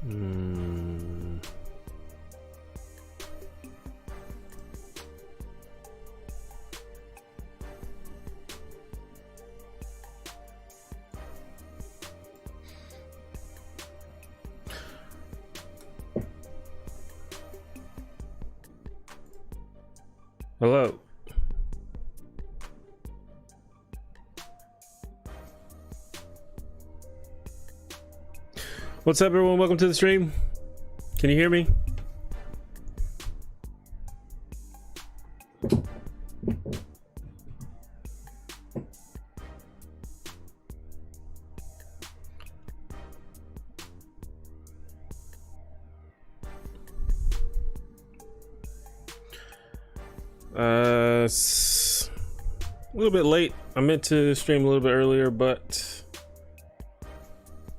Hello. What's up, everyone? Welcome to the stream. Can you hear me? It's a little bit late. I meant to stream a little bit earlier, but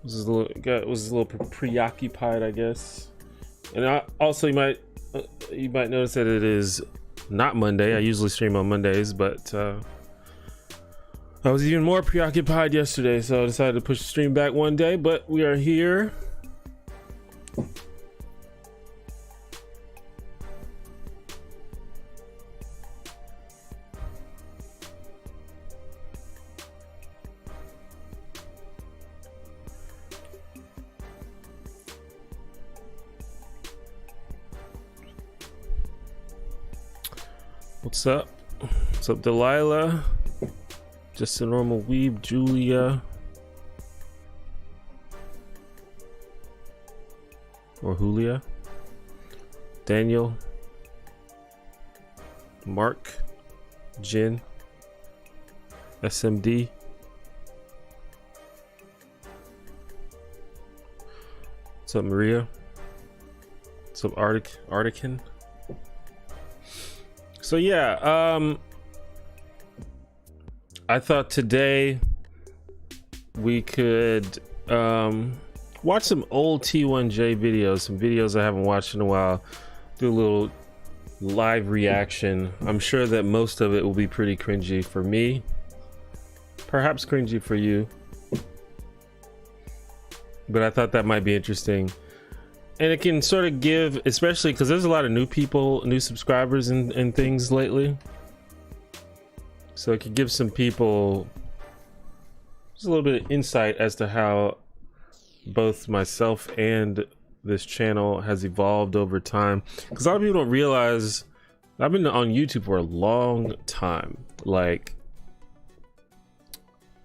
was a little preoccupied, I guess. And also, you might notice that it is not Monday. I usually stream on Mondays, but I was even more preoccupied yesterday, so I decided to push the stream back one day. But we are here. What's up? What's up, Delilah? Just a normal weeb, Julia. Or Julia. Daniel. Mark. Jen. SMD. What's up, Maria? What's up, Artican? So yeah, I thought today we could watch some old T1J videos, some videos I haven't watched in a while, do a little live reaction. I'm sure that most of it will be pretty cringy for me, perhaps cringy for you, but I thought that might be interesting. And it can sort of give, especially because there's a lot of new people, new subscribers and things lately. So it could give some people just a little bit of insight as to how both myself and this channel has evolved over time. Because a lot of people don't realize I've been on YouTube for a long time, like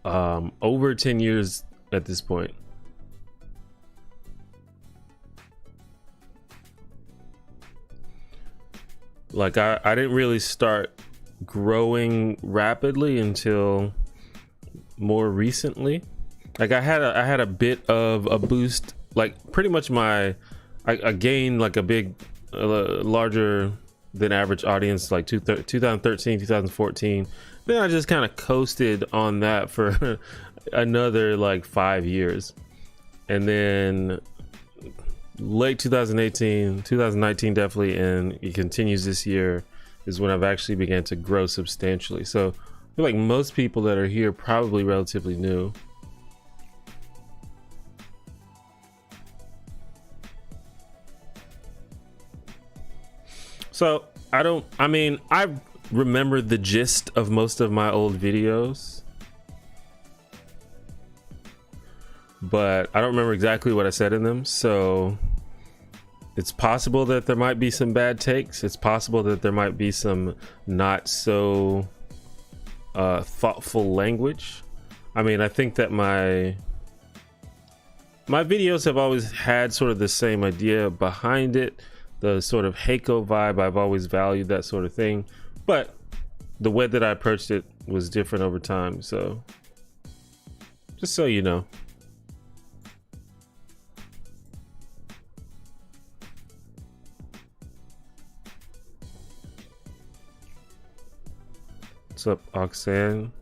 over 10 years at this point. Like I didn't really start growing rapidly until more recently. Like I had a bit of a boost, like pretty much I gained like a big larger than average audience like 2013, 2014. Then I just kind of coasted on that for another like 5 years, and then late 2019 definitely, and it continues this year, is when I've actually began to grow substantially. So I feel like most people that are here probably relatively new. So I mean I remember the gist of most of my old videos, but I don't remember exactly what I said in them. So it's possible that there might be some bad takes. It's possible that there might be some not so thoughtful language. I mean, I think that my videos have always had sort of the same idea behind it, the sort of Heiko vibe. I've always valued that sort of thing, but the way that I approached it was different over time. So just so you know. What's up, Oxane?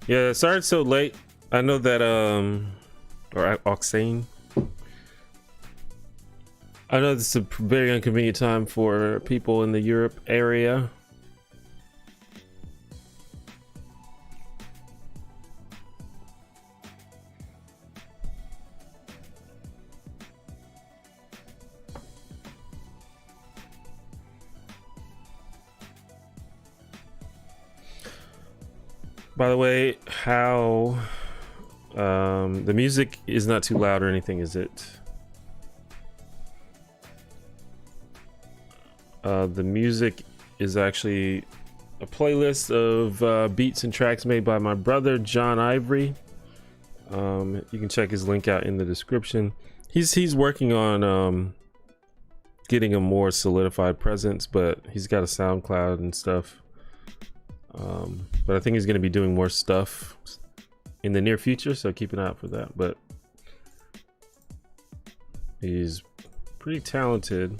Yeah, sorry it's so late. I know that or Oxane. I know this is a very inconvenient time for people in the Europe area. By the way, how the music is not too loud or anything, is it? The music is actually a playlist of beats and tracks made by my brother John Ivory. You can check his link out in the description. He's working on getting a more solidified presence, but he's got a SoundCloud and stuff. But I think he's going to be doing more stuff in the near future, so keep an eye out for that. But he's pretty talented.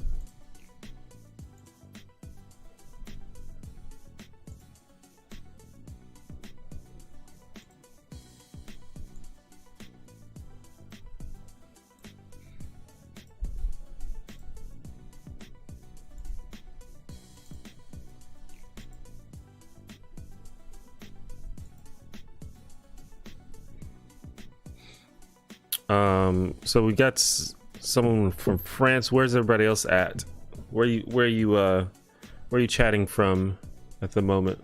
So we got someone from France. Where's everybody else at? Where are you chatting from at the moment?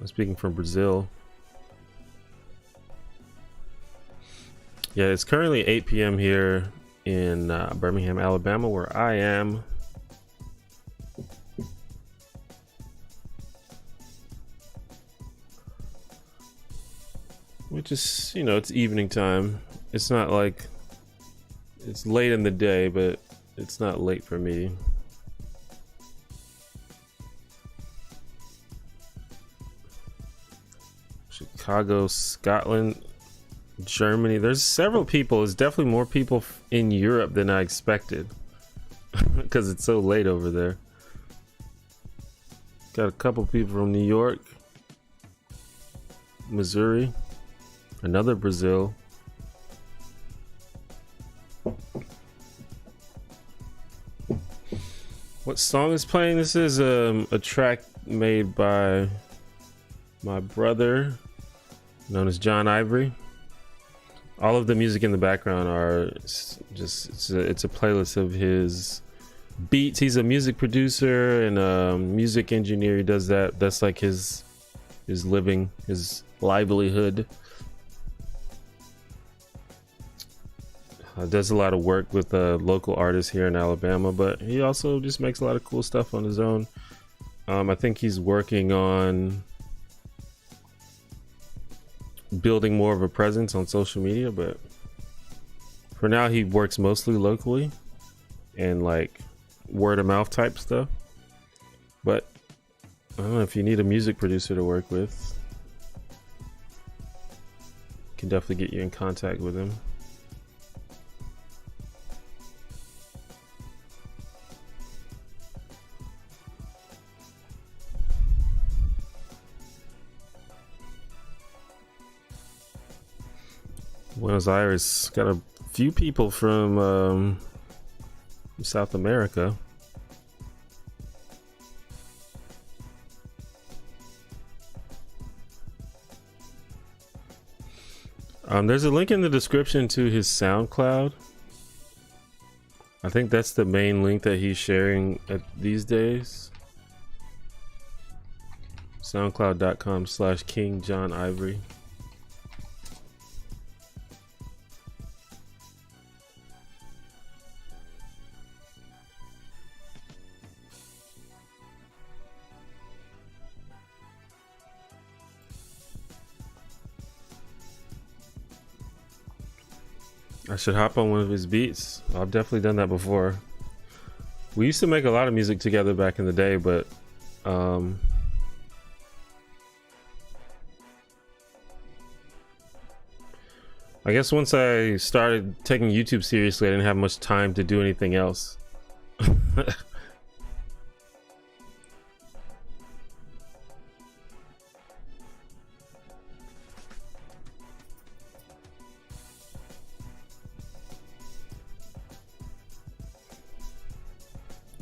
I'm speaking from Brazil. Yeah, it's currently 8 p.m. here in Birmingham, Alabama, where I am. Which is, you know, it's evening time. It's not like it's late in the day, but it's not late for me. Chicago, Scotland, Germany. There's several people. There's definitely more people in Europe than I expected because it's so late over there. Got a couple people from New York, Missouri, another Brazil. What song is playing? This is a track made by my brother, known as John Ivory. All of the music in the background are just it's a playlist of his beats. He's a music producer and a music engineer. He does that. That's like his living, his livelihood. Does a lot of work with local artists here in Alabama, but he also just makes a lot of cool stuff on his own. I think he's working on building more of a presence on social media, but for now he works mostly locally and like word of mouth type stuff. But I don't know, if you need a music producer to work with, can definitely get you in contact with him. Buenos Aires got a few people from South America. There's a link in the description to his SoundCloud. I think that's the main link that he's sharing these days. SoundCloud.com/King John Ivory. I should hop on one of his beats. I've definitely done that before. We used to make a lot of music together back in the day, but I guess once I started taking YouTube seriously, I didn't have much time to do anything else.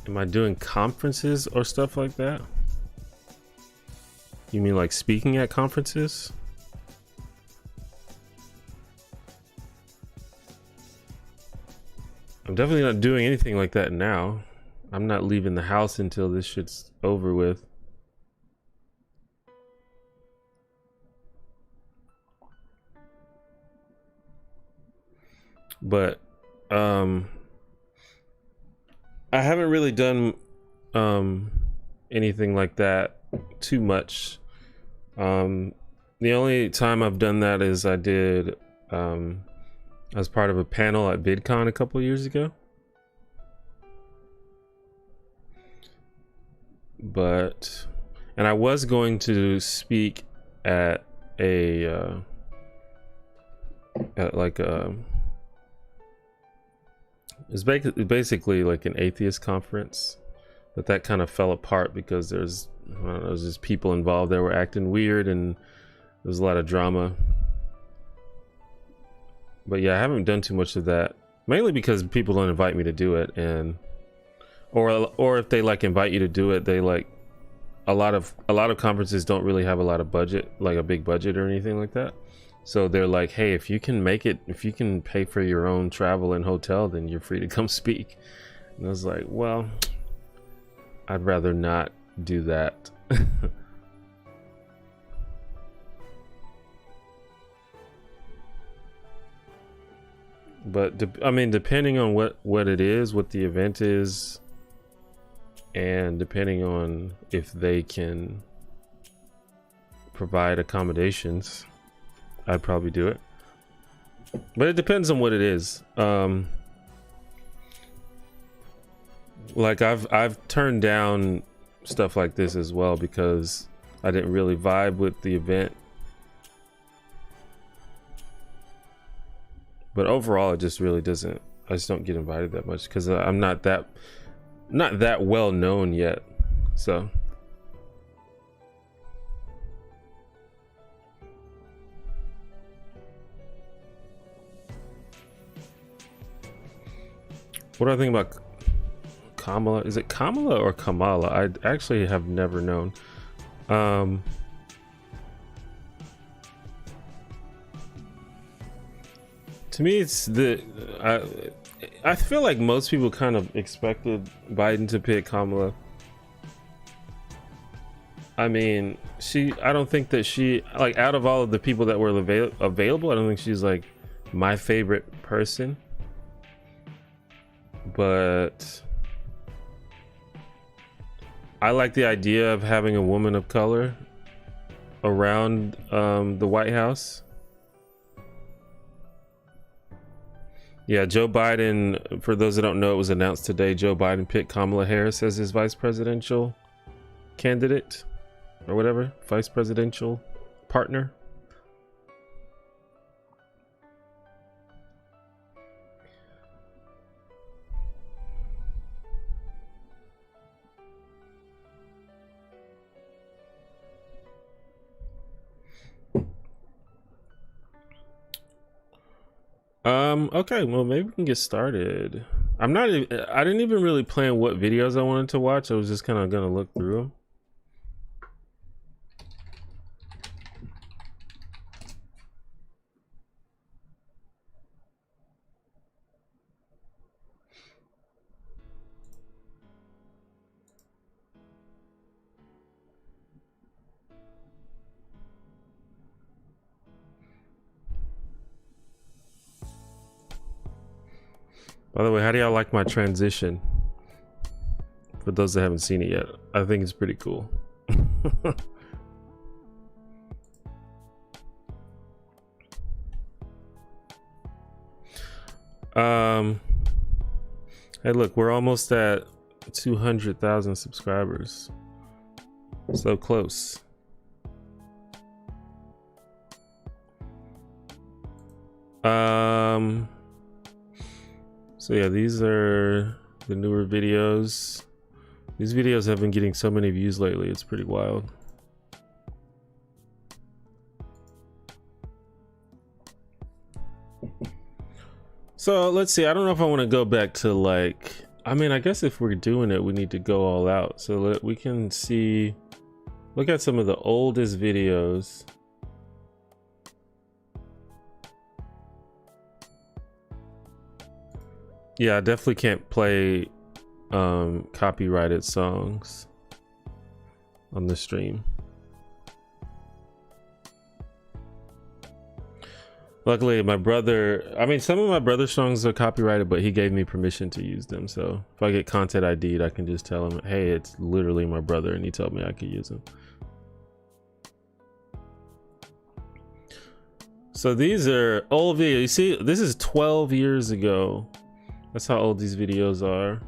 Am I doing conferences or stuff like that? You mean like speaking at conferences? I'm definitely not doing anything like that now. I'm not leaving the house until this shit's over with. But I haven't really done anything like that too much. The only time I've done that is I did as part of a panel at VidCon a couple years ago. But and I was going to speak at a it's basically like an atheist conference, but that kind of fell apart because there's, I don't know, there's just people involved that were acting weird and there was a lot of drama. But yeah, I haven't done too much of that, mainly because people don't invite me to do it, and or if they like invite you to do it, they like a lot of conferences don't really have a lot of budget, like a big budget or anything like that. So they're like, hey, if you can make it, if you can pay for your own travel and hotel, then you're free to come speak. And I was like, well, I'd rather not do that. But I mean, depending on what it is, what the event is, and depending on if they can provide accommodations, I'd probably do it. But it depends on what it is. Like I've turned down stuff like this as well because I didn't really vibe with the event. But overall, it just really doesn't. I just don't get invited that much because I'm not that well known yet. So. What do I think about Kamala? Is it Kamala or Kamala? I actually have never known. To me, it's I feel like most people kind of expected Biden to pick Kamala. I mean, I don't think that she, like, out of all of the people that were available, I don't think she's like my favorite person. But I like the idea of having a woman of color around the White House. Yeah, Joe Biden, for those that don't know, it was announced today, Joe Biden picked Kamala Harris as his vice presidential candidate or whatever, vice presidential partner. Okay, well, maybe we can get started. I didn't even really plan what videos I wanted to watch. I was just kind of gonna look through them. By the way, how do y'all like my transition? For those that haven't seen it yet, I think it's pretty cool. Hey, look, we're almost at 200,000 subscribers. So close. So yeah, these are the newer videos. These videos have been getting so many views lately, it's pretty wild. So let's see, I don't know if I want to go back to, like, I mean, I guess if we're doing it, we need to go all out. So we can see, look at some of the oldest videos. Yeah, I definitely can't play copyrighted songs on the stream. Luckily, my brother, I mean, some of my brother's songs are copyrighted, but he gave me permission to use them. So if I get content ID'd, I can just tell him, hey, it's literally my brother, and he told me I could use them. So these are old videos. You see, this is 12 years ago. That's how old these videos are.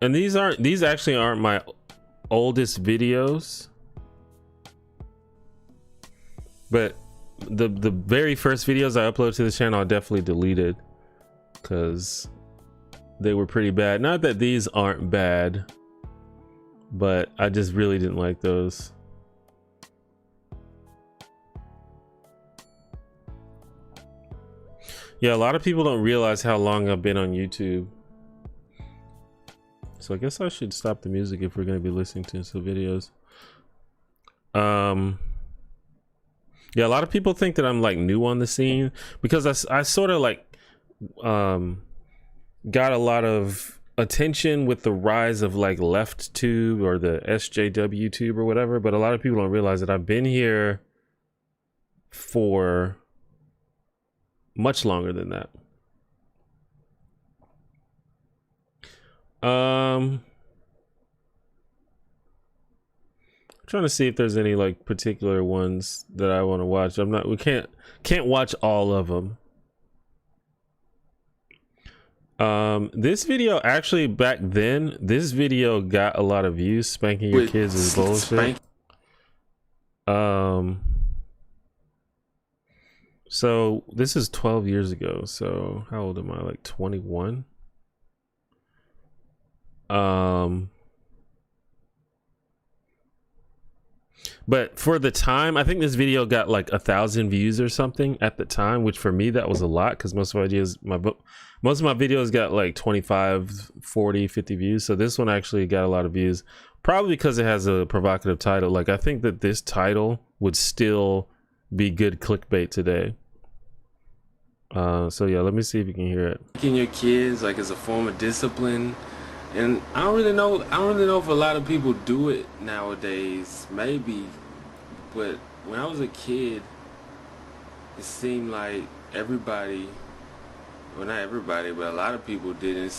And these actually aren't my oldest videos, but the very first videos I uploaded to the channel I definitely deleted because they were pretty bad. Not that these aren't bad, but I just really didn't like those. Yeah, a lot of people don't realize how long I've been on YouTube. So I guess I should stop the music if we're going to be listening to some videos. Yeah, a lot of people think that I'm like new on the scene because I sort of like got a lot of attention with the rise of like left tube or the SJW tube or whatever, but a lot of people don't realize that I've been here for much longer than that. I'm trying to see if there's any like particular ones that I want to watch. We can't watch all of them. This video actually back then, this video got a lot of views. Spanking your kids is bullshit. So this is 12 years ago. So how old am I? Like 21? But for the time, I think this video got like 1,000 views or something at the time, which for me that was a lot because most of my videos got like 25, 40, 50 views. So this one actually got a lot of views, probably because it has a provocative title. Like I think that this title would still be good clickbait today. So yeah, let me see if you can hear it. Taking your kids like as a form of discipline. And I don't really know if a lot of people do it nowadays, maybe, but when I was a kid, it seemed like everybody, well not everybody, but a lot of people did. And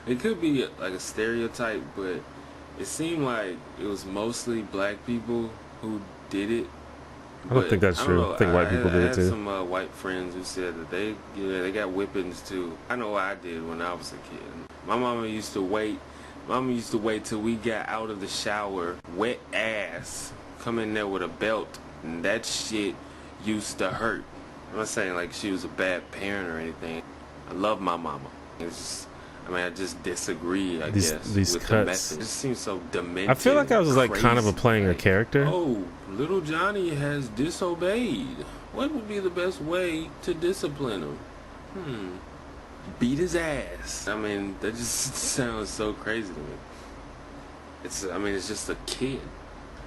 it could be like a stereotype, but it seemed like it was mostly black people who did it. I don't think that's true. I think white people did it too. I had some white friends who said that they got whippings too. I know I did when I was a kid. My mama used to wait till we got out of the shower, wet ass, come in there with a belt, and that shit used to hurt. I'm not saying like she was a bad parent or anything. I love my mama. It's just, I just disagree, I guess, with the message. It just seems so demented. I feel like I was like kind of playing a character. Oh, little Johnny has disobeyed. What would be the best way to discipline him? Beat his ass. I mean, that just sounds so crazy to me. It's just a kid.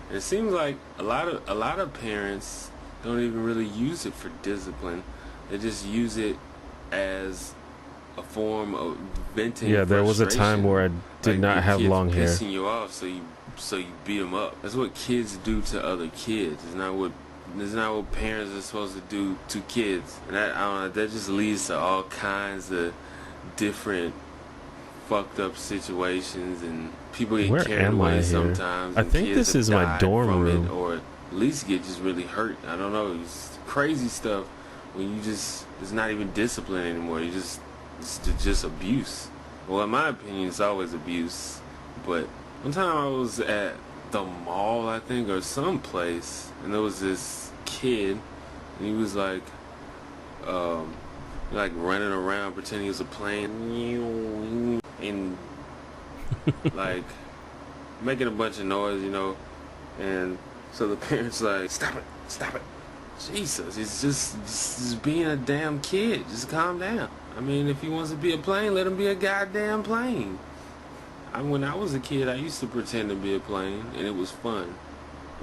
And it seems like a lot of parents don't even really use it for discipline. They just use it as a form of venting. Yeah, there was a time where I did not have long hair. Pissing you off, so you beat them up. That's what kids do to other kids. It's not what parents are supposed to do to kids. And that just leads to all kinds of different fucked up situations, and people get carried away sometimes. I think this is my dorm room, or at least get just really hurt. I don't know. It's crazy stuff when it's not even discipline anymore. It's just abuse. Well, in my opinion, it's always abuse. But one time I was at the mall, I think, or someplace, and there was this kid, and he was like running around pretending he was a plane, and like making a bunch of noise, and so the parents like, stop it, Jesus, he's just being a damn kid, just calm down. I mean, if he wants to be a plane, let him be a goddamn plane. When I was a kid, I used to pretend to be a plane, and it was fun.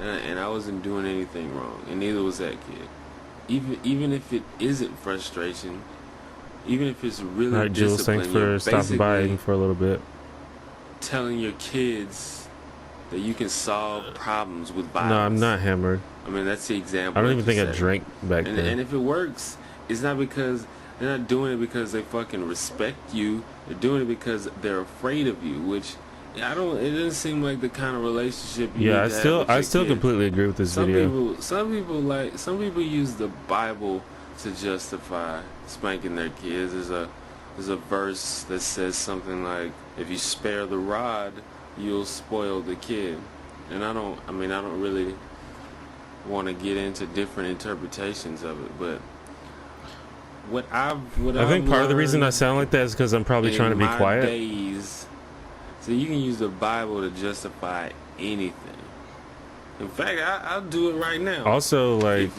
and I wasn't doing anything wrong, and neither was that kid. Even if it isn't frustration, even if it's really All right, Jules, discipline, thanks you're for stopping by basically for a little bit. telling your kids that you can solve problems with violence. No, I'm not hammered. I mean, that's the example. I don't even think I drank back then. And if it works, it's not because they're not doing it because they fucking respect you. They're doing it because they're afraid of you, which I don't. It doesn't seem like the kind of relationship. Yeah, I still completely agree with this video. Some people use the Bible to justify spanking their kids. There's a verse that says something like, "If you spare the rod, you'll spoil the kid." And I don't really want to get into different interpretations of it, but I think part of the reason I sound like that is because I'm probably trying to be quiet. So you can use the Bible to justify anything. In fact, I'll do it right now. Also, like,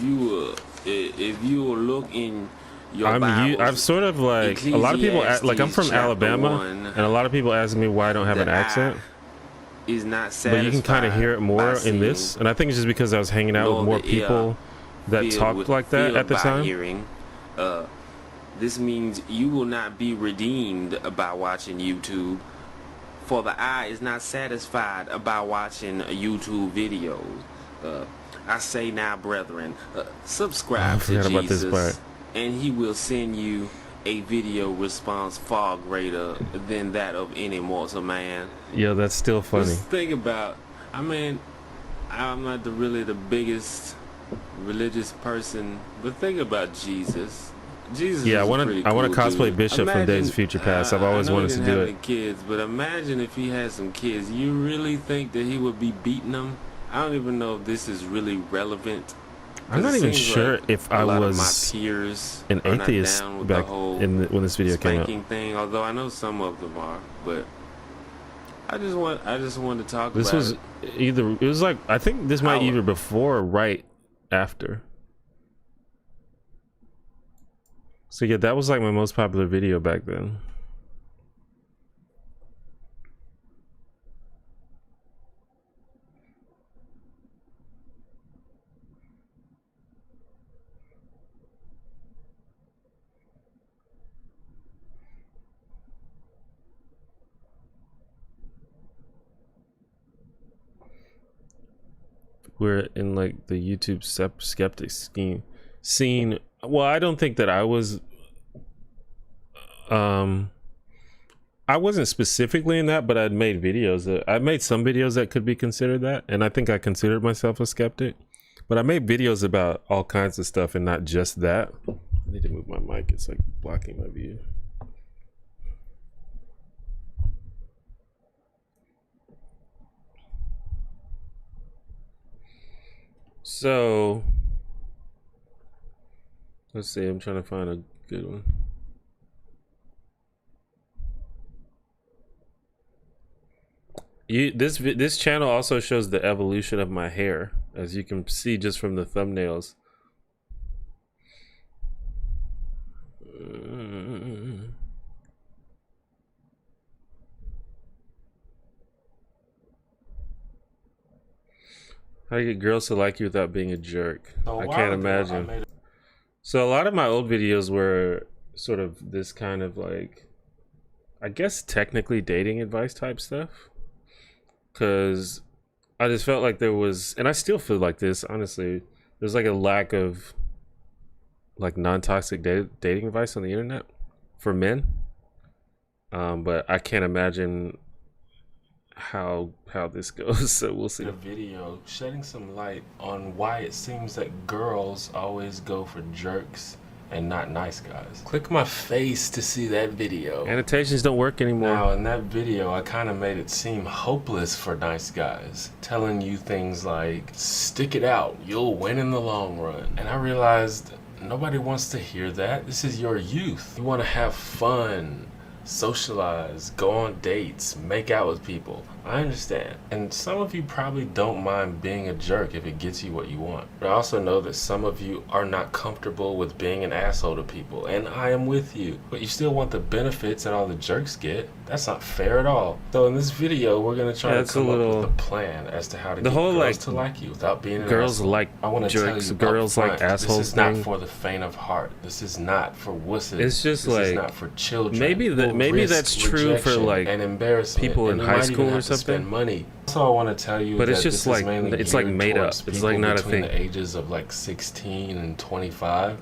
if you will look in your Bibles, I've sort of like, a lot of people like, I'm from Alabama, and a lot of people ask me why I don't have an accent. Is not but you can kind of hear it more in this, and I think it's just because I was hanging out with more people that talked like that at the time. Hearing, this means you will not be redeemed by watching YouTube, for the eye is not satisfied by watching YouTube videos. I say now, brethren, subscribe to Jesus, and he will send you a video response far greater than that of any mortal man. Yo, that's still funny. Just think about, I mean, I'm not really the biggest religious person, but think about Jesus. Jesus. Yeah, I want to cosplay dude. Bishop from Days of Future Past. I've always wanted to do it. Kids, but imagine if he had some kids. You really think that he would be beating them? I don't even know if this is really relevant. I'm not even sure if I was my peers an atheist back when this video came out. Thing, although I know some of them are, but I just wanted to talk this about was it. It was like, I think this might either before or right after. So yeah, that was like my most popular video back then. We're in like the YouTube skeptic scene. Well, I don't think that I was I wasn't specifically in that, but I'd made videos I made some videos that could be considered that, and I think I considered myself a skeptic, but I made videos about all kinds of stuff and not just that. I need to move my mic, it's like blocking my view. So let's see, I'm trying to find a good one. This channel also shows the evolution of my hair, as you can see just from the thumbnails. How do you get girls to like you without being a jerk? I can't imagine. So a lot of my old videos were sort of this kind of like, I guess technically dating advice type stuff, because I just felt like there was, and I still feel like this, honestly, there's like a lack of like non-toxic dating advice on the internet for men. But I can't imagine how this goes, so we'll see. A video shedding some light on why it seems that girls always go for jerks and not nice guys. Click my face to see that video. Annotations don't work anymore. Now in that video I kind of made it seem hopeless for nice guys, telling you things like, stick it out, you'll win in the long run. And I realized nobody wants to hear that. This is your youth. You want to have fun, socialize, go on dates, make out with people. I understand. And some of you probably don't mind being a jerk if it gets you what you want. But I also know that some of you are not comfortable with being an asshole to people, and I am with you. But you still want the benefits that all the jerks get. That's not fair at all. So in this video, we're gonna try to come up with a plan as to how to get girls to like you without being an girls asshole. like I want to tell jerks, you girls like assholes. This is not for the faint of heart. This is not for wusses. It's just this like, is not for children. Maybe that's true for like and embarrassment, people in and high might even school have or to something. Spend money. So I want to tell you, but that it's just this like is mainly it's like geared made up. towards It's like not a between thing. the ages of like 16 and 25.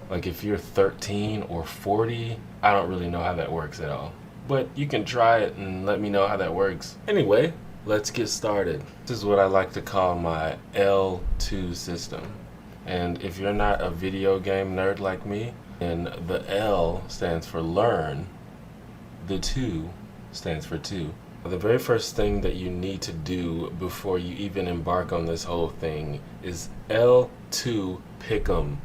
Like if you're 13 or 40, I don't really know how that works at all. But you can try it and let me know how that works. Anyway, let's get started. This is what I like to call my L2 system. And if you're not a video game nerd like me, then the L stands for learn, the 2 stands for 2. The very first thing that you need to do before you even embark on this whole thing is L2 pick'em.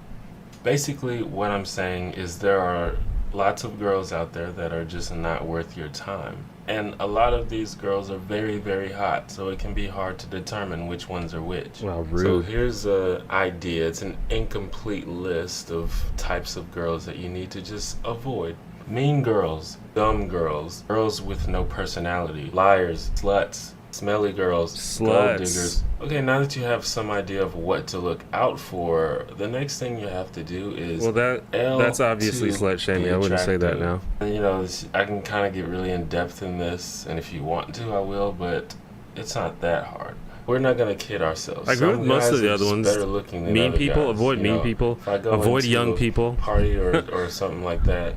Basically what I'm saying is there are lots of girls out there that are just not worth your time. And a lot of these girls are very, very hot, so it can be hard to determine which ones are which. Wow, rude. So here's an idea. It's an incomplete list of types of girls that you need to just avoid. Mean girls, dumb girls, girls with no personality, liars, sluts, smelly girls, gold diggers. Okay, now that you have some idea of what to look out for, the next thing you have to do is that's obviously slut shaming. I wouldn't say that now. And you know, I can kind of get really in depth in this, and if you want to, I will, but it's not that hard. We're not gonna kid ourselves. I agree with most of the other ones. Better looking than mean other people, guys. avoid mean people, avoid young people. Party or something like that.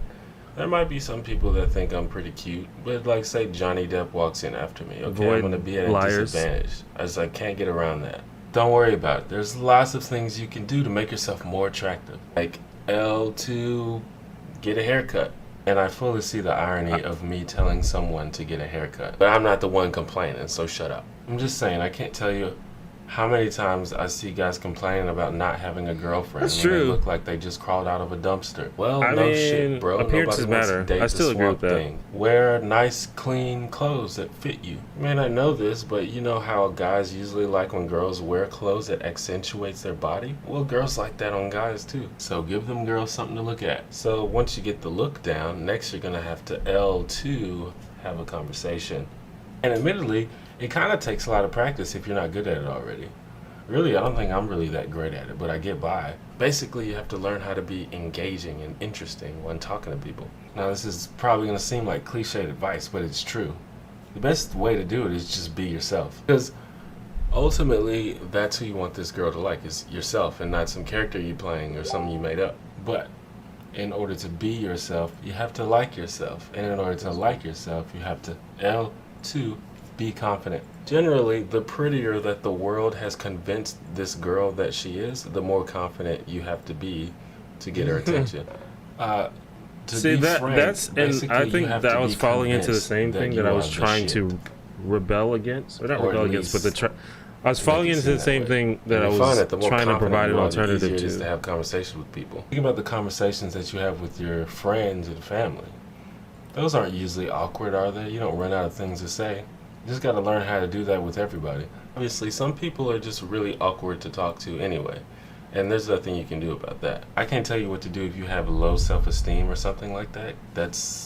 There might be some people that think I'm pretty cute, but like say Johnny Depp walks in after me, okay, avoid I'm gonna be at a liars. disadvantage. I can't get around that. Don't worry about it. There's lots of things you can do to make yourself more attractive. Like L2, get a haircut. And I fully see the irony of me telling someone to get a haircut. But I'm not the one complaining, so shut up. I'm just saying, I can't tell you how many times I see guys complaining about not having a girlfriend. That's when true. They look like they just crawled out of a dumpster. Well, I no mean, shit, bro. appearances Nobody wants to matter. date I still the agree with swamp that. thing. Wear nice, clean clothes that fit you. You may not know this, but you know how guys usually like when girls wear clothes that accentuates their body? Well, girls like that on guys too. So give them girls something to look at. So once you get the look down, next you're gonna have to L2 have a conversation. And admittedly, it kind of takes a lot of practice if you're not good at it already. Really, I don't think I'm really that great at it, but I get by. Basically, you have to learn how to be engaging and interesting when talking to people. Now, this is probably going to seem like cliched advice, but it's true. The best way to do it is just be yourself. Because ultimately, that's who you want this girl to like, is yourself, and not some character you're playing or something you made up. But in order to be yourself, you have to like yourself. And in order to like yourself, you have to L2, be confident. Generally, the prettier that the world has convinced this girl that she is, the more confident you have to be to get her attention. See, that's and I think that I was falling into the same thing that I was trying to rebel against, or not rebel against, but I was falling into the same thing that I was trying to provide an alternative to. To have conversations with people. Think about the conversations that you have with your friends and family. Those aren't usually awkward, are they? You don't run out of things to say. You just got to learn how to do that with everybody. Obviously, some people are just really awkward to talk to anyway, and there's nothing you can do about that. I can't tell you what to do if you have low self-esteem or something like that.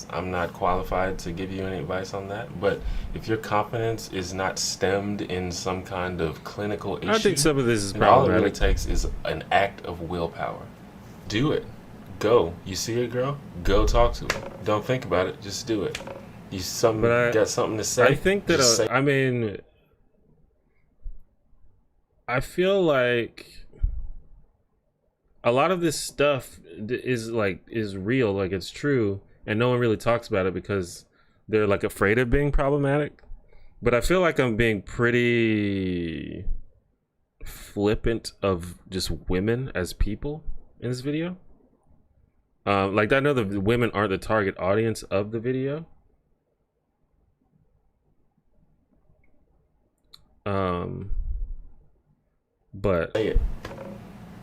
I'm not qualified to give you any advice on that, but if your confidence is not stemmed in some kind of clinical issue, I think some of this is all it really problematic. takes is an act of willpower. Do it. Go. You see a girl? Go talk to her. Don't think about it. Just do it. You got something to say? I think that I mean, I feel like a lot of this stuff is real, like it's true, and no one really talks about it because they're like afraid of being problematic. But I feel like I'm being pretty flippant of just women as people in this video. Like I know the women aren't the target audience of the video. But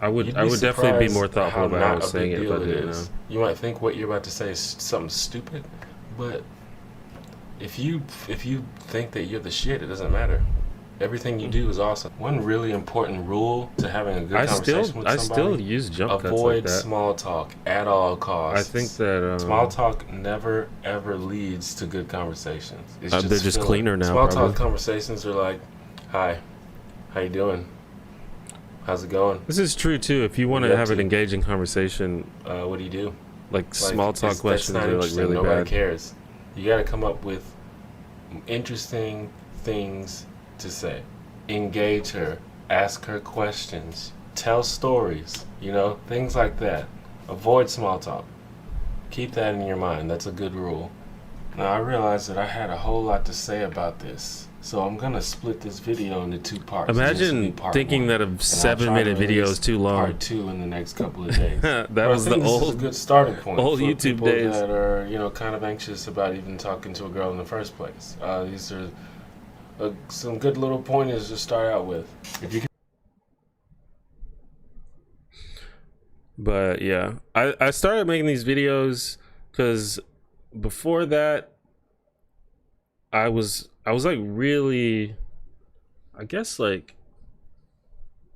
I would definitely be more thoughtful about how I was saying it if I didn't know. You might think what you're about to say is something stupid, but if you think that you're the shit, it doesn't matter. Everything you do is awesome. One really important rule to having a good conversation with somebody: I still use jump cuts avoid like that. small talk at all costs. I think that small talk never ever leads to good conversations. It's they're just cleaner now. Small talk conversations are like, "Hi, how you doing? How's it going?" This is true too. If you want to have an engaging conversation, what do you do? Like small talk questions are like really Nobody bad. cares. You got to come up with interesting things to say. Engage her, ask her questions, tell stories, you know, things like that. Avoid small talk. Keep that in your mind. That's a good rule. Now I realized that I had a whole lot to say about this, so I'm gonna split this video into 2 parts. Imagine thinking that a 7-minute video is too long. Part 2 in the next couple of days. That was the old, good starting point. Old for YouTube people days that are, you know, kind of anxious about even talking to a girl in the first place. These are some good little pointers to start out with. If you can. But yeah, I started making these videos because before that I was like really, I guess like,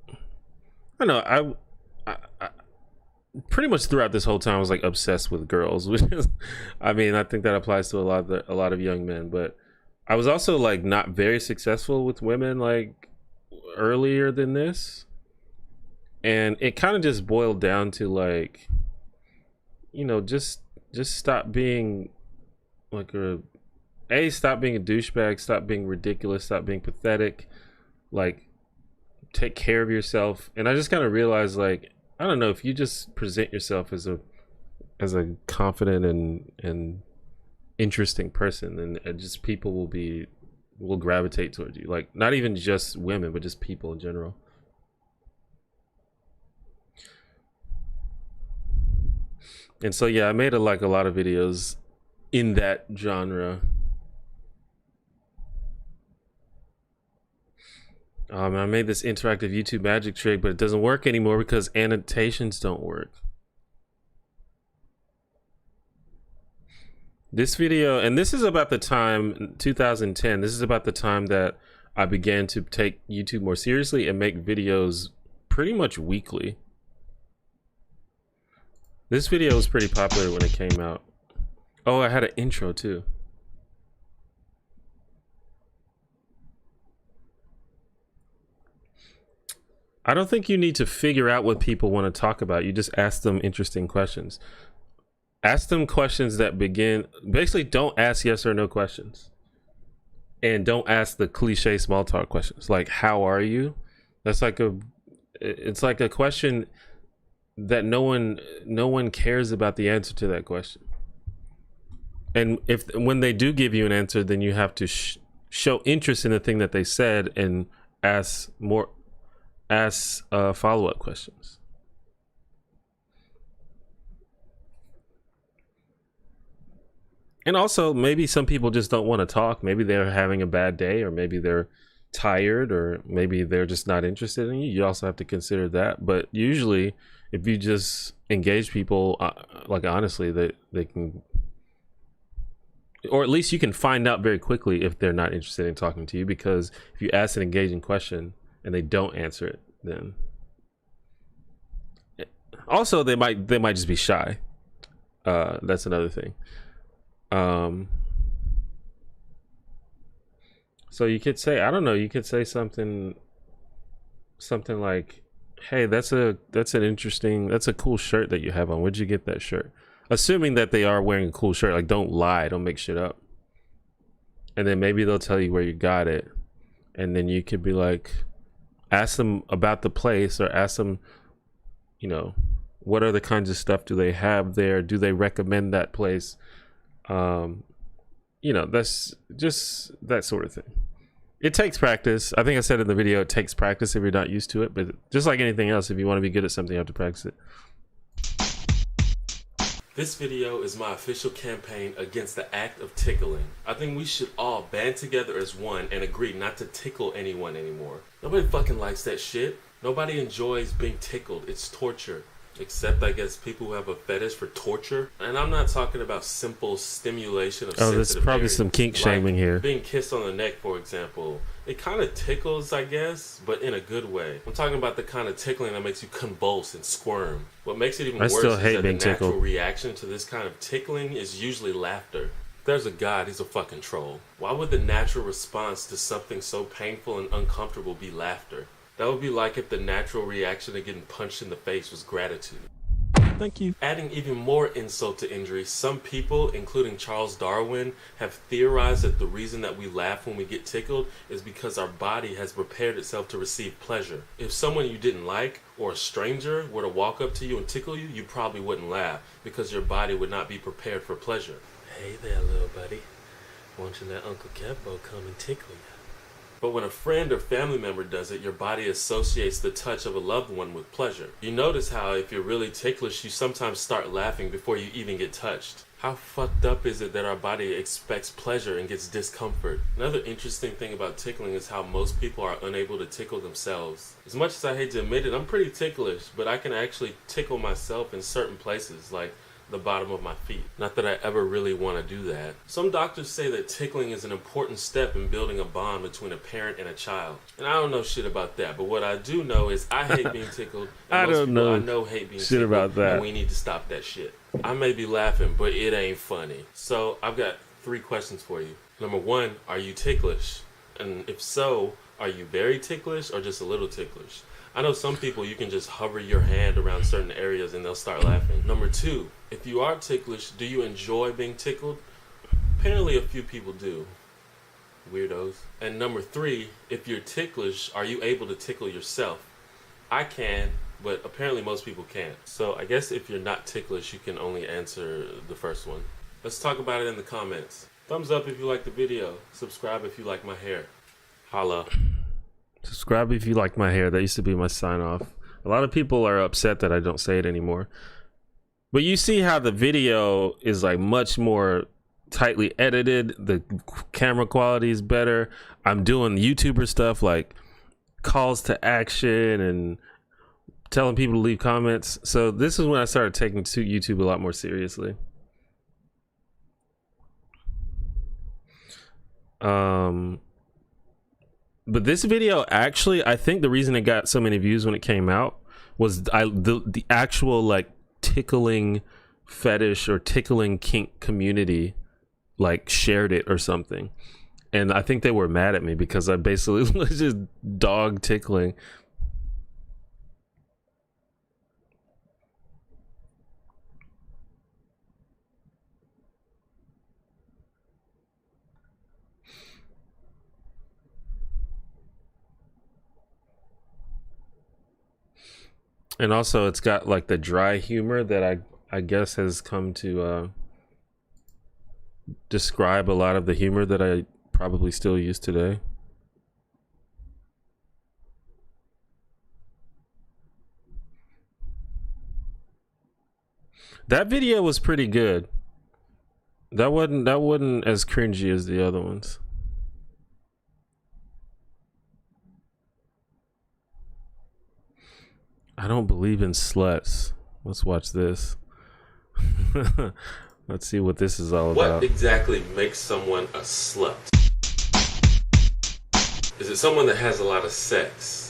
I don't know, I pretty much throughout this whole time I was like obsessed with girls, which is, I mean, I think that applies to a lot of young men, but I was also like not very successful with women like earlier than this. And it kind of just boiled down to like, you know, just stop being like stop being a douchebag, stop being ridiculous, stop being pathetic, like take care of yourself. And I just kind of realized, like, I don't know, if you just present yourself as a confident and interesting person, and just people will gravitate towards you. Like, not even just women, but just people in general. And so yeah, I made a lot of videos in that genre. I made this interactive YouTube magic trick, but it doesn't work anymore because annotations don't work. This video, and this is about the time, 2010, this is about the time that I began to take YouTube more seriously and make videos pretty much weekly. This video was pretty popular when it came out. Oh, I had an intro too. I don't think you need to figure out what people want to talk about. You just ask them interesting questions. Ask them questions that begin, basically don't ask yes or no questions. And don't ask the cliche small talk questions. Like, how are you? That's like it's like a question that no one cares about the answer to that question. And when they do give you an answer, then you have to show interest in the thing that they said and ask follow-up questions. And also, maybe some people just don't want to talk. Maybe they're having a bad day, or maybe they're tired, or maybe they're just not interested in you. You also have to consider that. But usually, if you just engage people, like honestly, they can, or at least you can find out very quickly if they're not interested in talking to you, because if you ask an engaging question and they don't answer it, then also they might just be shy. That's another thing. So you could say, I don't know, you could say something like, hey, that's a cool shirt that you have on. Where'd you get that shirt? Assuming that they are wearing a cool shirt. Like, don't lie, don't make shit up. And then maybe they'll tell you where you got it. And then you could be like, ask them about the place, or ask them, you know, what other kinds of stuff do they have there? Do they recommend that place? You know, that's just that sort of thing. It takes practice. I think I said in the video, it takes practice if you're not used to it. But just like anything else, if you want to be good at something, you have to practice it. This video is my official campaign against the act of tickling. I think we should all band together as one and agree not to tickle anyone anymore. Nobody fucking likes that shit. Nobody enjoys being tickled. It's torture. Except, I guess, people who have a fetish for torture. And I'm not talking about simple stimulation of Oh, there's sensitive probably areas. some kink shaming Like here. being kissed on the neck, for example. It kind of tickles, I guess, but in a good way. I'm talking about the kind of tickling that makes you convulse and squirm. What makes it even worse is that the natural reaction to this kind of tickling is usually laughter. If there's a God, he's a fucking troll. Why would the natural response to something so painful and uncomfortable be laughter? That would be like if the natural reaction to getting punched in the face was gratitude. Thank you. Adding even more insult to injury, some people, including Charles Darwin, have theorized that the reason that we laugh when we get tickled is because our body has prepared itself to receive pleasure. If someone you didn't like, or a stranger, were to walk up to you and tickle you, you probably wouldn't laugh, because your body would not be prepared for pleasure. Hey there, little buddy. Want you to let Uncle Kevbo come and tickle you? But when a friend or family member does it, your body associates the touch of a loved one with pleasure. You notice how if you're really ticklish, you sometimes start laughing before you even get touched. How fucked up is it that our body expects pleasure and gets discomfort? Another interesting thing about tickling is how most people are unable to tickle themselves. As much as I hate to admit it, I'm pretty ticklish, but I can actually tickle myself in certain places, like the bottom of my feet. Not that I ever really want to do that. Some doctors say that tickling is an important step in building a bond between a parent and a child. And I don't know shit about that, but what I do know is I hate being tickled. And I don't know I know hate being shit tickled, about that. and we need to stop that shit. I may be laughing, but it ain't funny. So I've got 3 questions for you. Number 1, are you ticklish? And if so, are you very ticklish or just a little ticklish? I know some people you can just hover your hand around certain areas and they'll start laughing. Number 2, if you are ticklish, do you enjoy being tickled? Apparently a few people do. Weirdos. And number 3, if you're ticklish, are you able to tickle yourself? I can, but apparently most people can't. So I guess if you're not ticklish, you can only answer the first one. Let's talk about it in the comments. Thumbs up if you like the video. Subscribe if you like my hair. Holla. Subscribe if you like my hair. That used to be my sign off. A lot of people are upset that I don't say it anymore. But you see how the video is like much more tightly edited. The camera quality is better. I'm doing YouTuber stuff like calls to action and telling people to leave comments. So this is when I started taking YouTube a lot more seriously. But this video actually, I think the reason it got so many views when it came out was the actual like tickling fetish or tickling kink community like shared it or something. And I think they were mad at me because I basically was just dog tickling. And also it's got like the dry humor that I guess has come to describe a lot of the humor that I probably still use today. That video was pretty good. That wasn't as cringy as the other ones. I don't believe in sluts. Let's watch this. Let's see what this is all about. What exactly makes someone a slut? Is it someone that has a lot of sex?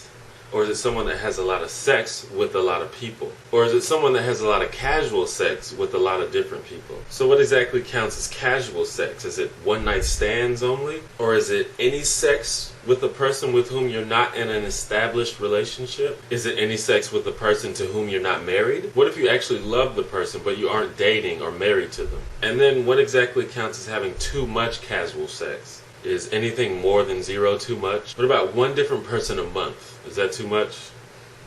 Or is it someone that has a lot of sex with a lot of people? Or is it someone that has a lot of casual sex with a lot of different people? So what exactly counts as casual sex? Is it one-night stands only? Or is it any sex with a person with whom you're not in an established relationship? Is it any sex with a person to whom you're not married? What if you actually love the person but you aren't dating or married to them? And then what exactly counts as having too much casual sex? Is anything more than 0 too much? What about one different person a month? Is that too much?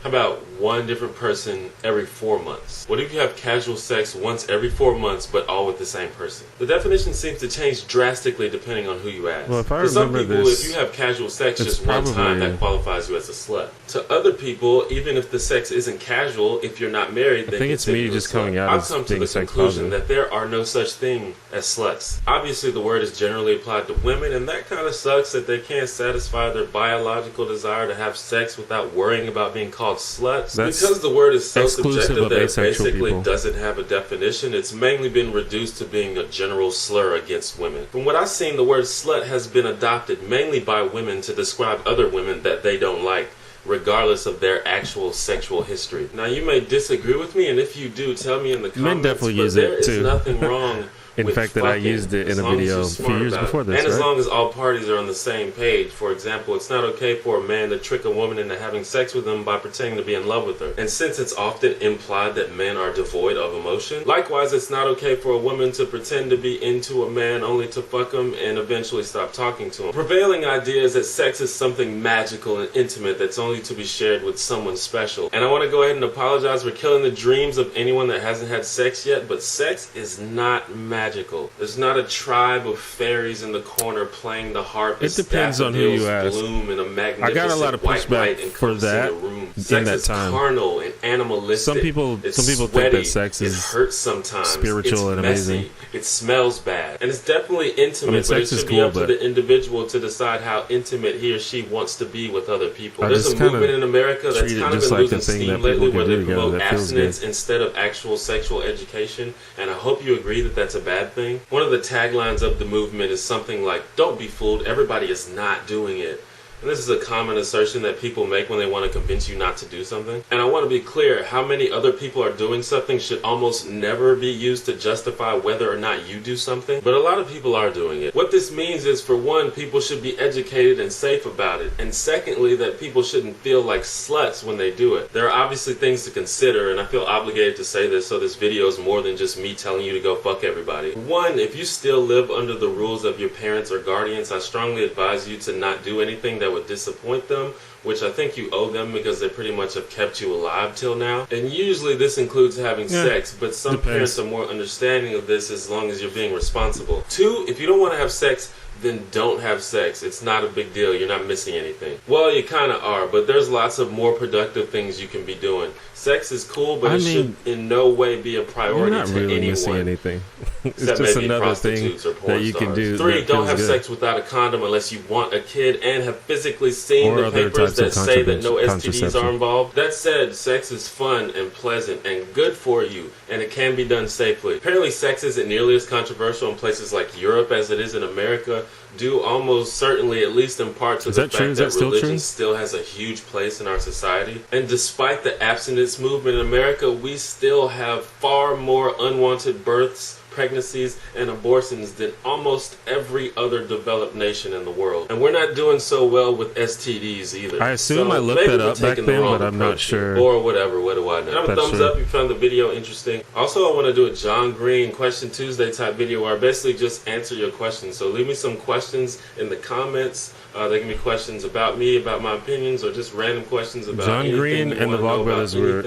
How about one different person every 4 months? What if you have casual sex once every 4 months but all with the same person? The definition seems to change drastically depending on who you ask. Well, if I For some remember people, this, if you have casual sex just one probably time, that qualifies you as a slut. To other people, even if the sex isn't casual, if you're not married, I they think it's consider me you a just slut. coming out I've as come to being the sex conclusion positive. that there are no such thing as sluts. Obviously, the word is generally applied to women, and that kind of sucks that they can't satisfy their biological desire to have sex without worrying about being called called sluts. That's because the word is so exclusive subjective of that it asexual basically people. doesn't have a definition, it's mainly been reduced to being a general slur against women. From what I've seen, the word slut has been adopted mainly by women to describe other women that they don't like, regardless of their actual sexual history. Now, you may disagree with me, and if you do, tell me in the comments. Men definitely but use there it is too. nothing wrong In with fact, that I fucking, used it as in a long as video you're a few smart years about before it. this, and as right? long as all parties are on the same page. For example, it's not okay for a man to trick a woman into having sex with him by pretending to be in love with her. And since it's often implied that men are devoid of emotion, likewise, it's not okay for a woman to pretend to be into a man only to fuck him and eventually stop talking to him. Prevailing idea is that sex is something magical and intimate that's only to be shared with someone special. And I want to go ahead and apologize for killing the dreams of anyone that hasn't had sex yet, but sex is not magical. There's not a tribe of fairies in the corner playing the harp. It depends on who you ask. Bloom in a magnificent I got a lot of white light pushback for that room. in Sex that is time. carnal and animalistic. Some people It's think sweaty. that sex is it hurts sometimes. spiritual it's and messy. amazing. It smells bad, and it's definitely intimate. But it sex is should be cool, up to but the individual to decide how intimate he or she wants to be with other people. I There's just a kinda movement in America that's treat it kind of just been like a losing thing steam that people lately, can where do they together promote that feels abstinence good. instead of actual sexual education. And I hope you agree that that's a bad thing. One of the taglines of the movement is something like, "Don't be fooled, everybody is not doing it." And this is a common assertion that people make when they want to convince you not to do something. And I want to be clear, how many other people are doing something should almost never be used to justify whether or not you do something. But a lot of people are doing it. What this means is, for one, people should be educated and safe about it. And secondly, that people shouldn't feel like sluts when they do it. There are obviously things to consider, and I feel obligated to say this, so this video is more than just me telling you to go fuck everybody. One, if you still live under the rules of your parents or guardians, I strongly advise you to not do anything that would disappoint them, which I think you owe them because they pretty much have kept you alive till now. And usually this includes having sex, but some parents are more understanding of this as long as you're being responsible. Two, if you don't want to have sex, then don't have sex. It's not a big deal. You're not missing anything. Well, you kind of are, but there's lots of more productive things you can be doing. Sex is cool, but it should in no way be a priority you're not to really anyone. missing anything. It's Except just maybe another thing prostitutes or porn that you can stars. do. Three, that don't feels have good. sex without a condom unless you want a kid and have physically seen Or the other papers types that of say that no STDs contraception. are involved. That said, sex is fun and pleasant and good for you, and it can be done safely. Apparently, sex isn't nearly as controversial in places like Europe as it is in America, due almost certainly, at least in part, to the fact that religion still has a huge place in our society. And despite the abstinence movement in America, we still have far more unwanted births, pregnancies, and abortions than almost every other developed nation in the world. And we're not doing so well with STDs either. I assume I looked that up back then, but I'm not sure. Or whatever, what do I know? Have a thumbs up if you found the video interesting. Also, I want to do a John Green Question Tuesday type video where I basically just answer your questions. So leave me some questions in the comments. They can be questions about me, about my opinions, or just random questions about John Green and the Vlog Brothers were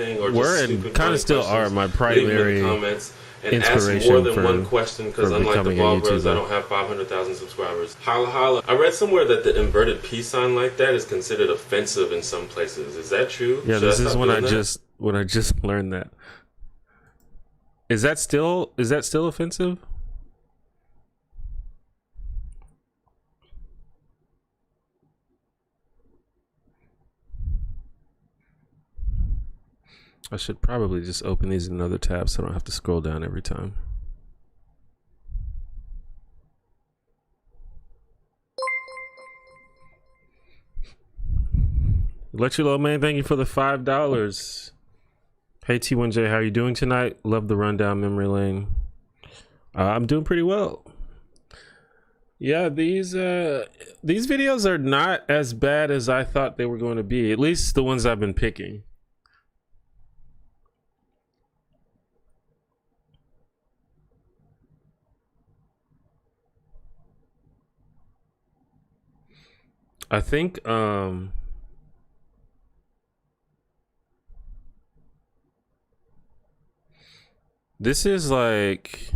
and kind of still are my primary and inspiration ask more than for, one question, because unlike the Vlog Brothers, I don't have 500,000 subscribers. Holla holla. I read somewhere that the inverted peace sign like that is considered offensive in some places. Is that true? Yeah, this is when I just learned that. Is that still offensive? I should probably just open these in another tab so I don't have to scroll down every time. Let you low man, thank you for the $5. Hey T1J, how are you doing tonight? Love the rundown memory lane. I'm doing pretty well. Yeah, these videos are not as bad as I thought they were going to be. At least the ones I've been picking. I think this is like,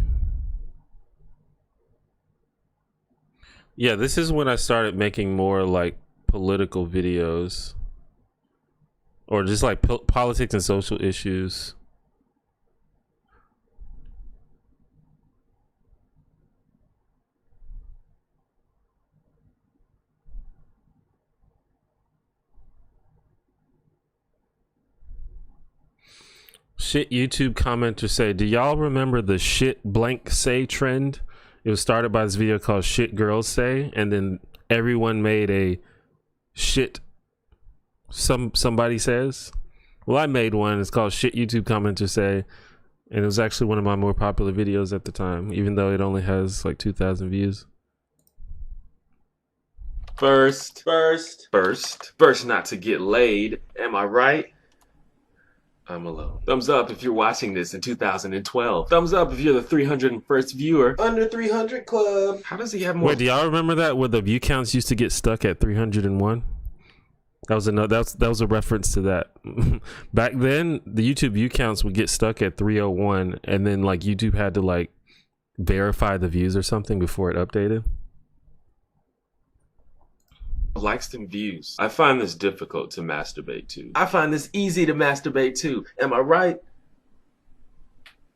yeah, this is when I started making more like political videos, or just like politics and social issues. Shit YouTube commenter say, do y'all remember the shit blank say trend? It was started by this video called Shit Girls Say, and then everyone made a shit somebody says. Well, I made one. It's called Shit YouTube Commenter Say, and it was actually one of my more popular videos at the time, even though it only has like 2,000 views. First not to get laid. Am I right? I'm alone. Thumbs up if you're watching this in 2012. Thumbs up if you're the 301st viewer. Under 300 club. How does he have more? Wait, do y'all remember that where the view counts used to get stuck at 301? That was a reference to that. Back then, the YouTube view counts would get stuck at 301, and then like YouTube had to like verify the views or something before it updated. Likes and views. I find this difficult to masturbate to. I find this easy to masturbate to. Am I right?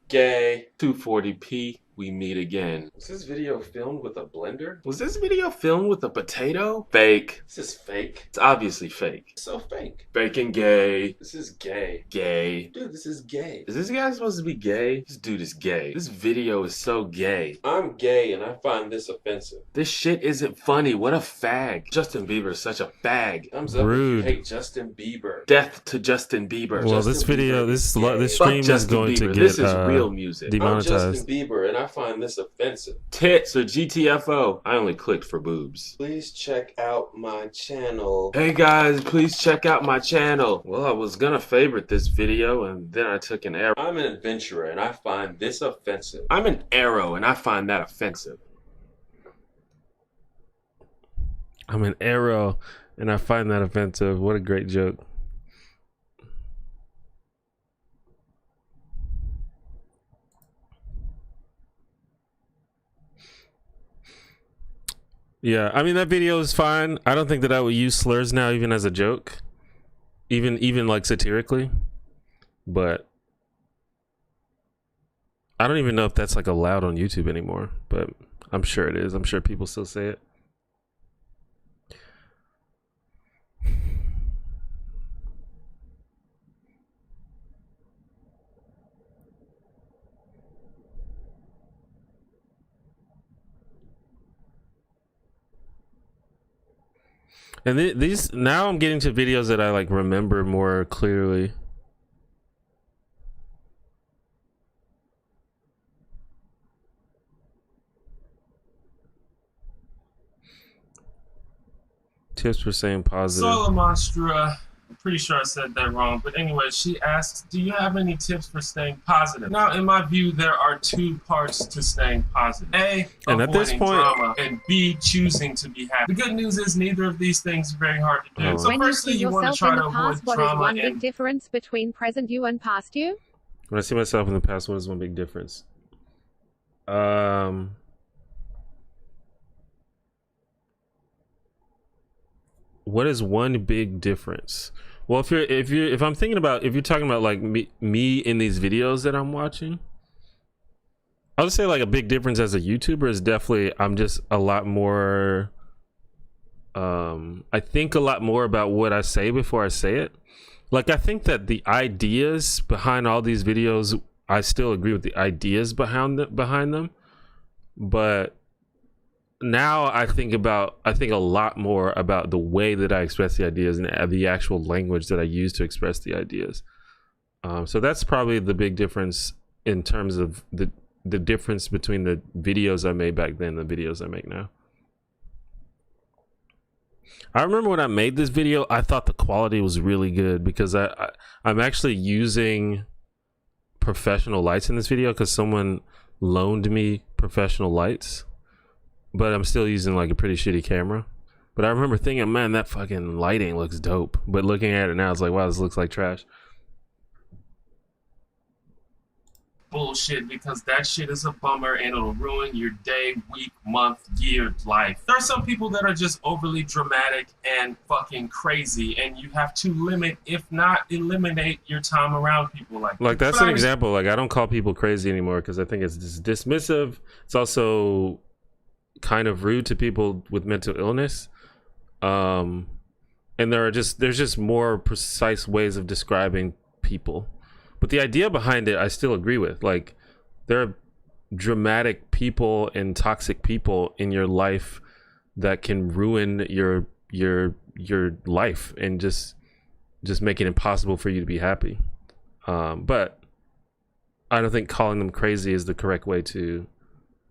Gay. 240p. We meet again. Was this video filmed with a blender? Was this video filmed with a potato? Fake. This is fake. It's obviously fake. It's so fake. Fake and gay. This is gay. Gay. Dude, this is gay. Is this guy supposed to be gay? This dude is gay. This video is so gay. I'm gay and I find this offensive. This shit isn't funny. What a fag. Justin Bieber is such a fag. Thumbs up Rude. if you hate Justin Bieber. Death to Justin Bieber. Well, Justin this video, Bieber this stream is going to get this is real music. demonetized. I'm Justin Bieber and I find this offensive. Tits or GTFO. I only clicked for boobs. Please check out my channel. Hey guys, please check out my channel. Well, I was gonna favorite this video and then I took an arrow. I'm an adventurer and I find this offensive. I'm an arrow and I find that offensive. I'm an arrow and I find that offensive. What a great joke. Yeah, I mean that video is fine. I don't think that I would use slurs now, even as a joke, even like satirically. But I don't even know if that's like allowed on YouTube anymore. But I'm sure it is. I'm sure people still say it. And these now I'm getting to videos that I like remember more clearly. Tips for saying positive. Solamonstra, I'm pretty sure I said that wrong, but anyway, she asks, do you have any tips for staying positive? Now, in my view, there are two parts to staying positive. A, and at this point, drama, and B, choosing to be happy. The good news is neither of these things are very hard to do. So when firstly, you want to try to avoid what drama. is one big difference between present you and past you? When I see myself in the past, what is one big difference? What is one big difference? Well, if I'm thinking about, if you're talking about like me in these videos that I'm watching, I would say like a big difference as a YouTuber is definitely I'm just a lot more. I think a lot more about what I say before I say it. Like I think that the ideas behind all these videos, I still agree with the ideas behind them, but now I think a lot more about the way that I express the ideas and the actual language that I use to express the ideas. So that's probably the big difference in terms of the difference between the videos I made back then and the videos I make now. I remember when I made this video, I thought the quality was really good because I'm actually using professional lights in this video because someone loaned me professional lights. But I'm still using like a pretty shitty camera. But I remember thinking, man, that fucking lighting looks dope. But looking at it now, it's like, wow, this looks like trash. Bullshit, because that shit is a bummer and it'll ruin your day, week, month, year, life. There are some people that are just overly dramatic and fucking crazy, and you have to limit, if not eliminate, your time around people like that. Like that's an example. Like I don't call people crazy anymore because I think it's just dismissive. It's also kind of rude to people with mental illness. And there's just more precise ways of describing people. But the idea behind it, I still agree with. Like, there are dramatic people and toxic people in your life that can ruin your life and just make it impossible for you to be happy. But I don't think calling them crazy is the correct way to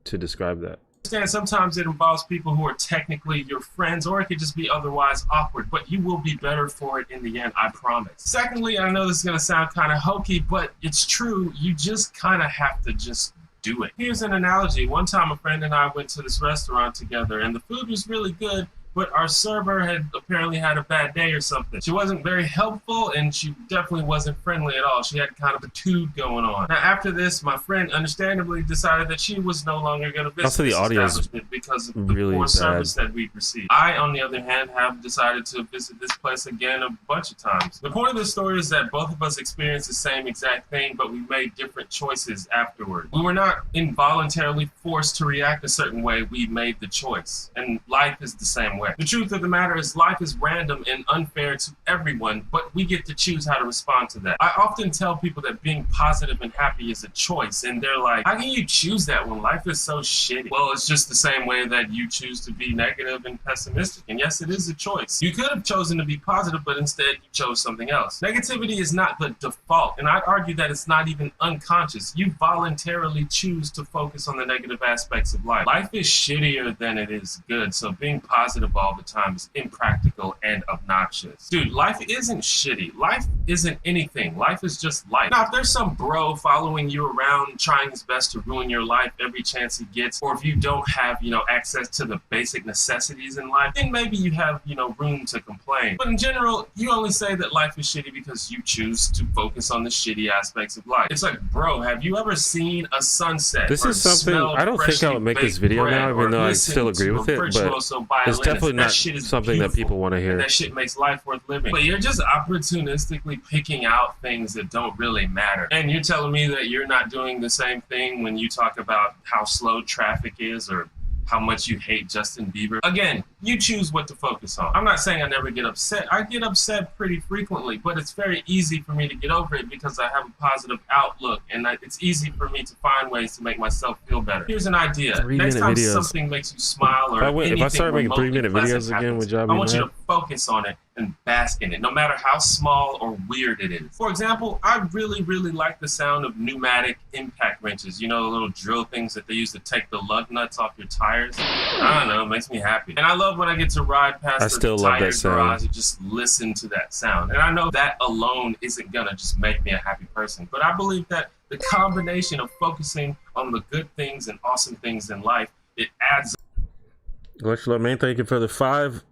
describe that. Sometimes it involves people who are technically your friends, or it could just be otherwise awkward, but you will be better for it in the end, I promise. Secondly, I know this is going to sound kind of hokey, but it's true. You just kind of have to just do it. Here's an analogy. One time a friend and I went to this restaurant together, and the food was really good, but our server had apparently had a bad day or something. She wasn't very helpful, and she definitely wasn't friendly at all. She had kind of a tude going on. Now, after this, my friend understandably decided that she was no longer going to visit also, the this audio establishment because of the really poor bad service that we'd received. I, on the other hand, have decided to visit this place again a bunch of times. The point of this story is that both of us experienced the same exact thing, but we made different choices afterward. We were not involuntarily forced to react a certain way. We made the choice, and life is the same way. The truth of the matter is life is random and unfair to everyone, but we get to choose how to respond to that. I often tell people that being positive and happy is a choice, and they're like, how can you choose that when life is so shitty? Well, it's just the same way that you choose to be negative and pessimistic, and yes, it is a choice. You could have chosen to be positive, but instead you chose something else. Negativity is not the default, and I'd argue that it's not even unconscious. You voluntarily choose to focus on the negative aspects of life. Life is shittier than it is good, so being positive all the time is impractical and obnoxious. Dude, life isn't shitty. Life isn't anything. Life is just life. Now, if there's some bro following you around trying his best to ruin your life every chance he gets, or if you don't have, access to the basic necessities in life, then maybe you have, room to complain. But in general, you only say that life is shitty because you choose to focus on the shitty aspects of life. It's like, bro, have you ever seen a sunset? This is something, I don't think I would make this video now, even though I still agree with it, but it's definitely not something that people want to hear. That shit makes life worth living. But you're just opportunistically picking out things that don't really matter. And you're telling me that you're not doing the same thing when you talk about how slow traffic is or how much you hate Justin Bieber. Again, you choose what to focus on. I'm not saying I never get upset. I get upset pretty frequently, but it's very easy for me to get over it because I have a positive outlook, and it's easy for me to find ways to make myself feel better. Here's an idea. Next time something makes you smile or if I start making 3-minute videos again, would y'all be I want you to focus on it and bask in it, no matter how small or weird it is. For example, I really, really like the sound of pneumatic impact wrenches. You know, the little drill things that they use to take the lug nuts off your tires. I don't know, it makes me happy. And I love when I get to ride past the tire garage and just listen to that sound. And I know that alone isn't gonna just make me a happy person, but I believe that the combination of focusing on the good things and awesome things in life, it adds up. Man, thank you for the 5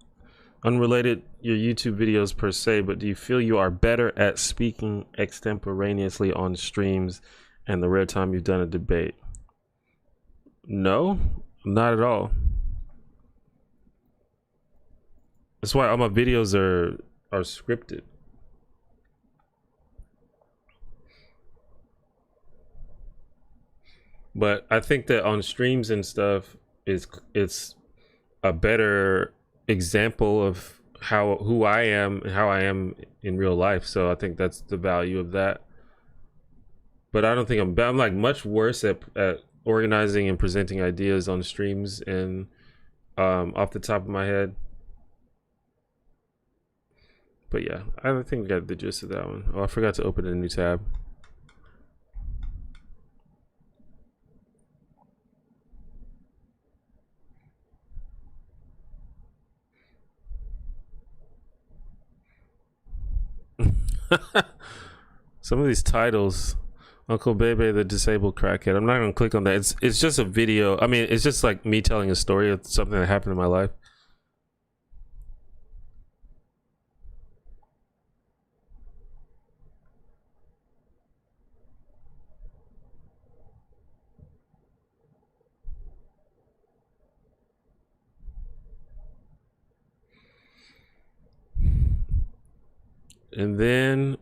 unrelated your YouTube videos per se, but do you feel you are better at speaking extemporaneously on streams and the rare time you've done a debate? No, not at all. That's why all my videos are scripted. But I think that on streams and stuff it's a better example of who I am and how I am in real life. So I think that's the value of that. But I don't think I'm like much worse at organizing and presenting ideas on streams and off the top of my head. But yeah, I think we got the gist of that one. Oh, I forgot to open a new tab. Some of these titles, Uncle Bebe the disabled crackhead. I'm not gonna click on that. It's just a video. I mean, it's just like me telling a story of something that happened in my life. And then,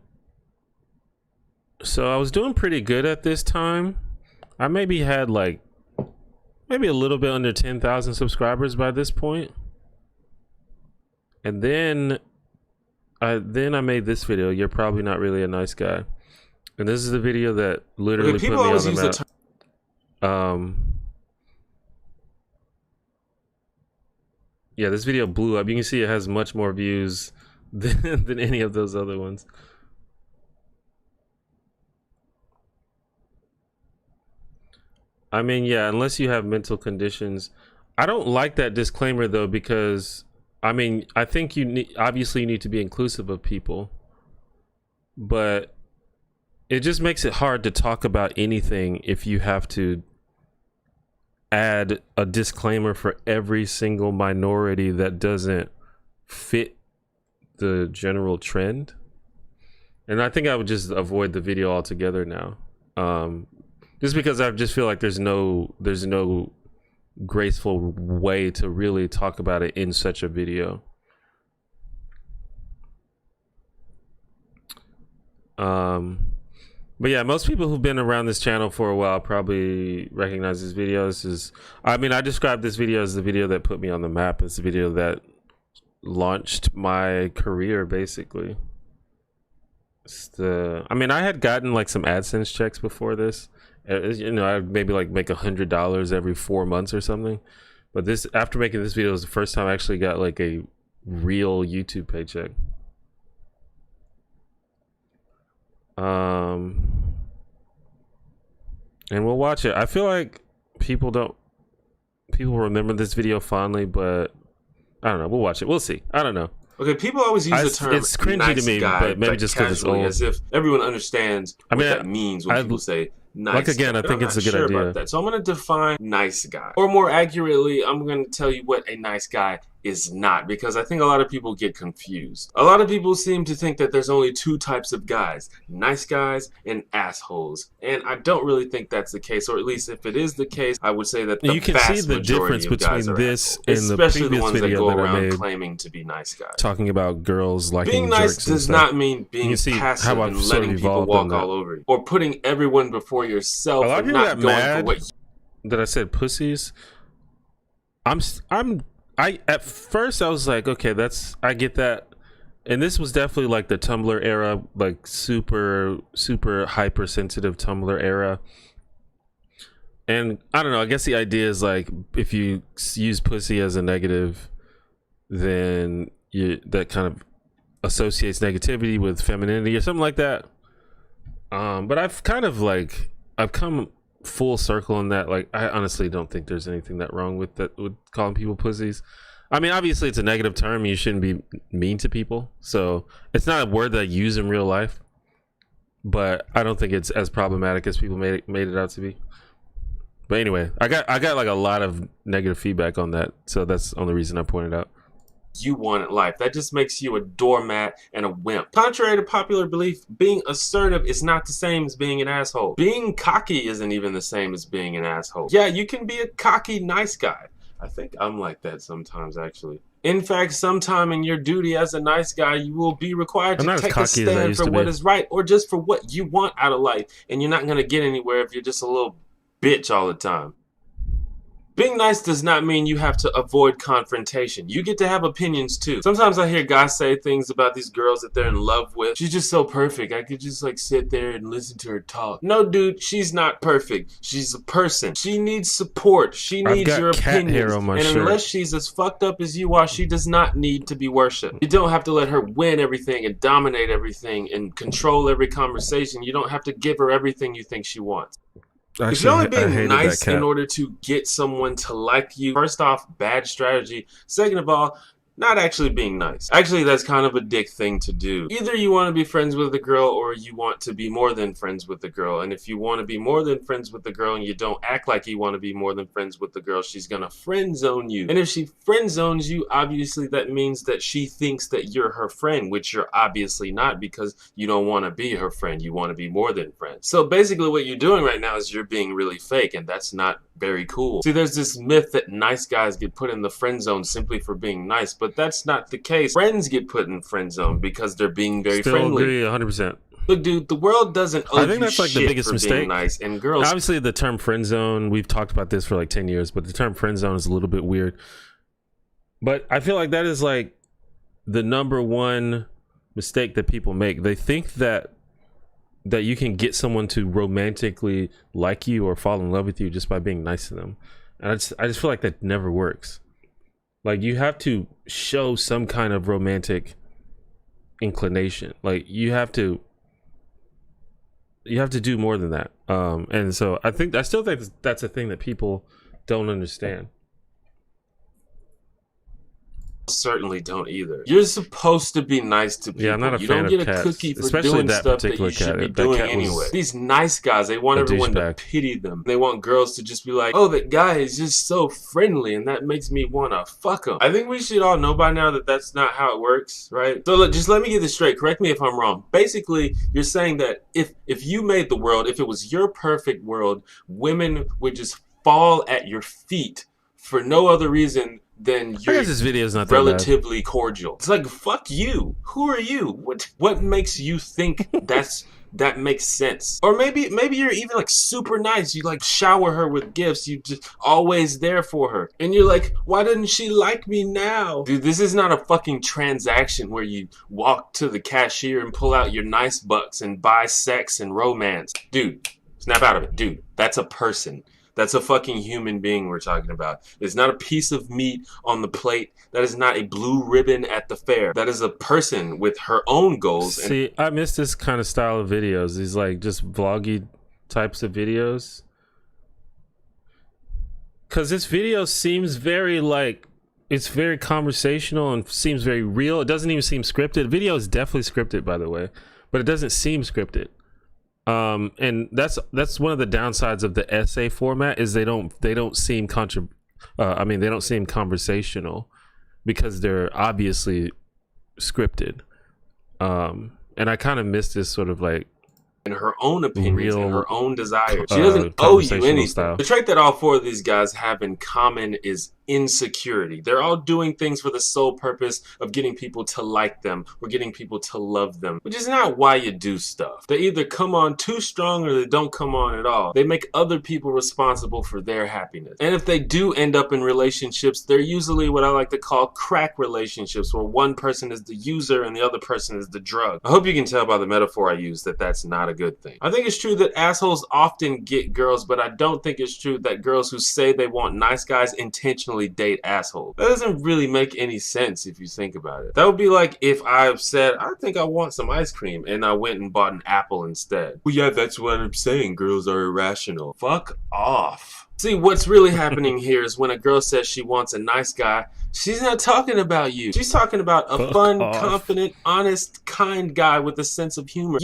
so I was doing pretty good at this time. I maybe had like, maybe a little bit under 10,000 subscribers by this point. And then I made this video, You're Probably Not Really a Nice Guy. And this is the video that literally Okay, put people me on always the use map. the Yeah, this video blew up. You can see it has much more views than any of those other ones. I mean, yeah, unless you have mental conditions. I don't like that disclaimer though, because I mean, I think obviously you need to be inclusive of people, but it just makes it hard to talk about anything if you have to add a disclaimer for every single minority that doesn't fit the general trend. And I think I would just avoid the video altogether now, just because I just feel like there's no graceful way to really talk about it in such a video. But yeah, most people who've been around this channel for a while probably recognize this video. I mean, I described this video as the video that put me on the map. It's the video that launched my career, basically. I mean, I had gotten like some AdSense checks before this. You know, I'd maybe like make $100 every 4 months or something. But after making this video, was the first time I actually got like a real YouTube paycheck. And we'll watch it. I feel like people remember this video fondly, but I don't know. We'll watch it. We'll see. I don't know. Okay, people always use the term it's cringy nice to me, guy, but maybe like, just because it's casually, old. as if everyone understands what that means when people say nice like, again, guy. I think it's a good sure idea. about that. So I'm going to define nice guy. Or more accurately, I'm going to tell you what a nice guy is not, because I think a lot of people get confused. A lot of people seem to think that there's only two types of guys, nice guys and assholes. And I don't really think that's the case, or at least if it is the case, I would say that the you can see the difference between this and the especially the previous ones that video go that I around made claiming to be nice guys. Talking about girls liking being nice jerks and does stuff. not mean being You see passive how I've and sort of letting people evolved on walk that. all over you, or putting everyone before yourself, A lot or of people not got going mad for what that I said pussies. At first I was like, okay, I get that. And this was definitely like the Tumblr era, like super hypersensitive Tumblr era. And I don't know, I guess the idea is like, if you use pussy as a negative, then that kind of associates negativity with femininity or something like that. But I've come full circle in that. Like, I honestly don't think there's anything that wrong with calling people pussies. I mean, obviously it's a negative term. You shouldn't be mean to people, so it's not a word that I use in real life, but I don't think it's as problematic as people made it out to be. But anyway, I got like a lot of negative feedback on that, so that's the only reason I pointed out. you want in life. That just makes you a doormat and a wimp. Contrary to popular belief, being assertive is not the same as being an asshole. Being cocky isn't even the same as being an asshole. Yeah, you can be a cocky, nice guy. I think I'm like that sometimes, actually. In fact, sometime in your duty as a nice guy, you will be required to take a stand for what is right, or just for what you want out of life. And you're not going to get anywhere if you're just a little bitch all the time. Being nice does not mean you have to avoid confrontation. You get to have opinions too. Sometimes I hear guys say things about these girls that they're in love with. She's just so perfect. I could just like sit there and listen to her talk. No, dude, she's not perfect. She's a person. She needs support. She needs your opinions. And unless she's as fucked up as you are, she does not need to be worshipped. You don't have to let her win everything and dominate everything and control every conversation. You don't have to give her everything you think she wants. Actually, if you're only being nice in order to get someone to like you, first off, bad strategy. Second of all, not actually being nice. Actually, that's kind of a dick thing to do. Either you want to be friends with the girl or you want to be more than friends with the girl. And if you want to be more than friends with the girl and you don't act like you want to be more than friends with the girl, she's gonna friend zone you. And if she friend zones you, obviously that means that she thinks that you're her friend, which you're obviously not, because you don't want to be her friend. You want to be more than friends. So basically what you're doing right now is you're being really fake, and that's not very cool. See, there's this myth that nice guys get put in the friend zone simply for being nice, but that's not the case. Friends get put in friend zone because they're being very friendly. Agree 100%. Look, dude, the world doesn't owe I think that's like the biggest mistake. Nice, and girls. Obviously, the term friend zone, we've talked about this for like 10 years, but the term friend zone is a little bit weird. But I feel like that is like the number one mistake that people make. They think that that you can get someone to romantically like you or fall in love with you just by being nice to them. And I just feel like that never works. Like, you have to show some kind of romantic inclination. Like, you have to do more than that. And so I still think that's a thing that people don't understand. Certainly don't either. You're supposed to be nice to people. Yeah, I'm not a you fan don't get of a cats, cookie for especially doing that stuff that particular you should cat. be That doing cat was anyway. These nice guys, they want a everyone to douchebag. pity them. They want girls to just be like, oh, that guy is just so friendly, and that makes me want to fuck him. I think we should all know by now that that's not how it works, right? So look, just let me get this straight. Correct me if I'm wrong. Basically, you're saying that if you made the world, if it was your perfect world, women would just fall at your feet for no other reason than I you're guess this video is not that bad. relatively cordial. It's like, fuck you. Who are you? What makes you think that makes sense? Or maybe you're even like super nice. You like shower her with gifts. You just always there for her. And you're like, why doesn't she like me now? Dude, this is not a fucking transaction where you walk to the cashier and pull out your nice bucks and buy sex and romance. Dude, snap out of it. Dude, that's a person. That's a fucking human being we're talking about. It's not a piece of meat on the plate. That is not a blue ribbon at the fair. That is a person with her own goals. See, I miss this kind of style of videos. These like just vloggy types of videos. Because this video seems very like, it's very conversational and seems very real. It doesn't even seem scripted. Video is definitely scripted, by the way, but it doesn't seem scripted. And that's one of the downsides of the essay format is they don't seem they don't seem conversational because they're obviously scripted. And I kind of miss this sort of like and her own opinions and her own desires. She doesn't owe you anything. style. The trait that all four of these guys have in common is insecurity. They're all doing things for the sole purpose of getting people to like them or getting people to love them, which is not why you do stuff. They either come on too strong or they don't come on at all. They make other people responsible for their happiness. And if they do end up in relationships, they're usually what I like to call crack relationships, where one person is the user and the other person is the drug. I hope you can tell by the metaphor I use that that's not a good thing. I think it's true that assholes often get girls, but I don't think it's true that girls who say they want nice guys intentionally date assholes. That doesn't really make any sense if you think about it. That would be like if I said, I think I want some ice cream, and I went and bought an apple instead. Well, yeah, that's what I'm saying. Girls are irrational. Fuck off. See, what's really happening here is when a girl says she wants a nice guy, she's not talking about you. She's talking about a fun, confident, honest, kind guy with a sense of humor.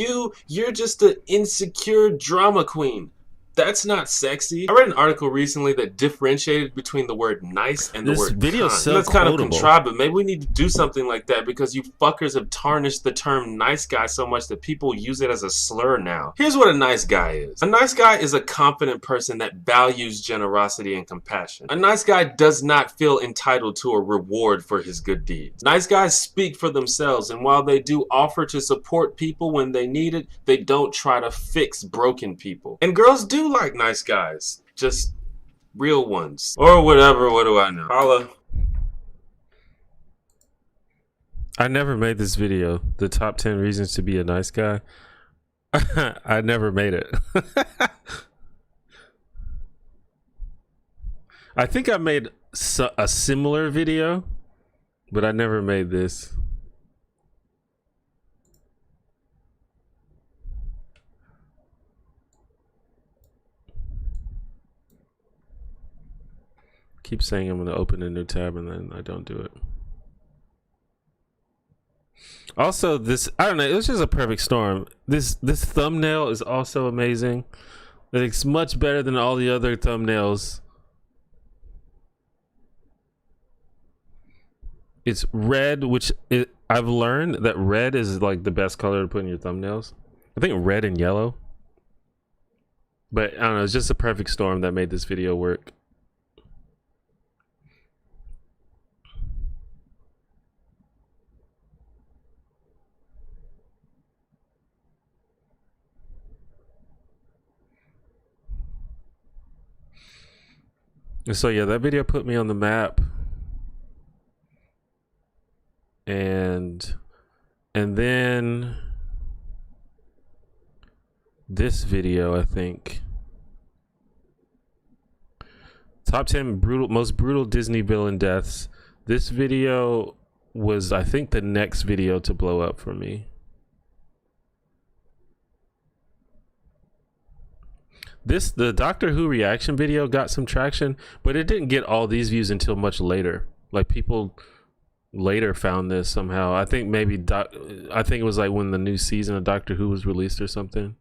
You're just an insecure drama queen. That's not sexy. I read an article recently that differentiated between the word nice and the word video kind. so That's kind of quotable. contrived, but maybe we need to do something like that because you fuckers have tarnished the term nice guy so much that people use it as a slur now. Here's what a nice guy is. A nice guy is a confident person that values generosity and compassion. A nice guy does not feel entitled to a reward for his good deeds. Nice guys speak for themselves, and while they do offer to support people when they need it, they don't try to fix broken people. And girls do like nice guys, just real ones or whatever. What do I know? Holla. I never made this video, the top 10 reasons to be a nice guy. I never made it. I think I made a similar video, but I never made this. Keep saying I'm going to open a new tab and then I don't do it. Also, this, I don't know, it was just a perfect storm. This thumbnail is also amazing. It's much better than all the other thumbnails. It's red, which I've learned that red is like the best color to put in your thumbnails. I think red and yellow. But I don't know, it's just a perfect storm that made this video work. And so yeah, that video put me on the map. And then this video, I think. Top 10 most brutal Disney villain deaths. This video was, I think, the next video to blow up for me. The Doctor Who reaction video got some traction, but it didn't get all these views until much later. Like, people later found this somehow. I think maybe I think it was like when the new season of Doctor Who was released or something.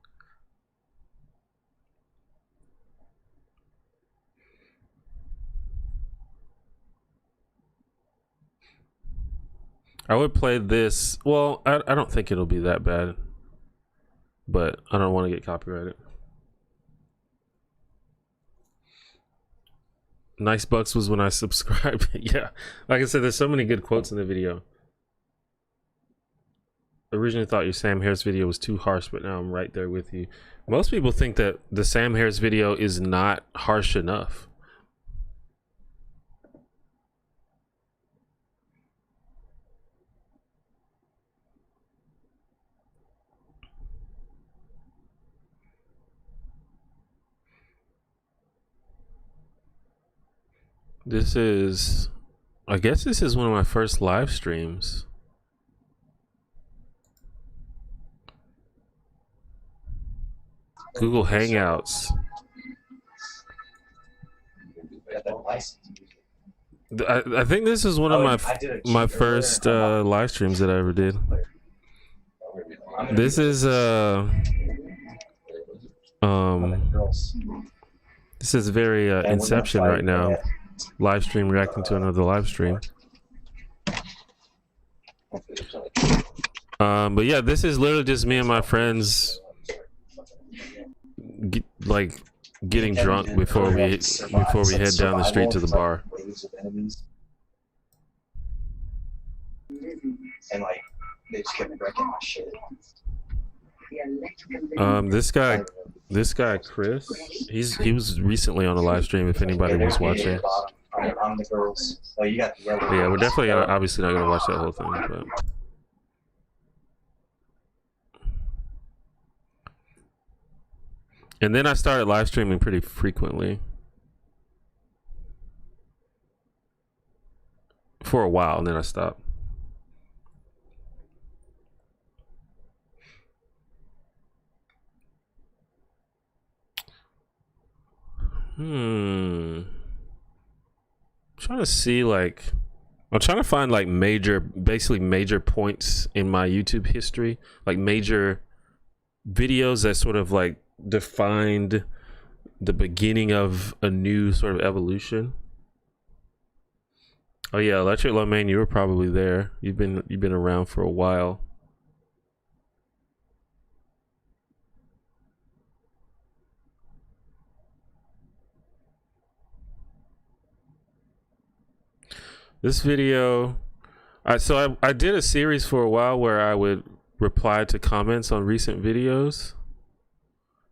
I would play this. Well, I don't think it'll be that bad, but I don't want to get copyrighted. Nice bucks was when I subscribed. Yeah, like I said, there's so many good quotes in the video. Originally thought your Sam Harris video was too harsh, but now I'm right there with you. Most people think that the Sam Harris video is not harsh enough. This is, I guess this is one of my first live streams. Google Hangouts. I think this is one of my first live streams that I ever did. This is this is very Inception right now. Live stream reacting to another live stream. But yeah, this is literally just me and my friends getting drunk before we head down the street to the bar. And like they just kept wrecking my shit. This guy Chris, he was recently on a live stream if anybody was watching. I'm the girls. Oh, you got the yellow. Yeah, we're definitely obviously not gonna watch that whole thing, but and then I started live streaming pretty frequently for a while, and then I stopped. Trying to see, like, I'm trying to find like basically major points in my YouTube history, like major videos that sort of like defined the beginning of a new sort of evolution. Oh yeah, Electric Lomain, you were probably there. You've been around for a while. This video, I did a series for a while where I would reply to comments on recent videos,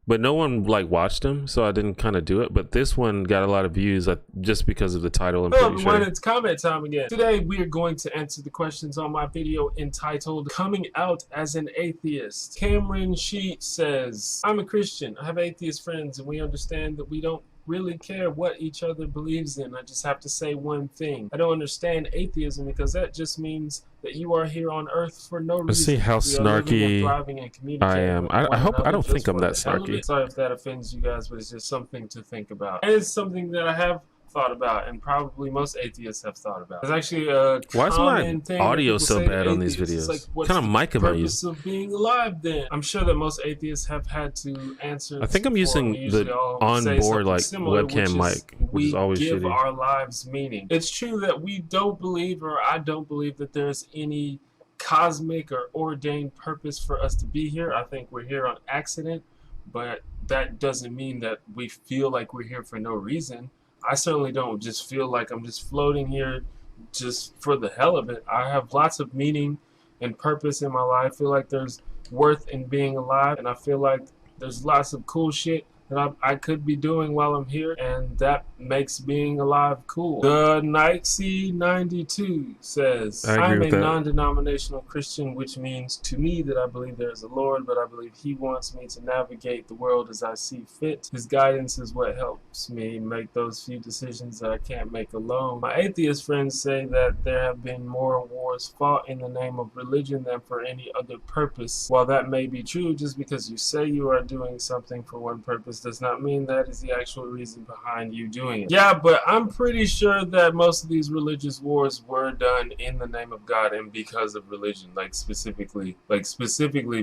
but no one like watched them, so I didn't kind of do it. But this one got a lot of views just because of the title. I'm Hello pretty everyone, sure. it's comment time again. Today we are going to answer the questions on my video entitled Coming Out as an Atheist. Cameron Sheet says, I'm a Christian. I have atheist friends and we understand that we don't really care what each other believes in. I just have to say one thing. I don't understand atheism because that just means that you are here on earth for no reason. Let's see how snarky I am. I hope I don't think I'm that snarky. Sorry if that offends you guys, but it's just something to think about. And it's something that I have thought about, and probably most atheists have thought about. It's actually a Why is my audio so bad on these videos? Like, what kind of mic am I using? Of being alive, then I'm sure that most atheists have had to answer. I think I'm using the onboard like webcam mic, which is always shitty. We give our lives meaning. It's true that we don't believe, or I don't believe, that there's any cosmic or ordained purpose for us to be here. I think we're here on accident, but that doesn't mean that we feel like we're here for no reason. I certainly don't just feel like I'm just floating here just for the hell of it. I have lots of meaning and purpose in my life. I feel like there's worth in being alive, and I feel like there's lots of cool shit that I could be doing while I'm here, and that makes being alive cool. The Nike 92 says, I agree I'm a with that. non-denominational Christian, which means to me that I believe there is a Lord, but I believe he wants me to navigate the world as I see fit. His guidance is what helps me make those few decisions that I can't make alone. My atheist friends say that there have been more wars fought in the name of religion than for any other purpose. While that may be true, just because you say you are doing something for one purpose does not mean that is the actual reason behind you doing it. Yeah, but I'm pretty sure that most of these religious wars were done in the name of God and because of religion, like specifically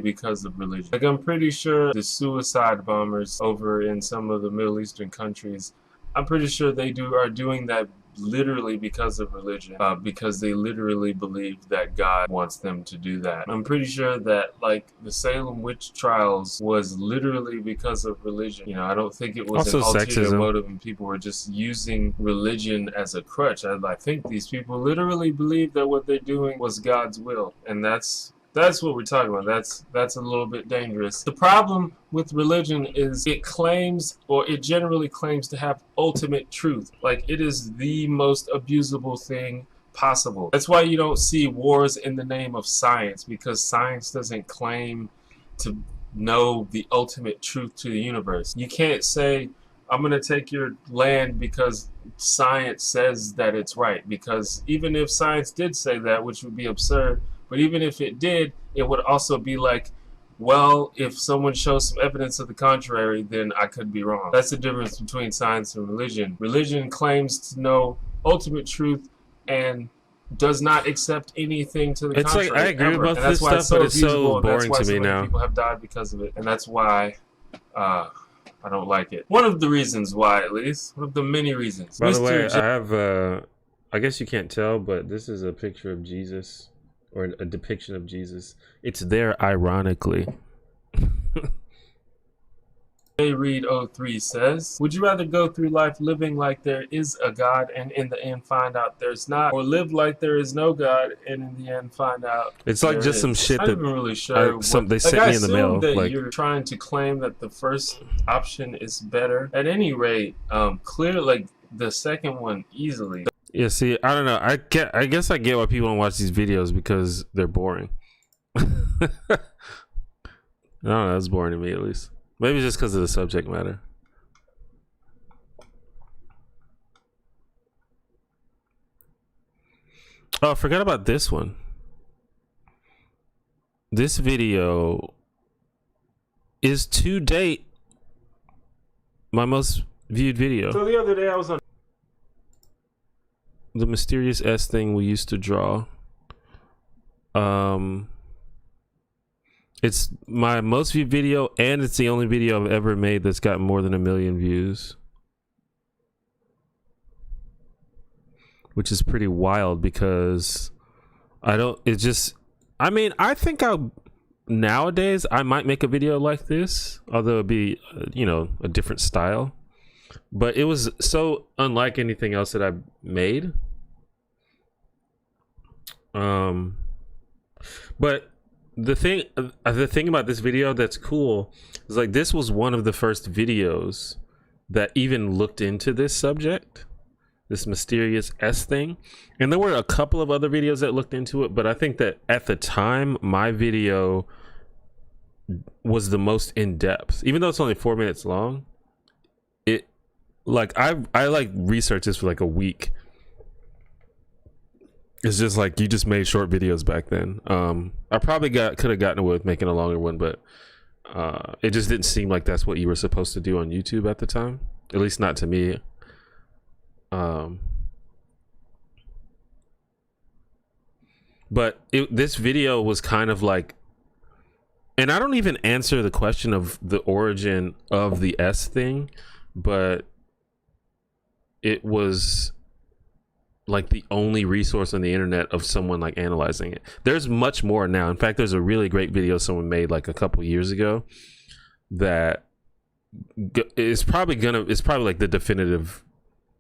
because of religion. Like, I'm pretty sure the suicide bombers over in some of the Middle Eastern countries, I'm pretty sure they are doing that literally because of religion, because they literally believe that God wants them to do that. I'm pretty sure that, like, the Salem witch trials was literally because of religion. You know, I don't think it was Also an ulterior sexism. motive and people were just using religion as a crutch. I think these people literally believe that what they're doing was God's will, and that's what we're talking about. That's a little bit dangerous. The problem with religion is it claims, or it generally claims, to have ultimate truth. Like, it is the most abusable thing possible. That's why you don't see wars in the name of science, because science doesn't claim to know the ultimate truth to the universe. You can't say, I'm going to take your land because science says that it's right, because even if science did say that, which would be absurd, but even if it did, it would also be like, well, if someone shows some evidence of the contrary, then I could be wrong. That's the difference between science and religion. Religion claims to know ultimate truth and does not accept anything to the contrary. Like, I agree ever. with both And that's this why stuff, it's so but it's so abusable, and that's boring why to so me many now. people have died because of it, and that's why I don't like it. One of the reasons why, at least. One of the many reasons. By the way, Mr. I have, I guess you can't tell, but this is a picture of Jesus, or a depiction of Jesus. It's there ironically. Read 03 says, would you rather go through life living like there is a God and in the end find out there's not, or live like there is no God and in the end find out It's like just some shit I'm that not even really sure they sent me in the mail. That Like, you're trying to claim that the first option is better. At any rate, clear, like, the second one easily. yeah, see, I don't know. I guess I get why people don't watch these videos, because they're boring. I don't know, it's boring to me, at least. Maybe just because of the subject matter. Oh, I forgot about this one. This video is to date my most viewed video. So the other day I was on The mysterious S thing we used to draw. It's my most viewed video, and it's the only video I've ever made that's got more than 1 million views. Which is pretty wild, because I mean, I think nowadays I might make a video like this, although it'd be, you know, a different style. But it was so unlike anything else that I've made. But the thing about this video that's cool is, like, this was one of the first videos that even looked into this subject, this mysterious S thing. And there were a couple of other videos that looked into it, but I think that at the time my video was the most in depth, even though it's only 4 minutes long. It, like, I like researched this for like a week. It's just like, you just made short videos back then. I probably could have gotten away with making a longer one, but it just didn't seem like that's what you were supposed to do on YouTube at the time, at least not to me. But this video was kind of like, and I don't even answer the question of the origin of the S thing, but it was like the only resource on the internet of someone like analyzing it. There's much more now. In fact, there's a really great video someone made like a couple years ago that is probably like the definitive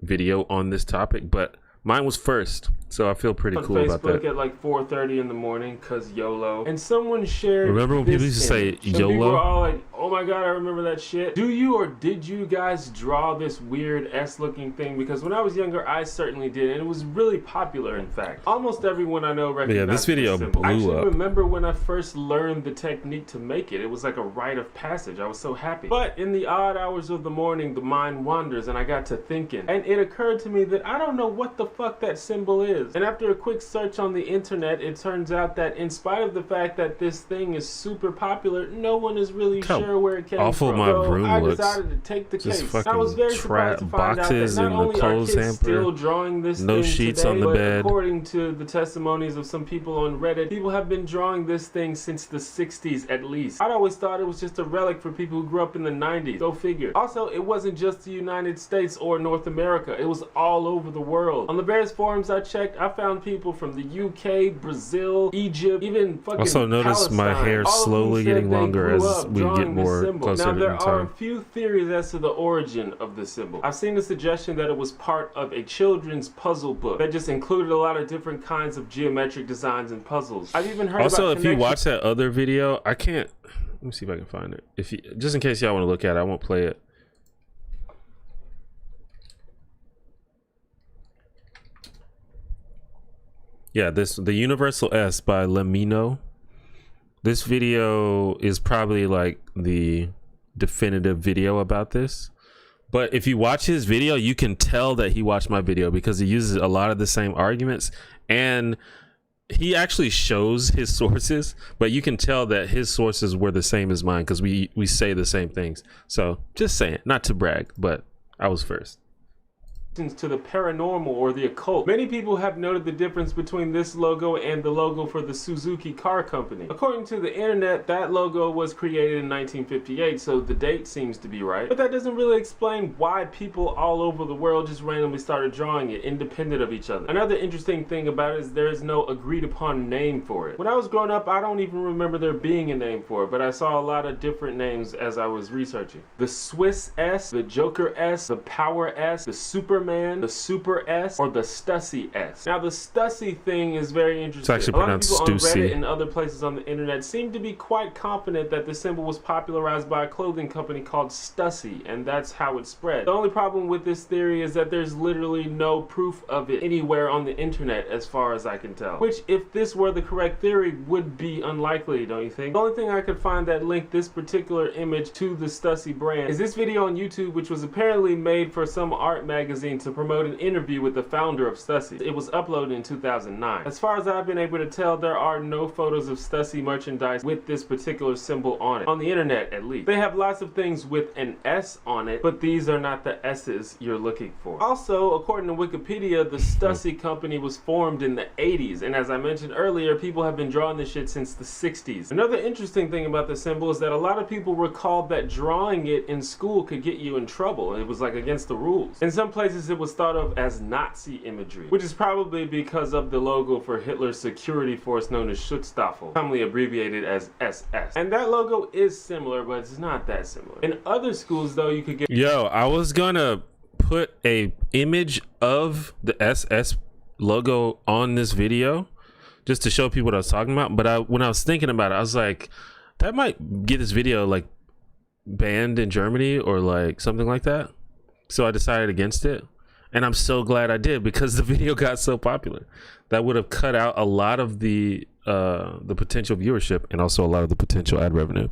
video on this topic, but Mine was first, so I feel pretty cool about that. On Facebook at like 4:30 in the morning, cause YOLO. And someone shared. Remember when people used to say YOLO? People were all like, "Oh my god, I remember that shit." Do you or did you guys draw this weird S-looking thing? Because when I was younger, I certainly did, and it was really popular. In fact, almost everyone I know recognized. Yeah, this video blew I actually up. remember when I first learned the technique to make it. It was like a rite of passage. I was so happy. But in the odd hours of the morning, the mind wanders, and I got to thinking, and it occurred to me that I don't know what the fuck that symbol is. And after a quick search on the internet, it turns out that in spite of the fact that this thing is super popular, no one is really sure where it came awful from. my So room I looks. decided to take the Just case. fucking I was very surprised to find out that boxes not in the only are clothes kids hamper, still drawing this no thing sheets today, on the but bed. according to the testimonies of some people on Reddit, people have been drawing this thing since the 60s at least. I'd always thought it was just a relic for people who grew up in the 90s. Go figure. Also, it wasn't just the United States or North America. It was all over the world. On the various forums I checked, I found people from the UK, Brazil, Egypt, even fucking Also notice my Palestine. hair All of them slowly said getting they longer grew as up we drawing get this more symbol. closer Now, to there the are a time. few theories as to the origin of the symbol. I've seen the suggestion that it was part of a children's puzzle book that just included a lot of different kinds of geometric designs and puzzles. I've even heard Also, about if you watch that other video, I can't. Let me see if I can find it. If you, just in case y'all want to look at it, I won't play it. Yeah, the Universal S by Lemino. This video is probably like the definitive video about this. But if you watch his video, you can tell that he watched my video because he uses a lot of the same arguments, and he actually shows his sources, but you can tell that his sources were the same as mine because we say the same things. So just saying, not to brag, but I was first. To the paranormal or the occult. Many people have noted the difference between this logo and the logo for the Suzuki car company. According to the internet, that logo was created in 1958, so the date seems to be right. But that doesn't really explain why people all over the world just randomly started drawing it, independent of each other. Another interesting thing about it is there is no agreed upon name for it. When I was growing up, I don't even remember there being a name for it, but I saw a lot of different names as I was researching. The Swiss S, the Joker S, the Power S, the Superman, the Super S, or the Stussy S. Now the Stussy thing is very interesting. It's actually a lot of pronounced people on Stussy. Reddit and other places on the internet seem to be quite confident that the symbol was popularized by a clothing company called Stussy, and that's how it spread. The only problem with this theory is that there's literally no proof of it anywhere on the internet as far as I can tell. Which, if this were the correct theory, would be unlikely, don't you think? The only thing I could find that linked this particular image to the Stussy brand is this video on YouTube, which was apparently made for some art magazine to promote an interview with the founder of Stussy. It was uploaded in 2009. As far as I've been able to tell, there are no photos of Stussy merchandise with this particular symbol on it. On the internet, at least. They have lots of things with an S on it, but these are not the S's you're looking for. Also, according to Wikipedia, the Stussy company was formed in the 80s, and as I mentioned earlier, people have been drawing this shit since the 60s. Another interesting thing about the symbol is that a lot of people recalled that drawing it in school could get you in trouble. It was like against the rules. In some places, it was thought of as Nazi imagery, which is probably because of the logo for Hitler's security force known as Schutzstaffel, commonly abbreviated as SS. And that logo is similar, but it's not that similar. In other schools, though, you could get... Yo, I was gonna put a image of the SS logo on this video just to show people what I was talking about, but when I was thinking about it, I was like, that might get this video like banned in Germany or like something like that. So I decided against it. And I'm so glad I did because the video got so popular. That would have cut out a lot of the potential viewership and also a lot of the potential ad revenue.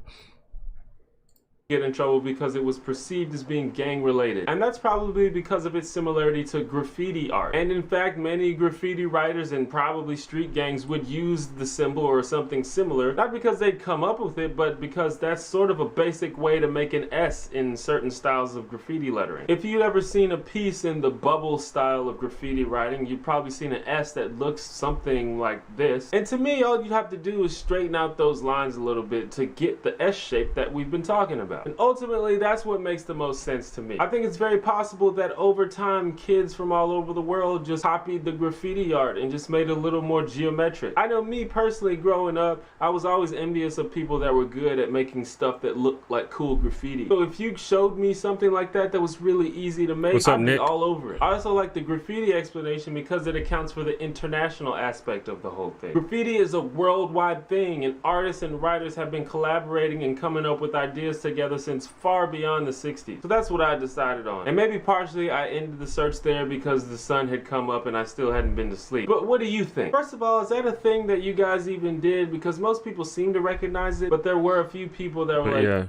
Get in trouble because it was perceived as being gang related, and that's probably because of its similarity to graffiti art. And in fact, many graffiti writers and probably street gangs would use the symbol or something similar, not because they'd come up with it, but because that's sort of a basic way to make an S in certain styles of graffiti lettering. If you'd ever seen a piece in the bubble style of graffiti writing, you'd probably seen an S that looks something like this. And to me, all you have to do is straighten out those lines a little bit to get the S shape that we've been talking about. about. And ultimately, that's what makes the most sense to me. I think it's very possible that over time, kids from all over the world just copied the graffiti art and just made it a little more geometric. I know me personally, growing up, I was always envious of people that were good at making stuff that looked like cool graffiti. So if you showed me something like that that was really easy to make, I'd be all over it. I also like the graffiti explanation because it accounts for the international aspect of the whole thing. Graffiti is a worldwide thing, and artists and writers have been collaborating and coming up with ideas together since far beyond the 60s. So that's what I decided on. And maybe partially I ended the search there because the sun had come up and I still hadn't been to sleep. But what do you think? First of all, is that a thing that you guys even did? Because most people seem to recognize it, but there were a few people that were like... Yeah.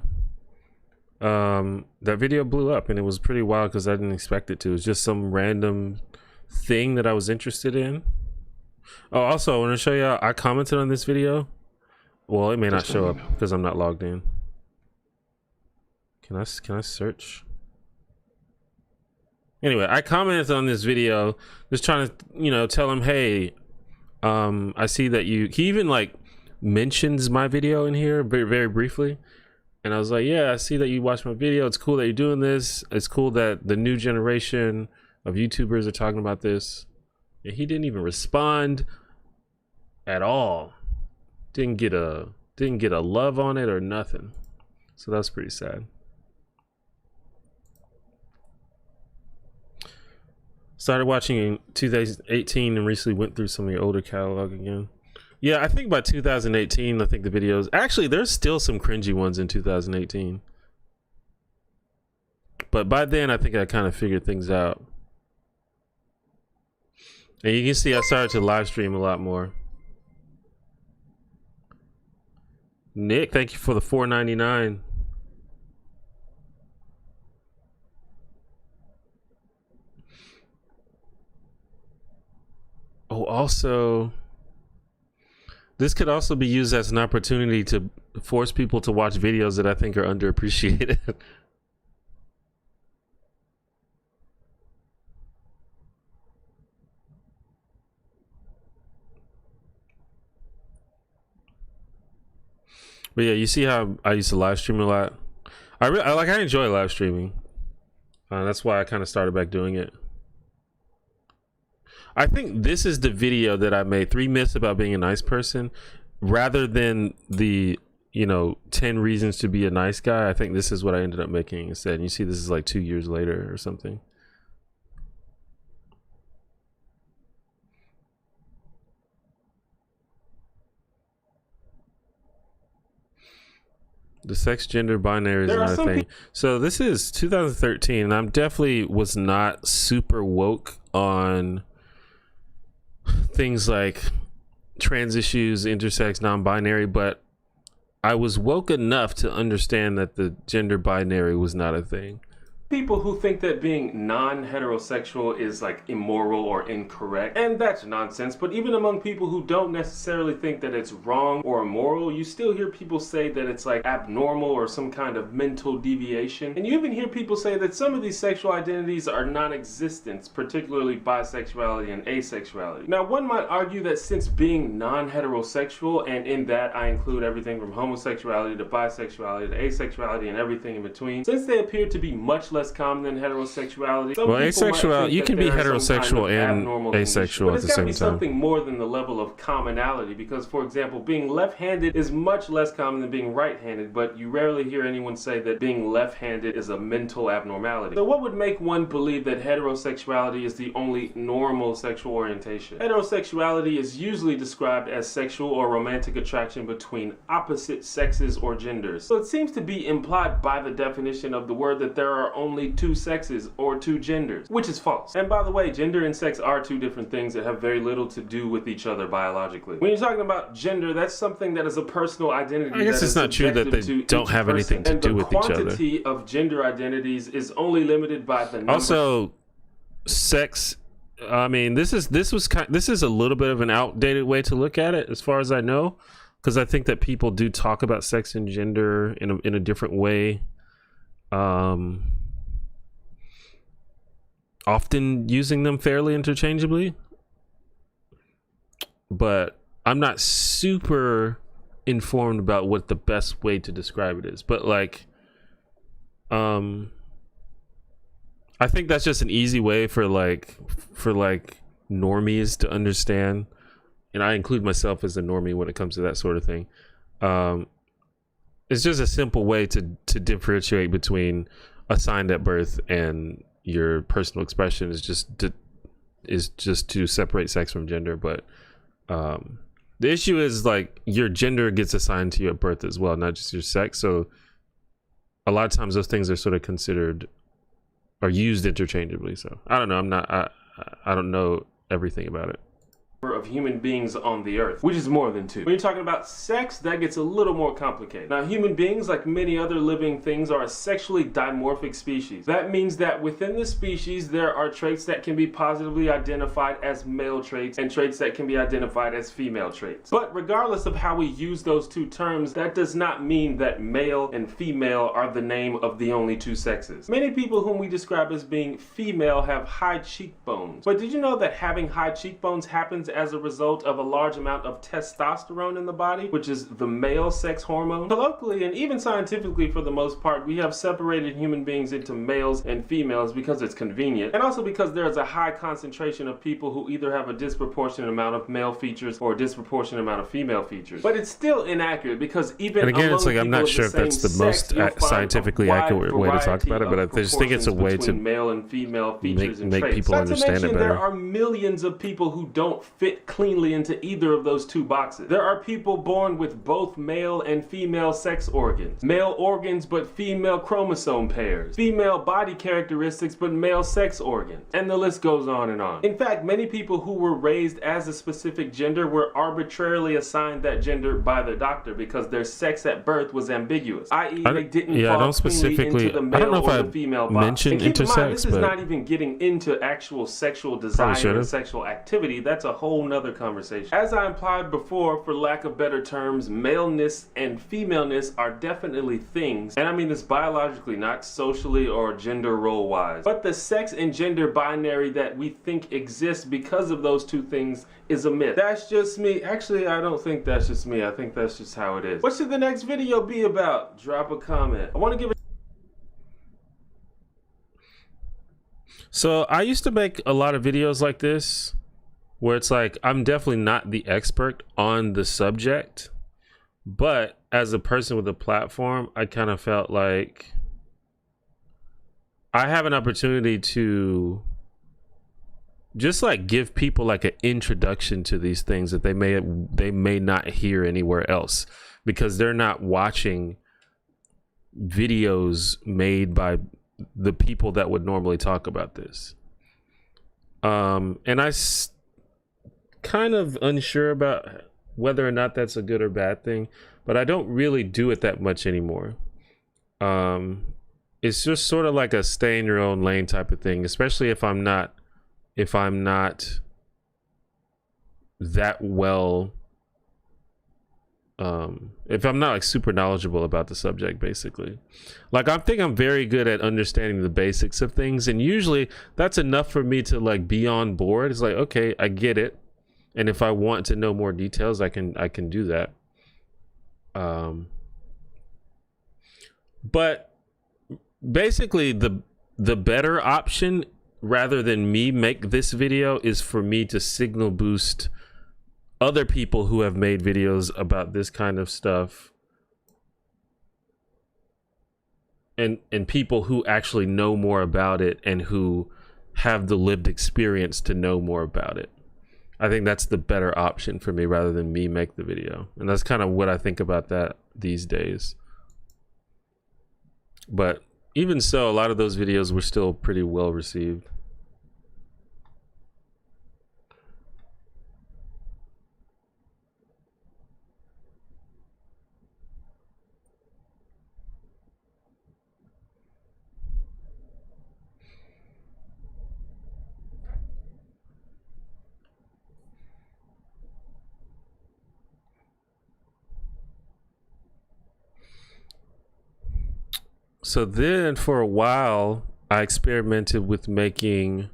That video blew up and it was pretty wild because I didn't expect it to. It was just some random thing that I was interested in. Oh, also, I want to show you, I commented on this video. Well, it may not show up because I'm not logged in. Can I search? Anyway, I commented on this video just trying to, you know, tell him, hey, I see that he even like mentions my video in here very, very briefly. And I was like, yeah, I see that you watched my video. It's cool that you're doing this. It's cool that the new generation of YouTubers are talking about this. And he didn't even respond at all. Didn't get a love on it or nothing. So that's pretty sad. Started watching in 2018 and recently went through some of your older catalog again. Yeah, I think by 2018, I think the videos... Actually, there's still some cringy ones in 2018. But by then, I think I kind of figured things out. And you can see I started to live stream a lot more. Nick, thank you for the $4.99. Oh, also, this could also be used as an opportunity to force people to watch videos that I think are underappreciated. But yeah, you see how I used to live stream a lot. I enjoy live streaming. That's why I kind of started back doing it. I think this is the video that I made, 3 myths about being a nice person, rather than the, you know, 10 reasons to be a nice guy. I think this is what I ended up making instead. And you see this is like 2 years later or something. The sex gender binary is another thing. So this is 2013 and I'm definitely was not super woke on things like trans issues, intersex, non-binary, but I was woke enough to understand that the gender binary was not a thing. People who think that being non-heterosexual is like immoral or incorrect, and that's nonsense. But even among people who don't necessarily think that it's wrong or immoral, you still hear people say that it's like abnormal or some kind of mental deviation. And you even hear people say that some of these sexual identities are non-existent, particularly bisexuality and asexuality. Now, one might argue that since being non-heterosexual, and in that I include everything from homosexuality to bisexuality to asexuality and everything in between, since they appear to be much less common than heterosexuality. Well, asexual, you can be heterosexual and asexual at the same time. Something more than the level of commonality, because, for example, being left-handed is much less common than being right-handed, but you rarely hear anyone say that being left-handed is a mental abnormality. So what would make one believe that heterosexuality is the only normal sexual orientation? Heterosexuality is usually described as sexual or romantic attraction between opposite sexes or genders. So it seems to be implied by the definition of the word that there are only 2 sexes or 2 genders, which is false. And by the way, gender and sex are 2 different things that have very little to do with each other biologically. When you're talking about gender, that's something that is a personal identity. I guess it's not true that they don't have anything to do with each other. And the quantity of gender identities is only limited by the number. Also, sex, I mean, this is a little bit of an outdated way to look at it, as far as I know, because I think that people do talk about sex and gender in a different way. Often using them fairly interchangeably, but I'm not super informed about what the best way to describe it is. But like, I think that's just an easy way for like normies to understand, and I include myself as a normie when it comes to that sort of thing. It's just a simple way to differentiate between assigned at birth and your personal expression is just to separate sex from gender. But the issue is like your gender gets assigned to you at birth as well, not just your sex. So a lot of times those things are sort of considered or used interchangeably. So I don't know. I don't know everything about it. Of human beings on the earth, which is more than 2. When you're talking about sex, that gets a little more complicated. Now, human beings, like many other living things, are a sexually dimorphic species. That means that within the species, there are traits that can be positively identified as male traits and traits that can be identified as female traits. But regardless of how we use those two terms, that does not mean that male and female are the name of the only 2 sexes. Many people whom we describe as being female have high cheekbones. But did you know that having high cheekbones happens as a result of a large amount of testosterone in the body, which is the male sex hormone? Colloquially and even scientifically, for the most part, we have separated human beings into males and females because it's convenient, and also because there's a high concentration of people who either have a disproportionate amount of male features or a disproportionate amount of female features. But it's still inaccurate because even and again, it's like I'm not sure if that's the most scientifically accurate way to talk about it, but I just think it's a way to male and female features and make traits. people understand it better. There are millions of people who don't fit cleanly into either of those 2 boxes. There are people born with both male and female sex organs, male organs but female chromosome pairs, female body characteristics but male sex organs, and the list goes on and on. In fact, many people who were raised as a specific gender were arbitrarily assigned that gender by their doctor because their sex at birth was ambiguous, i.e. they didn't fall cleanly into the male or the female box. Mentioned intersex, this is not even getting into actual sexual desire or sexual activity. That's a whole nother conversation. As I implied before, for lack of better terms, maleness and femaleness are definitely things, and I mean this biologically, not socially or gender role wise. But the sex and gender binary that we think exists because of those 2 things is a myth. That's just me. Actually, I don't think that's just me. I think that's just how it is. What should the next video be about? Drop a comment. I want to give it. So I used to make a lot of videos like this where it's like I'm definitely not the expert on the subject, but as a person with a platform, I kind of felt like I have an opportunity to just like give people like an introduction to these things that they may not hear anywhere else because they're not watching videos made by the people that would normally talk about this. And I kind of unsure about whether or not that's a good or bad thing, but I don't really do it that much anymore. It's just sort of like a stay in your own lane type of thing, especially if I'm not that well, if I'm not like super knowledgeable about the subject, basically. Like I think I'm very good at understanding the basics of things, and usually that's enough for me to like be on board. It's like, okay, I get it. And if I want to know more details, I can do that. But basically the better option, rather than me make this video, is for me to signal boost other people who have made videos about this kind of stuff, and people who actually know more about it and who have the lived experience to know more about it. I think that's the better option for me rather than me make the video. And that's kind of what I think about that these days. But even so, a lot of those videos were still pretty well received. So then for a while, I experimented with making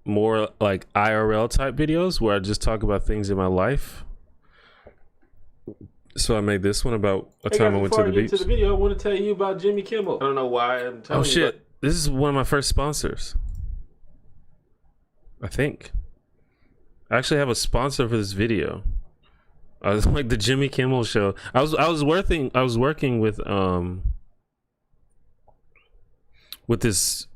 more like IRL type videos where I just talk about things in my life. So I made this one about a Hey time guys, I went to before the I get beach. to the video, I want to tell you about Jimmy Kimmel. I don't know why I'm telling Oh you. shit! This is one of my first sponsors. I think. I actually have a sponsor for this video. I was like the Jimmy Kimmel Show. I was working with this.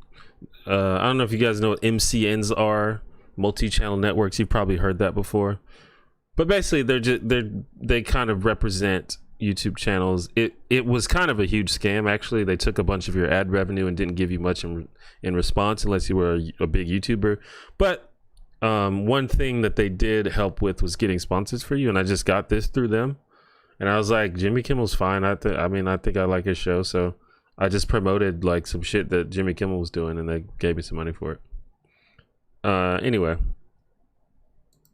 I don't know if you guys know what MCNs are, multi-channel networks. You've probably heard that before. But basically, they kind of represent YouTube channels. It was kind of a huge scam. Actually, they took a bunch of your ad revenue and didn't give you much in response unless you were a big YouTuber. But one thing that they did help with was getting sponsors for you, and I just got this through them. And I was like, Jimmy Kimmel's fine. I think I like his show, so I just promoted like some shit that Jimmy Kimmel was doing, and they gave me some money for it. Anyway.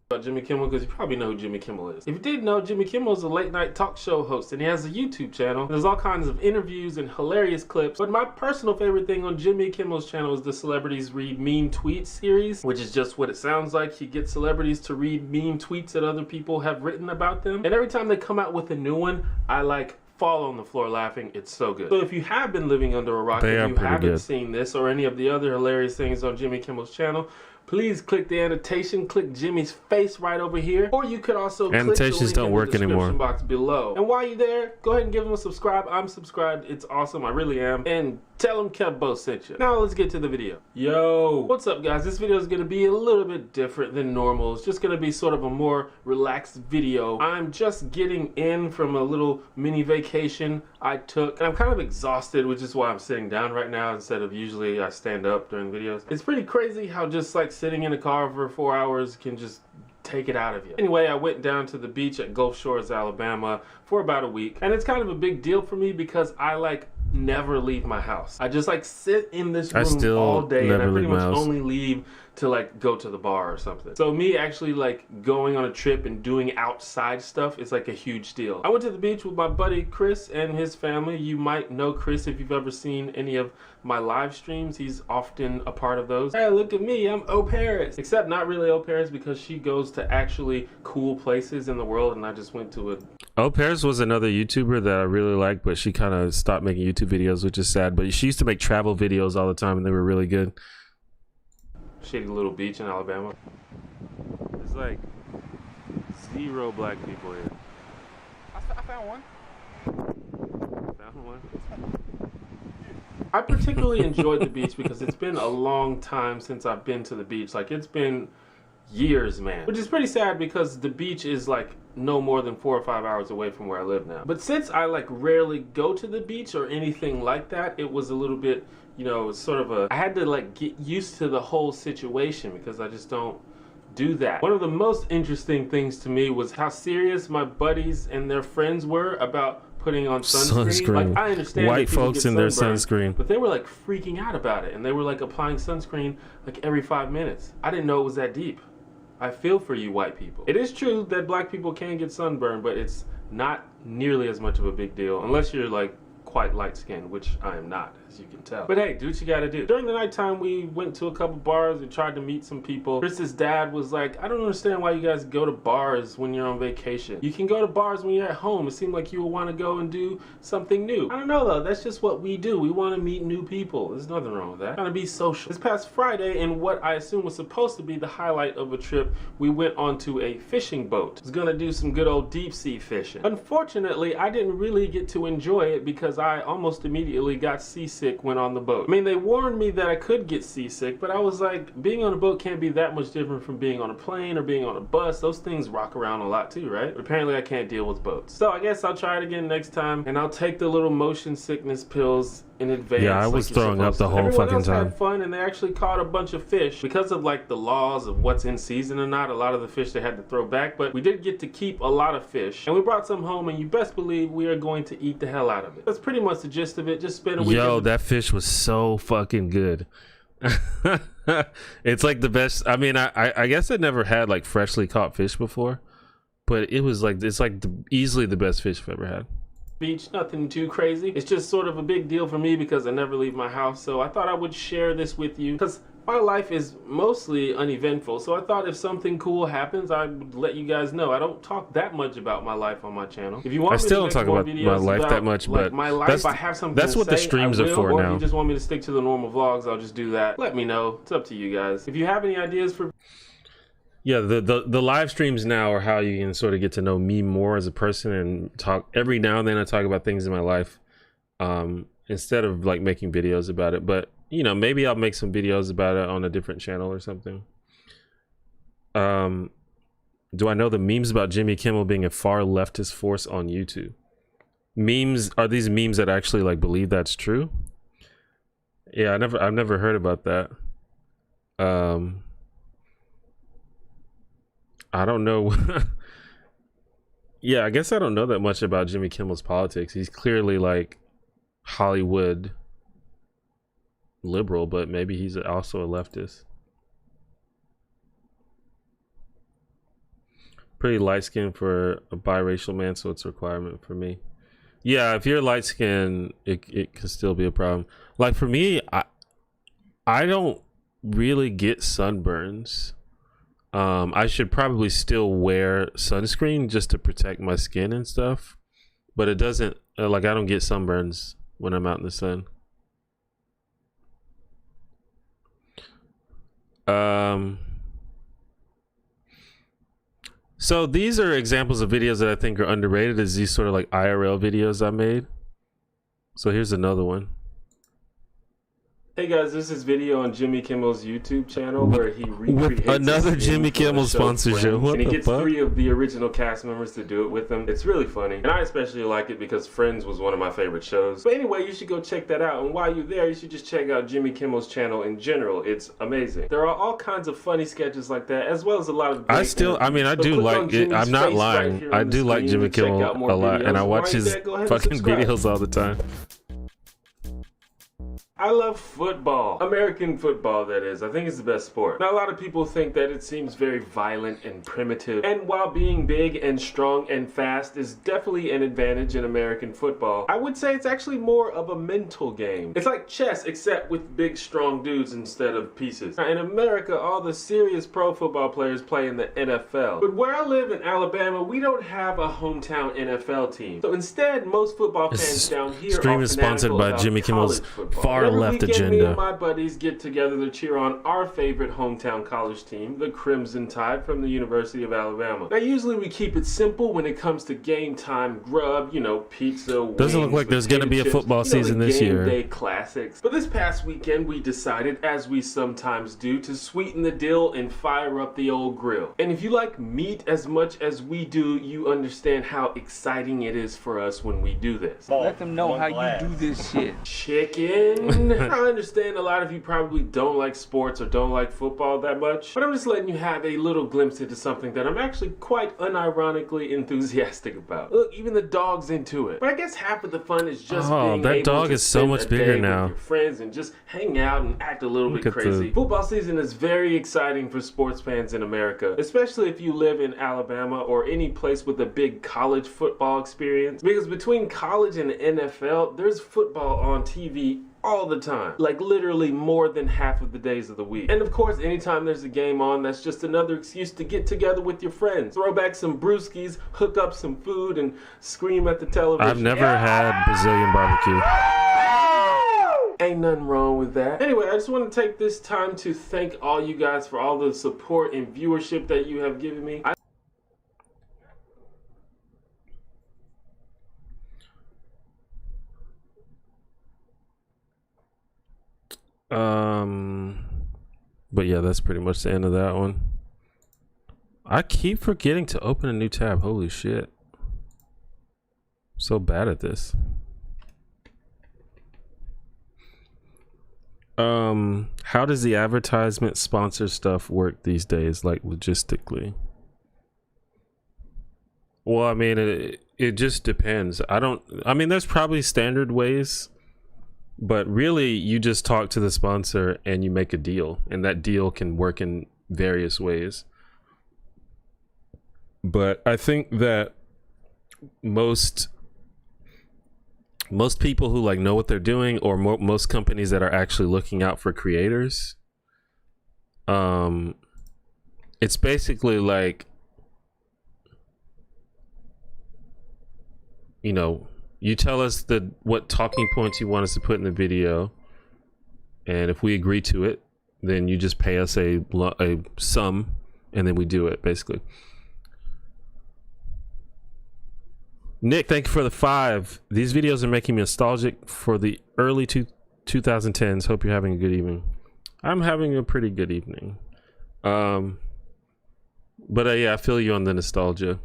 About Jimmy Kimmel, because you probably know who Jimmy Kimmel is. If you didn't know, Jimmy Kimmel is a late night talk show host, and he has a YouTube channel. There's all kinds of interviews and hilarious clips, but my personal favorite thing on Jimmy Kimmel's channel is the Celebrities Read Mean Tweets series, which is just what it sounds like. He gets celebrities to read mean tweets that other people have written about them, and every time they come out with a new one, I like fall on the floor laughing. It's so good. So if you have been living under a rock, if you haven't seen this or any of the other hilarious things on Jimmy Kimmel's channel, please click the annotation, click Jimmy's face right over here, or you could also click the link in the description box below. And while you're there, go ahead and give him a subscribe. I'm subscribed. It's awesome. I really am. And tell him Kevbo sent you. Now let's get to the video. Yo, what's up guys? This video is going to be a little bit different than normal. It's just going to be sort of a more relaxed video. I'm just getting in from a little mini vacation I took, and I'm kind of exhausted, which is why I'm sitting down right now instead of usually I stand up during videos. It's pretty crazy how just like sitting in a car for 4 hours can just take it out of you. Anyway, I went down to the beach at Gulf Shores, Alabama for about a week, and it's kind of a big deal for me because I like never leave my house. I just like sit in this room all day, and I pretty much only leave to like go to the bar or something. So me actually like going on a trip and doing outside stuff is like a huge deal. I went to the beach with my buddy Chris and his family. You might know Chris if you've ever seen any of my live streams. He's often a part of those. Hey, look at me, I'm Au Paris. Except not really Au Paris because she goes to actually cool places in the world, and I just went to a... Au Paris was another YouTuber that I really liked, but she kind of stopped making YouTube videos, which is sad. But she used to make travel videos all the time, and they were really good. Shitty little beach in Alabama. There's like 0 black people here. I found one. Found one? I particularly enjoyed the beach because it's been a long time since I've been to the beach. Like, it's been years, man. Which is pretty sad because the beach is like no more than 4 or 5 hours away from where I live now. But since I like rarely go to the beach or anything like that, it was a little bit, you know, sort of a... I had to like get used to the whole situation because I just don't do that. One of the most interesting things to me was how serious my buddies and their friends were about putting on sunscreen. Like, I understand white folks in their sunscreen, but they were like freaking out about it, and they were like applying sunscreen like every 5 minutes. I didn't know it was that deep. I feel for you white people. It is true that black people can get sunburned, but it's not nearly as much of a big deal unless you're like quite light skinned, which I am not, as you can tell. But hey, do what you gotta do. During the nighttime, we went to a couple bars and tried to meet some people. Chris's dad was like, I don't understand why you guys go to bars when you're on vacation. You can go to bars when you're at home. It seemed like you would want to go and do something new. I don't know though, that's just what we do. We want to meet new people. There's nothing wrong with that. Trying to be social. This past Friday, in what I assume was supposed to be the highlight of a trip, we went onto a fishing boat. I was gonna do some good old deep sea fishing. Unfortunately, I didn't really get to enjoy it because I almost immediately got seasick when on the boat. I mean, they warned me that I could get seasick, but I was like, being on a boat can't be that much different from being on a plane or being on a bus. Those things rock around a lot too, right? But apparently I can't deal with boats. So I guess I'll try it again next time, and I'll take the little motion sickness pills in advance. Yeah, I was throwing up the whole fucking time. Everyone else had fun, and they actually caught a bunch of fish. Because of like the laws of what's in season or not, a lot of the fish they had to throw back, but we did get to keep a lot of fish, and we brought some home, and you best believe we are going to eat the hell out of it. That's pretty much the gist of it. Just spend a weekend. Yo, that fish was so fucking good. It's like the best. I mean, I guess I never had like freshly caught fish before, but it was like, it's like easily the best fish I've ever had. Beach, nothing too crazy. It's just sort of a big deal for me because I never leave my house, so I thought I would share this with you because My life is mostly uneventful, so I thought if something cool happens, I would let you guys know. I don't talk that much about my life on my channel. If you want I me still to don't make talk more about my videos life about, that much, like, but my life, that's I have something that's to what the say, streams I are will, for or now. if you just want me to stick to the normal vlogs, I'll just do that. Let me know. It's up to you guys. If you have any ideas for... Yeah, the live streams now are how you can sort of get to know me more as a person and talk. Every now and then I talk about things in my life, instead of like making videos about it. But you know, maybe I'll make some videos about it on a different channel or something. Do I know the memes about Jimmy Kimmel being a far leftist force on YouTube? Memes, are these memes that actually like believe that's true? Yeah, I've never heard about that. I don't know. Yeah, I guess I don't know that much about Jimmy Kimmel's politics. He's clearly like Hollywood liberal, but maybe he's also a leftist. Pretty light skinned for a biracial man, so it's a requirement for me. Yeah, if you're light skinned, it can still be a problem. Like for me, I don't really get sunburns. I should probably still wear sunscreen just to protect my skin and stuff, but it doesn't, like I don't get sunburns when I'm out in the sun. So these are examples of videos that I think are underrated, as these sort of like IRL videos I made. So here's another one. Hey guys, this is video on Jimmy Kimmel's YouTube channel where he recreates with another his Jimmy scene for Kimmel the show sponsorship. Friends, What and he the gets fuck? 3 of the original cast members to do it with him. It's really funny, and I especially like it because Friends was one of my favorite shows. But anyway, you should go check that out, and while you're there, you should just check out Jimmy Kimmel's channel in general. It's amazing. There are all kinds of funny sketches like that, as well as a lot of great I mean, I So do click like on it. Jimmy's I'm not face right lying. here I on the do like screen Jimmy to check Kimmel out more a lot, and I videos. watch While you're his there, go ahead and fucking subscribe. videos all the time. I love football. American football, that is. I think it's the best sport. Now, a lot of people think that it seems very violent and primitive. And while being big and strong and fast is definitely an advantage in American football, I would say it's actually more of a mental game. It's like chess, except with big, strong dudes instead of pieces. Now, in America, all the serious pro football players play in the NFL. But where I live in Alabama, we don't have a hometown NFL team. So instead, most football fans This down here stream are is sponsored fanatical by about Jimmy Kimmel's college football. far Every left weekend, me agenda. and my buddies get together to cheer on our favorite hometown college team, the Crimson Tide from the University of Alabama. Now, usually we keep it simple when it comes to game time grub, you know, pizza, Doesn't look wings, like there's gonna be a potato football chips, you know, season the this game year. day classics. But this past weekend, we decided, as we sometimes do, to sweeten the deal and fire up the old grill. And if you like meat as much as we do, you understand how exciting it is for us when we do this. Let them know how you do this shit. Chicken. I understand a lot of you probably don't like sports or don't like football that much, but I'm just letting you have a little glimpse into something that I'm actually quite unironically enthusiastic about. Look, even the dog's into it. But I guess half of the fun is just being that able dog to is so spend much a bigger day now. with your friends and just hang out and act a little Look bit at crazy. the- Football season is very exciting for sports fans in America, especially if you live in Alabama or any place with a big college football experience, because between college and the NFL, there's football on TV all the time, like literally more than half of the days of the week. And of course, anytime there's a game on, that's just another excuse to get together with your friends, throw back some brewskis, hook up some food, and scream at the television. I've never had Brazilian barbecue. Ain't nothing wrong with that. Anyway, I just want to take this time to thank all you guys for all the support and viewership that you have given me. But yeah, that's pretty much the end of that one. I keep forgetting to open a new tab. Holy shit. I'm so bad at this. How does the advertisement sponsor stuff work these days, like logistically? Well, I mean, it just depends. I mean, there's probably standard ways, but really you just talk to the sponsor and you make a deal, and that deal can work in various ways. But I think that most people who like know what they're doing, or most companies that are actually looking out for creators, It's basically like, you know, you tell us what talking points you want us to put in the video, and if we agree to it, then you just pay us a sum, and then we do it, basically. Nick, thank you for the 5. These videos are making me nostalgic for the early 2010s. Hope you're having a good evening. I'm having a pretty good evening. But yeah, I feel you on the nostalgia.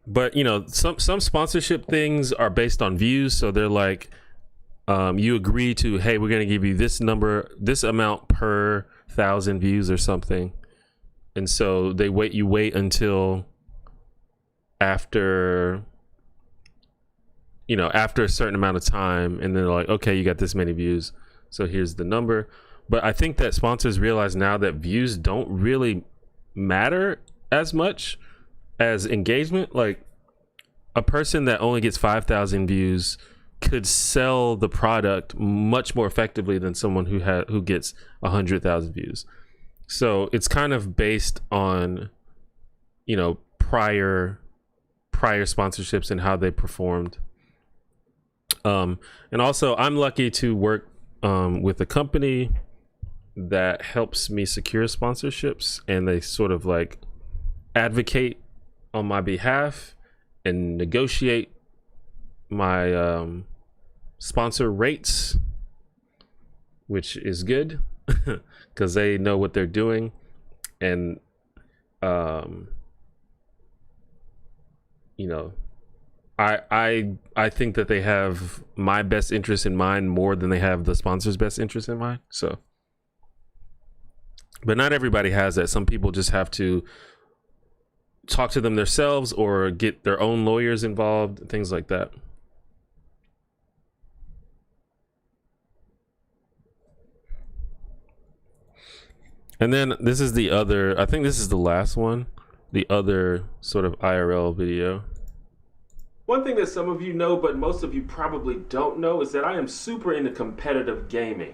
But you know, some sponsorship things are based on views, so they're like, you agree to, hey, we're gonna give you this amount per 1,000 views or something, and so you wait until after a certain amount of time, and they're like, okay, you got this many views, so here's the number. But I think that sponsors realize now that views don't really matter as much as engagement. Like, a person that only gets 5,000 views could sell the product much more effectively than someone who gets 100,000 views. So it's kind of based on, you know, prior sponsorships and how they performed. And also, I'm lucky to work with a company that helps me secure sponsorships, and they sort of like advocate on my behalf and negotiate my sponsor rates, which is good because they know what they're doing. And you know, I think that they have my best interest in mind more than they have the sponsor's best interest in mind. So, but not everybody has that. Some people just have to talk to them themselves or get their own lawyers involved, things like that. And then this is the other, I think this is the last one, the other sort of IRL video. One thing that some of you know, but most of you probably don't know, is that I am super into competitive gaming.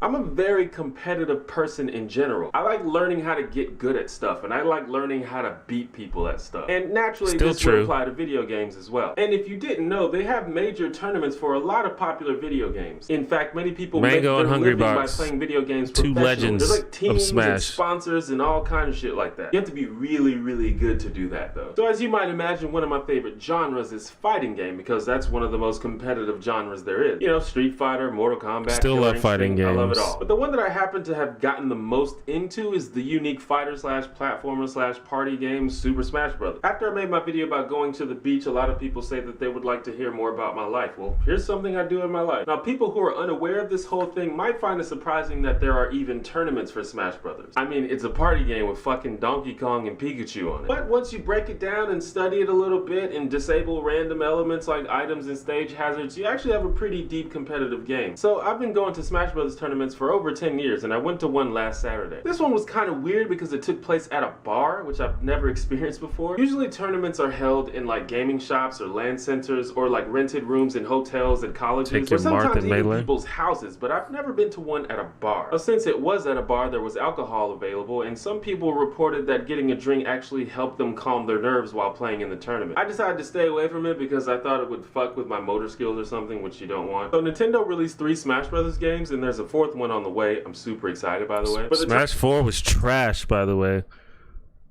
I'm a very competitive person in general. I like learning how to get good at stuff, and I like learning how to beat people at stuff. And naturally, this would apply to video games as well. And if you didn't know, they have major tournaments for a lot of popular video games. In fact, many people make their living by playing video games professionally. Two legends There's like teams of Smash, and sponsors and all kinds of shit like that. You have to be really, really good to do that, though. So as you might imagine, one of my favorite genres is fighting game, because that's one of the most competitive genres there is. You know, Street Fighter, Mortal Kombat. Still love fighting games. I love it all. But the one that I happen to have gotten the most into is the unique fighter/platformer/party game Super Smash Bros. After I made my video about going to the beach, a lot of people say that they would like to hear more about my life. Well, here's something I do in my life. Now, people who are unaware of this whole thing might find it surprising that there are even tournaments for Smash Brothers. I mean, it's a party game with fucking Donkey Kong and Pikachu on it. But once you break it down and study it a little bit and disable random elements like items and stage hazards, you actually have a pretty deep competitive game. So I've been going to Smash Brothers tournaments for over 10 years, and I went to one last Saturday. This one was kind of weird because it took place at a bar, which I've never experienced before. Usually tournaments are held in like gaming shops or LAN centers or like rented rooms in hotels and colleges, or sometimes even people's houses, but I've never been to one at a bar. Well, since it was at a bar, there was alcohol available, and some people reported that getting a drink actually helped them calm their nerves while playing in the tournament. I decided to stay away from it because I thought it would fuck with my motor skills or something, which you don't want. So Nintendo released 3 Smash Brothers games, and there's a 4th one on the way. I'm super excited, by the way. But Smash 4 was trash, by the way.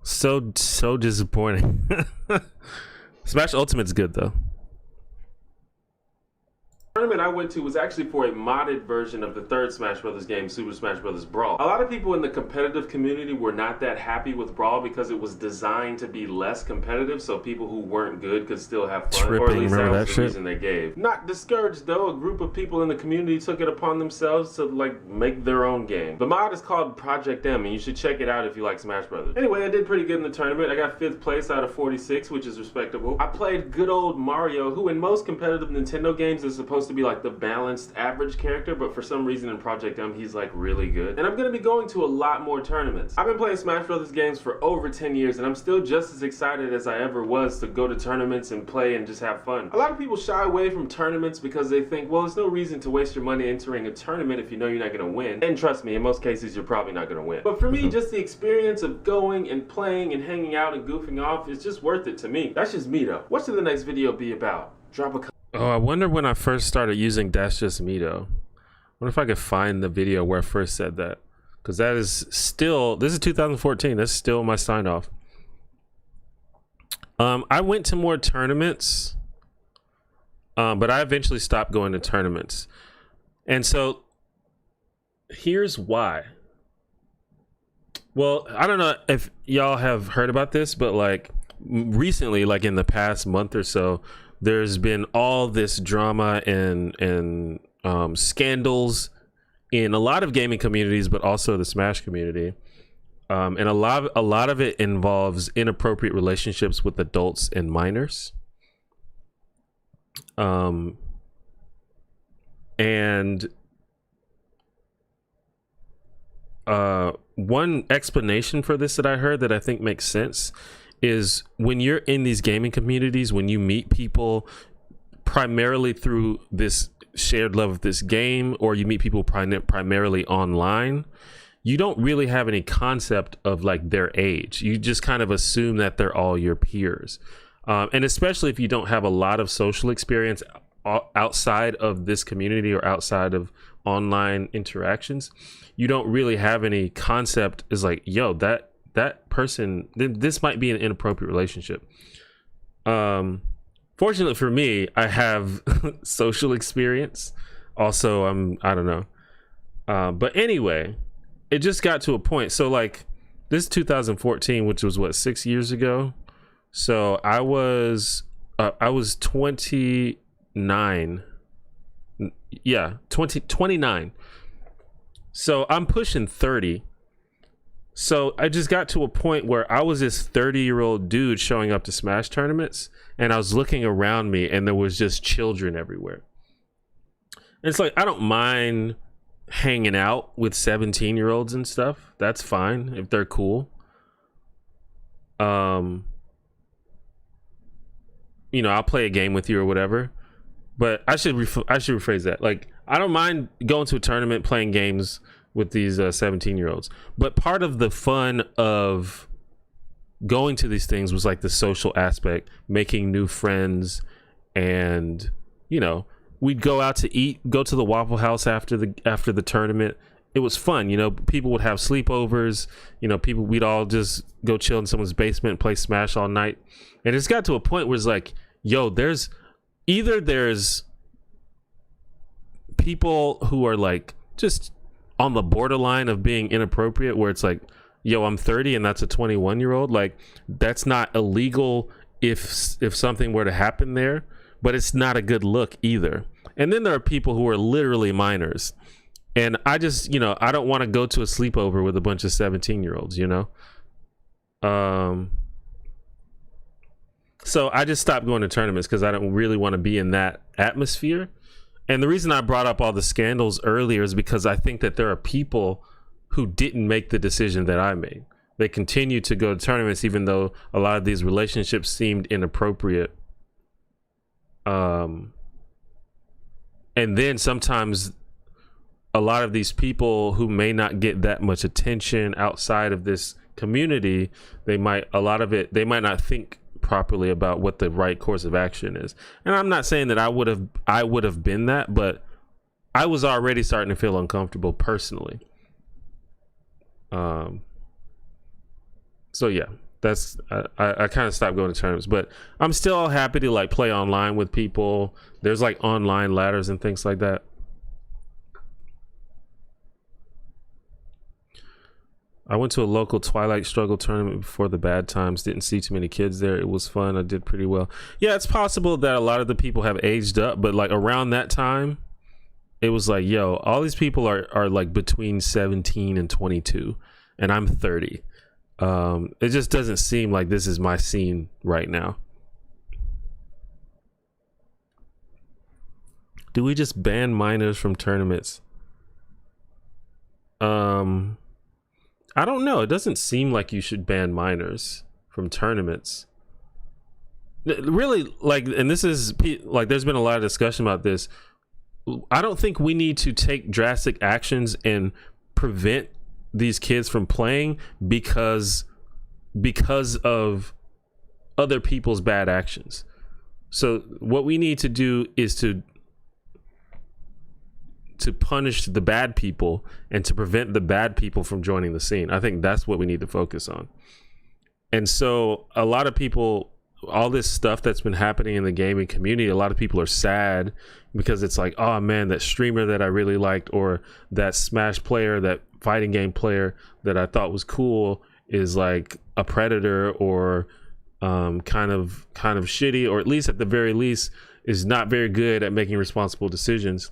So disappointing. Smash Ultimate's good though. The tournament I went to was actually for a modded version of the 3rd Smash Brothers game, Super Smash Brothers Brawl. A lot of people in the competitive community were not that happy with Brawl because it was designed to be less competitive, so people who weren't good could still have fun. Or at least that was the reason they gave. Not discouraged though, a group of people in the community took it upon themselves to like make their own game. The mod is called Project M, and you should check it out if you like Smash Brothers. Anyway, I did pretty good in the tournament. I got 5th place out of 46, which is respectable. I played good old Mario, who in most competitive Nintendo games is supposed to to be like the balanced average character, but for some reason in Project M he's like really good. And I'm gonna be going to a lot more tournaments. I've been playing Smash Brothers games for over 10 years and I'm still just as excited as I ever was to go to tournaments and play and just have fun. A lot of people shy away from tournaments because they think, well, there's no reason to waste your money entering a tournament if you know you're not gonna win. And trust me, in most cases you're probably not gonna win. But for me, just the experience of going and playing and hanging out and goofing off is just worth it to me. That's just me though. What should the next video be about? Drop a Oh, I wonder when I first started using That's Just Me though. Wonder if I could find the video where I first said that. Because that is still, this is 2014, that's still my sign off. I went to more tournaments, but I eventually stopped going to tournaments. And so, here's why. Well, I don't know if y'all have heard about this, but like recently, like in the past month or so, there's been all this drama and scandals in a lot of gaming communities, but also the Smash community. And a lot of it involves inappropriate relationships with adults and minors. One explanation for this that I heard that I think makes sense is when you're in these gaming communities, when you meet people primarily through this shared love of this game, or you meet people primarily online, you don't really have any concept of like their age. You just kind of assume that they're all your peers. And especially if you don't have a lot of social experience outside of this community or outside of online interactions, you don't really have any concept is like, yo, that person, this might be an inappropriate relationship. Fortunately for me, I have social experience. Also, I don't know. But anyway, it just got to a point. So like this is 2014, which was what, 6 years ago. So I was 29. Yeah, 29. So I'm pushing 30. So I just got to a point where I was this 30-year-old dude showing up to Smash tournaments, and I was looking around me and there was just children everywhere. And it's like, I don't mind hanging out with 17-year-olds and stuff. That's fine if they're cool. You know, I'll play a game with you or whatever. But I should rephrase that. Like, I don't mind going to a tournament, playing games with these 17-year-olds. But part of the fun of going to these things was like the social aspect, making new friends, and you know, we'd go out to eat, go to the Waffle House after the tournament. It was fun, you know. People would have sleepovers, you know. We'd all just go chill in someone's basement and play Smash all night. And it's got to a point where it's like, yo, there's people who are like just on the borderline of being inappropriate, where it's like, yo, I'm 30 and that's a 21-year-old. Like, that's not illegal if something were to happen there, but it's not a good look either. And then there are people who are literally minors, and I just, you know, I don't want to go to a sleepover with a bunch of 17-year-olds, you know. So I just stopped going to tournaments because I don't really want to be in that atmosphere. And the reason I brought up all the scandals earlier is because I think that there are people who didn't make the decision that I made. They continue to go to tournaments even though a lot of these relationships seemed inappropriate. And then sometimes a lot of these people who may not get that much attention outside of this community, they might not think properly about what the right course of action is. And I'm not saying that I would have been that, but I was already starting to feel uncomfortable personally. So yeah, that's I kind of stopped going to tournaments, but I'm still happy to like play online with people. There's like online ladders and things like that. I went to a local Twilight Struggle tournament before the bad times. Didn't see too many kids there. It was fun. I did pretty well. Yeah, it's possible that a lot of the people have aged up, but like around that time, it was like, yo, all these people are like between 17 and 22, and I'm 30. It just doesn't seem like this is my scene right now. Do we just ban minors from tournaments? I don't know. It doesn't seem like you should ban minors from tournaments. Really, like, and this is like, there's been a lot of discussion about this. I don't think we need to take drastic actions and prevent these kids from playing because of other people's bad actions. So what we need to do is to punish the bad people and to prevent the bad people from joining the scene. I think that's what we need to focus on. And so a lot of people, all this stuff that's been happening in the gaming community, a lot of people are sad because it's like, oh man, that streamer that I really liked, or that Smash player, that fighting game player that I thought was cool is like a predator, or kind of shitty, or at least at the very least is not very good at making responsible decisions.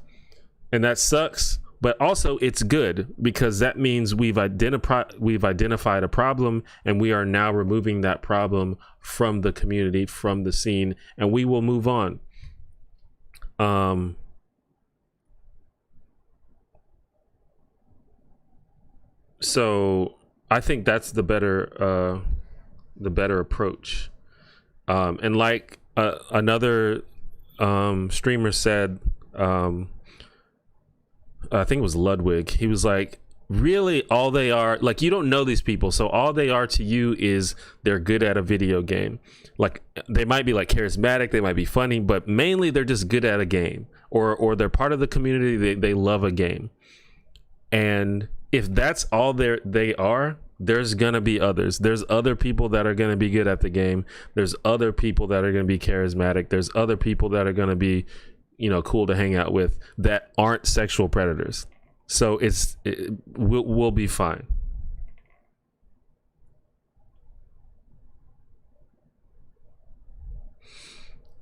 And that sucks, but also it's good because that means we've identified a problem, and we are now removing that problem from the community, from the scene, and we will move on. So I think that's the better approach. And like another streamer said, I think it was Ludwig, he was like, really all they are, like, you don't know these people, so all they are to you is they're good at a video game. Like, they might be like charismatic, they might be funny, but mainly they're just good at a game, or they're part of the community, they love a game. And if that's all they are, there's gonna be others. There's other people that are gonna be good at the game. There's other people that are gonna be charismatic. There's other people that are gonna be, you know, cool to hang out with, that aren't sexual predators. So we'll be fine.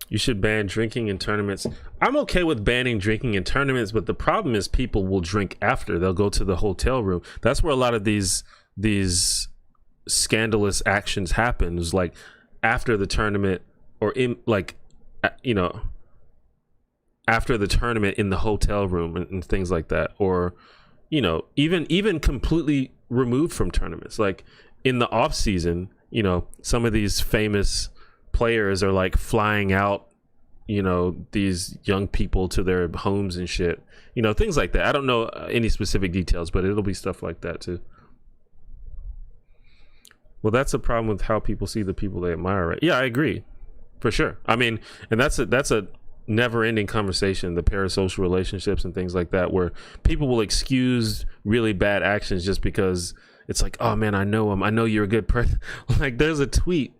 You should ban drinking in tournaments. I'm okay with banning drinking in tournaments, but the problem is people will drink after. They'll go to the hotel room. That's where a lot of these scandalous actions happen, is like after the tournament, or in, like, you know, after the tournament in the hotel room and things like that, or, you know, even completely removed from tournaments, like in the off season. You know, some of these famous players are like flying out, you know, these young people to their homes and shit, you know, things like that. I don't know any specific details, but it'll be stuff like that too. Well, that's a problem with how people see the people they admire, right? Yeah, I agree, for sure. I mean, and that's a never-ending conversation, the parasocial relationships and things like that, where people will excuse really bad actions just because it's like, oh man, I know him, I know you're a good person. Like, there's a tweet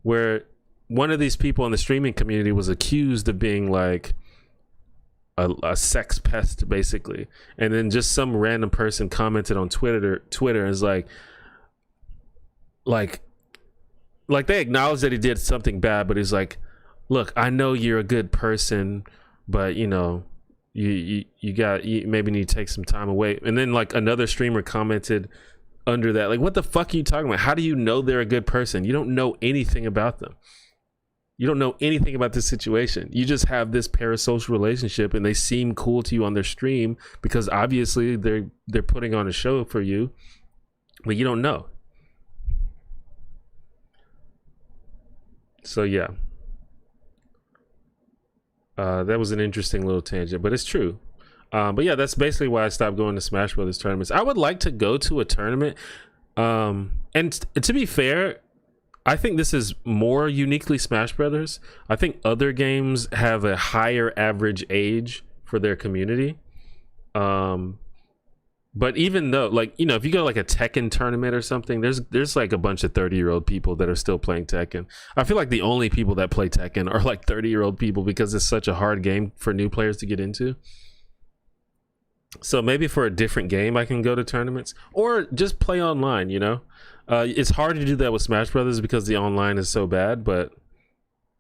where one of these people in the streaming community was accused of being like a sex pest, basically, and then just some random person commented on Twitter and is like they acknowledged that he did something bad, but he's like, look, I know you're a good person, but you know, you maybe need to take some time away. And then like another streamer commented under that, like, what the fuck are you talking about? How do you know they're a good person? You don't know anything about them. You don't know anything about this situation. You just have this parasocial relationship, and they seem cool to you on their stream because obviously they're putting on a show for you, but you don't know. So yeah. That was an interesting little tangent, but it's true. But yeah, that's basically why I stopped going to Smash Brothers tournaments. I would like to go to a tournament. And to be fair, I think this is more uniquely Smash Brothers. I think other games have a higher average age for their community. But even though, like, you know, if you go to like a Tekken tournament or something, there's like a bunch of 30-year-old people that are still playing Tekken. I feel like the only people that play Tekken are like 30-year-old people because it's such a hard game for new players to get into. So maybe for a different game I can go to tournaments, or just play online, you know? It's hard to do that with Smash Brothers because the online is so bad, but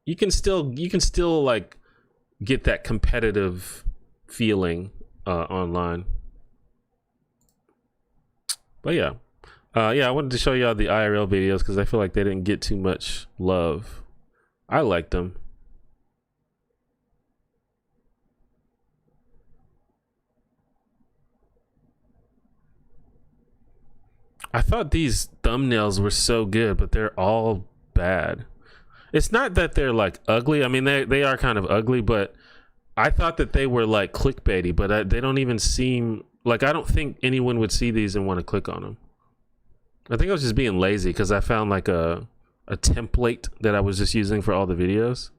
you can still like get that competitive feeling online. But yeah, I wanted to show y'all the IRL videos because I feel like they didn't get too much love. I liked them. I thought these thumbnails were so good, but they're all bad. It's not that they're like ugly. I mean, they are kind of ugly, but I thought that they were like clickbaity, but they don't even seem like, I don't think anyone would see these and want to click on them. I think I was just being lazy because I found like a template that I was just using for all the videos.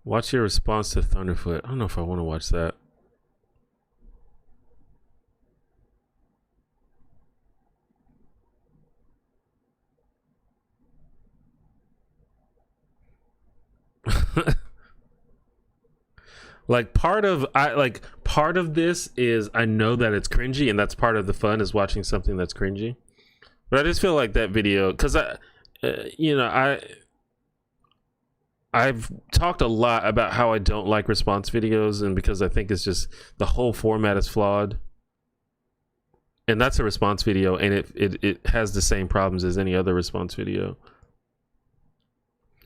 Watch your response to Thunderfoot. I don't know if I want to watch that. Like part of this is I know that it's cringy, and that's part of the fun, is watching something that's cringy. But I just feel like that video, because I've talked a lot about how I don't like response videos, and because I think it's just the whole format is flawed. And that's a response video, and it has the same problems as any other response video.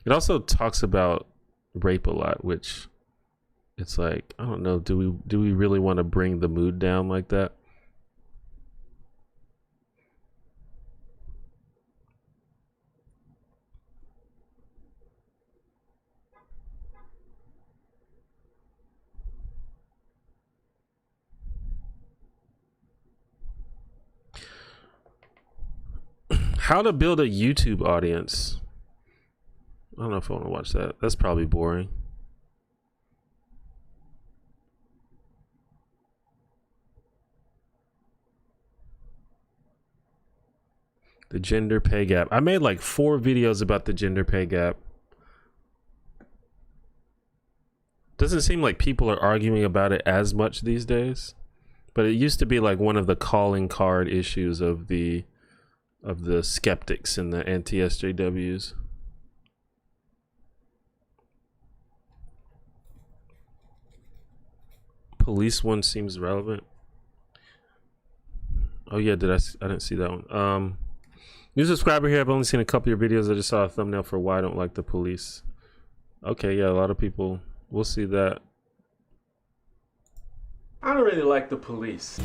It also talks about rape a lot, which it's like, I don't know, do we really want to bring the mood down like that? How to build a YouTube audience. I don't know if I want to watch that. That's probably boring. The gender pay gap. I made like 4 videos about the gender pay gap. Doesn't seem like people are arguing about it as much these days, but it used to be like one of the calling card issues of the skeptics and the anti-SJWs. Police one seems relevant. Oh yeah, I didn't see that one. New subscriber here. I've only seen a couple of your videos. I just saw a thumbnail for why I don't like the police. Okay, yeah, a lot of people will see that. I don't really like the police.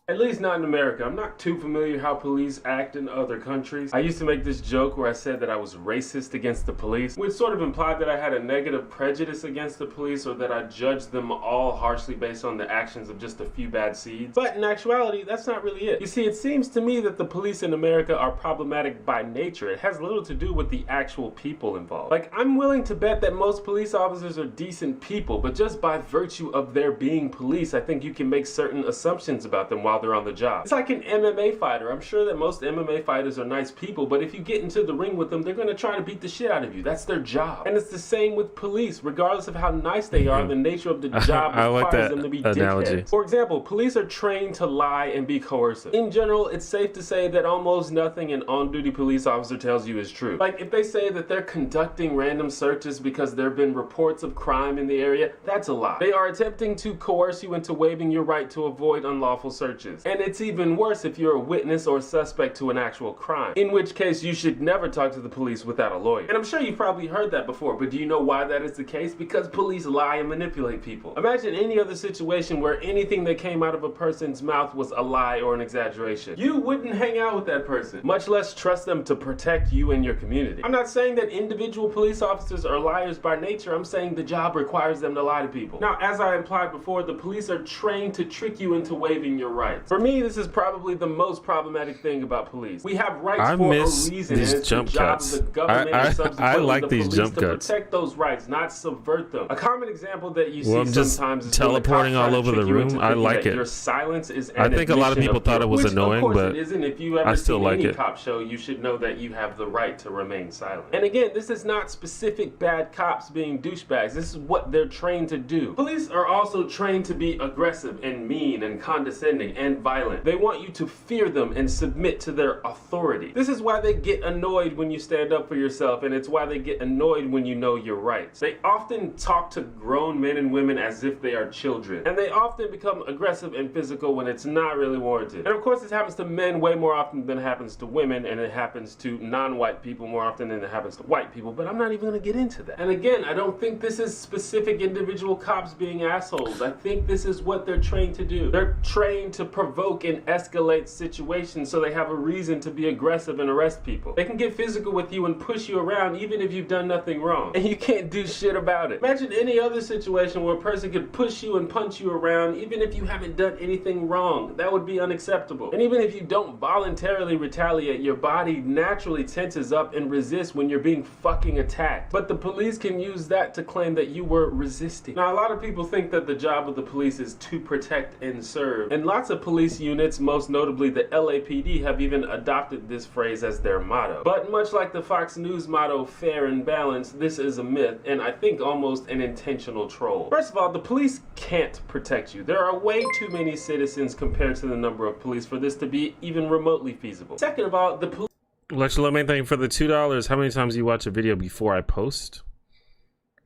At least not in America. I'm not too familiar how police act in other countries. I used to make this joke where I said that I was racist against the police, which sort of implied that I had a negative prejudice against the police, or that I judged them all harshly based on the actions of just a few bad seeds. But in actuality, that's not really it. You see, it seems to me that the police in America are problematic by nature. It has little to do with the actual people involved. Like, I'm willing to bet that most police officers are decent people, but just by virtue of their being police, I think you can make certain assumptions about them while they're on the job. It's like an MMA fighter. I'm sure that most MMA fighters are nice people, but if you get into the ring with them, they're going to try to beat the shit out of you. That's their job. And it's the same with police. Regardless of how nice they are, the nature of the job requires them to be dickheads. For example, police are trained to lie and be coercive. In general, it's safe to say that almost nothing an on-duty police officer tells you is true. Like, if they say that they're conducting random searches because there have been reports of crime in the area, that's a lie. They are attempting to coerce you into waiving your right to avoid unlawful searches. And it's even worse if you're a witness or suspect to an actual crime, in which case you should never talk to the police without a lawyer. And I'm sure you've probably heard that before, but do you know why that is the case? Because police lie and manipulate people. Imagine any other situation where anything that came out of a person's mouth was a lie or an exaggeration. You wouldn't hang out with that person, much less trust them to protect you and your community. I'm not saying that individual police officers are liars by nature. I'm saying the job requires them to lie to people. Now, as I implied before, the police are trained to trick you into waiving your rights. For me, this is probably the most problematic thing about police. We have rights for a reason, and it's the job of the government and subsequently the police to protect those rights, not subvert them. A common example that you see sometimes is teleporting all over the room. I like it. Your silence is I think a lot of people thought it was annoying, but it isn't. If you ever seen any cop show, you should know that you have the right to remain silent. And again, this is not specific bad cops being douchebags. This is what they're trained to do. Police are also trained to be aggressive and mean and condescending, and violent. They want you to fear them and submit to their authority. This is why they get annoyed when you stand up for yourself, and it's why they get annoyed when you know your rights. They often talk to grown men and women as if they are children, and they often become aggressive and physical when it's not really warranted. And of course, this happens to men way more often than it happens to women, and it happens to non-white people more often than it happens to white people, but I'm not even gonna get into that. And again, I don't think this is specific individual cops being assholes. I think this is what they're trained to do. They're trained to provoke and escalate situations so they have a reason to be aggressive and arrest people. They can get physical with you and push you around even if you've done nothing wrong, and you can't do shit about it. Imagine any other situation where a person could push you and punch you around even if you haven't done anything wrong. That would be unacceptable. And even if you don't voluntarily retaliate, your body naturally tenses up and resists when you're being fucking attacked. But the police can use that to claim that you were resisting. Now, a lot of people think that the job of the police is to protect and serve. And lots of police units, most notably the LAPD, have even adopted this phrase as their motto. But much like the Fox News motto, fair and balanced, this is a myth, and I think almost an intentional troll. First of all, the police can't protect you. There are way too many citizens compared to the number of police for this to be even remotely feasible. Second of all, the police... Let's let me thank for the $2. How many times do you watch a video before I post?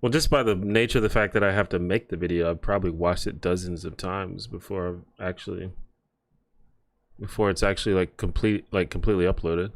Well, just by the nature of the fact that I have to make the video, I've probably watched it dozens of times before it's actually like completely uploaded.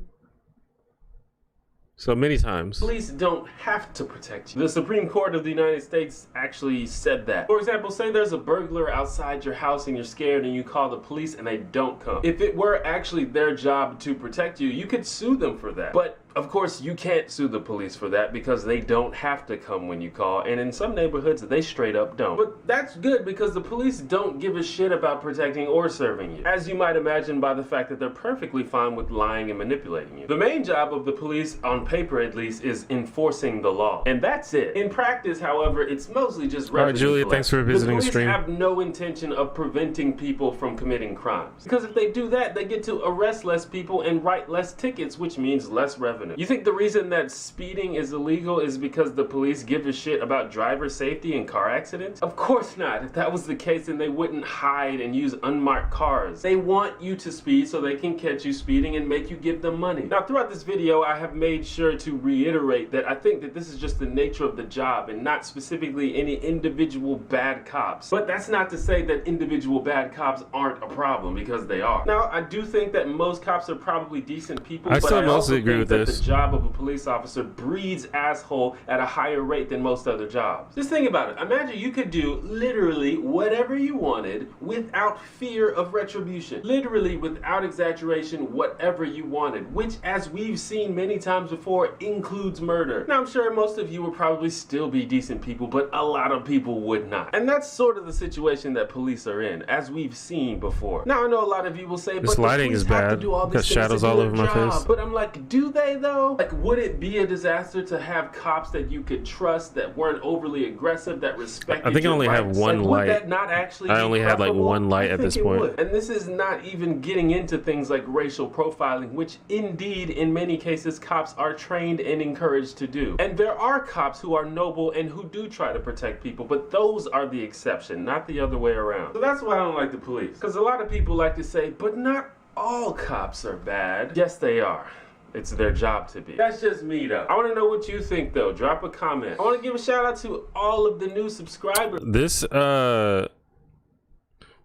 So many times. Police don't have to protect you. The Supreme Court of the United States actually said that. For example, say there's a burglar outside your house and you're scared and you call the police and they don't come. If it were actually their job to protect you, you could sue them for that. But of course, you can't sue the police for that because they don't have to come when you call, and in some neighborhoods, they straight up don't. But that's good because the police don't give a shit about protecting or serving you, as you might imagine by the fact that they're perfectly fine with lying and manipulating you. The main job of the police, on paper at least, is enforcing the law, and that's it. In practice, however, it's mostly just revenue. All right, Julia, thanks for visiting the stream. The police have no intention of preventing people from committing crimes, because if they do that, they get to arrest less people and write less tickets, which means less revenue. You think the reason that speeding is illegal is because the police give a shit about driver safety and car accidents? Of course not. If that was the case, then they wouldn't hide and use unmarked cars. They want you to speed so they can catch you speeding and make you give them money. Now, throughout this video, I have made sure to reiterate that I think that this is just the nature of the job and not specifically any individual bad cops. But that's not to say that individual bad cops aren't a problem, because they are. Now, I do think that most cops are probably decent people, I still mostly agree with that this. The job of a police officer breeds asshole at a higher rate than most other jobs. Just think about it. Imagine you could do literally whatever you wanted without fear of retribution. Literally, without exaggeration, whatever you wanted, which, as we've seen many times before, includes murder. Now, I'm sure most of you would probably still be decent people, but a lot of people would not. And that's sort of the situation that police are in, as we've seen before. Now, I know a lot of you will say, this but lighting is bad. Got shadows all over my face. But I'm like, do they though? Like, would it be a disaster to have cops that you could trust, that weren't overly aggressive, that respected? I think I only have one light. Would that not actually I only had like one light at this point. Would. And this is not even getting into things like racial profiling, which indeed in many cases cops are trained and encouraged to do. And there are cops who are noble and who do try to protect people, but those are the exception, not the other way around. So that's why I don't like the police. Because a lot of people like to say, but not all cops are bad. Yes, they are. It's their job to be. That's just me though. I want to know what you think though. Drop a comment. I want to give a shout out to all of the new subscribers. This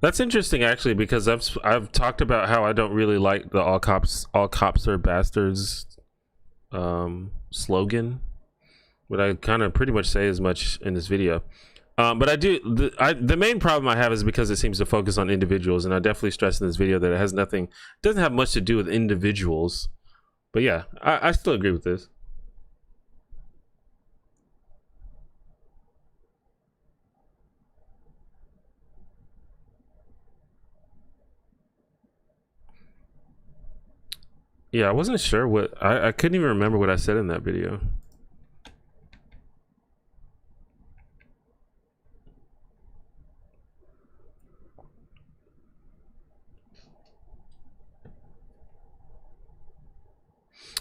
that's interesting actually, because I've talked about how I don't really like the all cops are bastards slogan, but I kind of pretty much say as much in this video. But I do, the main problem I have is because it seems to focus on individuals, and I definitely stress in this video that it doesn't have much to do with individuals. But yeah, I still agree with this. Yeah, I wasn't sure what, I couldn't even remember what I said in that video.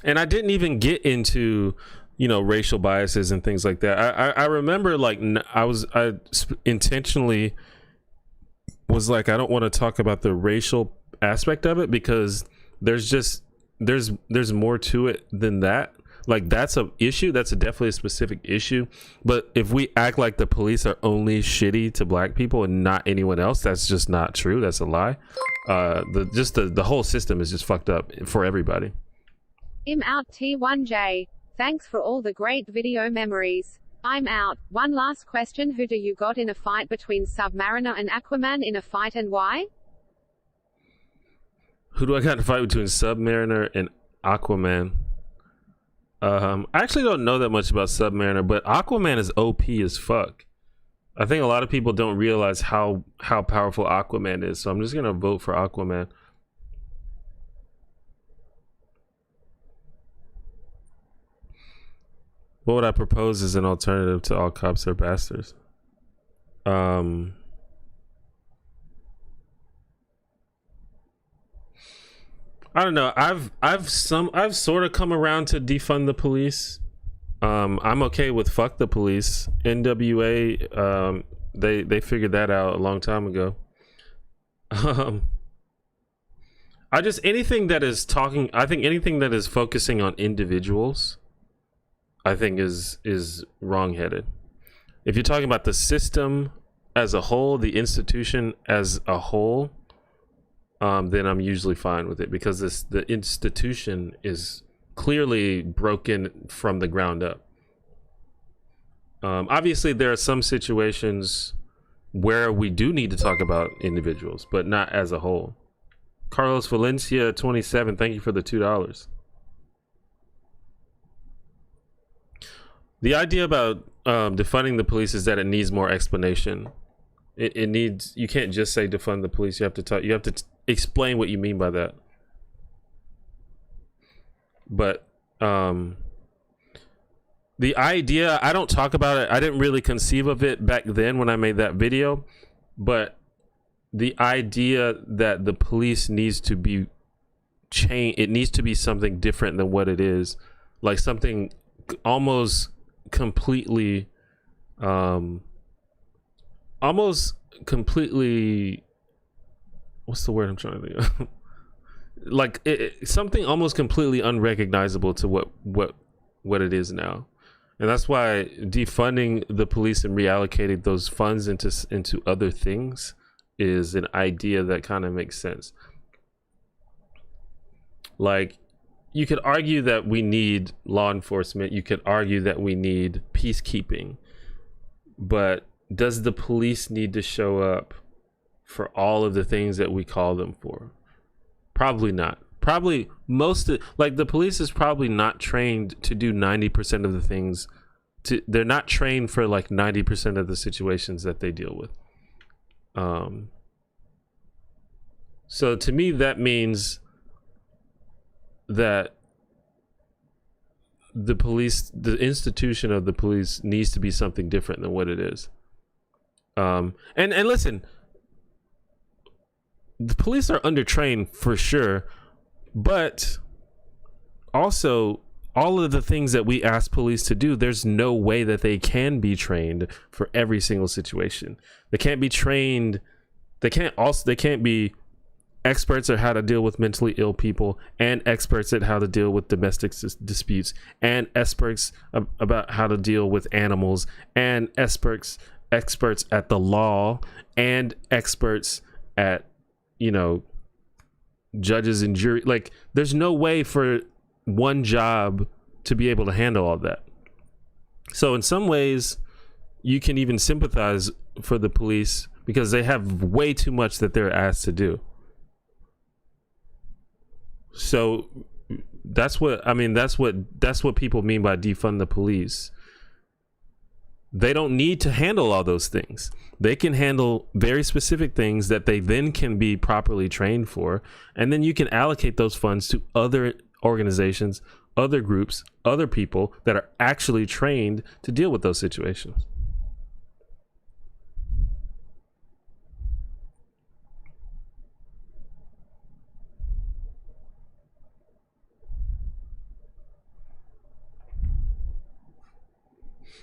And I didn't even get into, you know, racial biases and things like that. I remember like I intentionally was like, I don't want to talk about the racial aspect of it because there's more to it than that. Like, that's a issue. That's definitely a specific issue. But if we act like the police are only shitty to black people and not anyone else, that's just not true. That's a lie. The whole system is just fucked up for everybody. I'm out T1J. Thanks for all the great video memories. I'm out. One last question. Who do you got in a fight between Submariner and Aquaman in a fight and why? Who do I got in a fight between Submariner and Aquaman? I actually don't know that much about Submariner, but Aquaman is OP as fuck. I think a lot of people don't realize how powerful Aquaman is, so I'm just gonna vote for Aquaman. What would I propose as an alternative to all cops are bastards? I don't know. I've sort of come around to defund the police. I'm okay with fuck the police. NWA, they figured that out a long time ago. I just anything that is focusing on individuals, I think is wrong-headed. If you're talking about the system as a whole, the institution as a whole, then I'm usually fine with it because the institution is clearly broken from the ground up. Obviously, there are some situations where we do need to talk about individuals, but not as a whole. Carlos Valencia 27, thank you for the $2. The idea about defunding the police is that it needs more explanation. It needs, you can't just say defund the police. You have to explain what you mean by that. But the idea, I don't talk about it. I didn't really conceive of it back then when I made that video, but the idea that the police needs to be changed, it needs to be something different than what it is, like something almost completely what's the word I'm trying to think of? Like something almost completely unrecognizable to what it is now. And that's why defunding the police and reallocating those funds into other things is an idea that kind of makes sense. Like, you could argue that we need law enforcement, you could argue that we need peacekeeping, but does the police need to show up for all of the things that we call them for? Probably not. Probably the police is probably not trained to do 90% of the things. They're not trained for like 90% of the situations that they deal with. So to me, that means that the police, the institution of the police, needs to be something different than what it is. And listen, the police are undertrained for sure, but also all of the things that we ask police to do, there's no way that they can be trained for every single situation. They can't be trained. They can't be experts at how to deal with mentally ill people, and experts at how to deal with domestic disputes, and experts about how to deal with animals, and experts at the law, and experts at, judges and jury. Like, there's no way for one job to be able to handle all that. So in some ways, you can even sympathize for the police because they have way too much that they're asked to do. So that's what people mean by defund the police. They don't need to handle all those things. They can handle very specific things that they then can be properly trained for, and then you can allocate those funds to other organizations, other groups, other people that are actually trained to deal with those situations.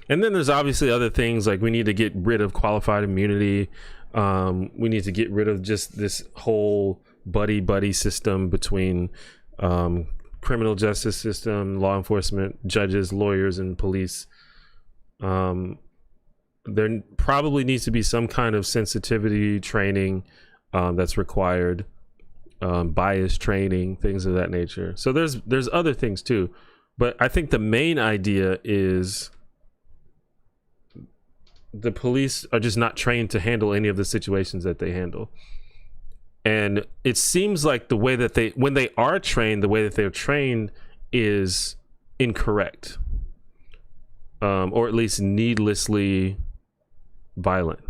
And then there's obviously other things, like we need to get rid of qualified immunity. We need to get rid of just this whole buddy system between criminal justice system, law enforcement, judges, lawyers, and police. There probably needs to be some kind of sensitivity training that's required, bias training, things of that nature. So there's other things too, but I think the main idea is the police are just not trained to handle any of the situations that they handle. And it seems like the way that when they are trained, the way that they're trained is incorrect, or at least needlessly violent.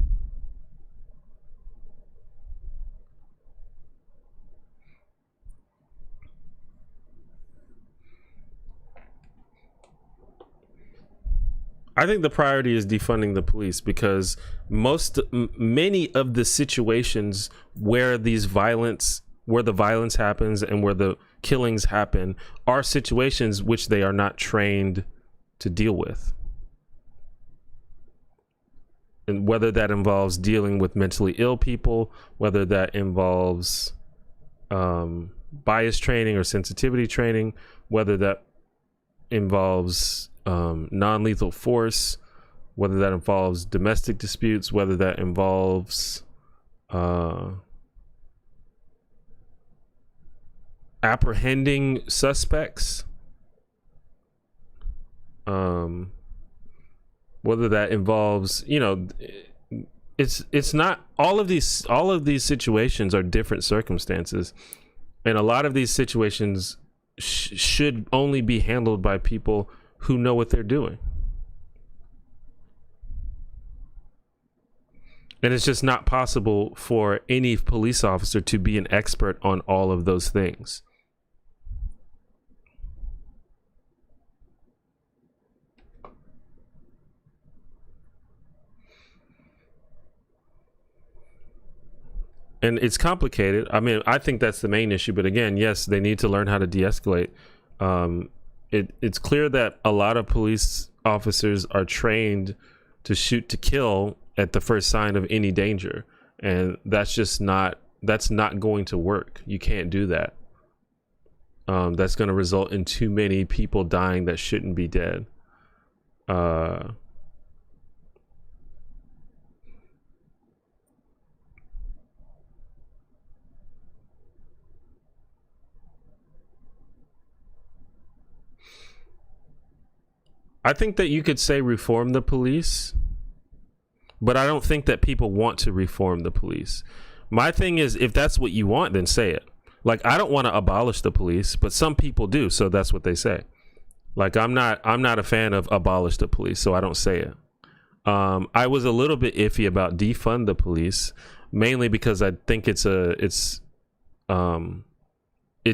I think the priority is defunding the police, because many of the situations where the violence happens and where the killings happen are situations which they are not trained to deal with. And whether that involves dealing with mentally ill people, whether that involves bias training or sensitivity training, whether that involves non-lethal force, whether that involves domestic disputes, whether that involves apprehending suspects, whether that involves, it's not all of these situations are different circumstances, and a lot of these situations should only be handled by people who know what they're doing. And it's just not possible for any police officer to be an expert on all of those things. And it's complicated. I mean, I think that's the main issue. But again, yes, they need to learn how to de-escalate. It's clear that a lot of police officers are trained to shoot to kill at the first sign of any danger, and that's not going to work. You can't do that. That's going to result in too many people dying that shouldn't be dead. I think that you could say reform the police, but I don't think that people want to reform the police. My thing is, if that's what you want, then say it. Like, I don't want to abolish the police, but some people do, so that's what they say. Like, I'm not a fan of abolish the police, so I don't say it. I was a little bit iffy about defund the police, mainly because I think it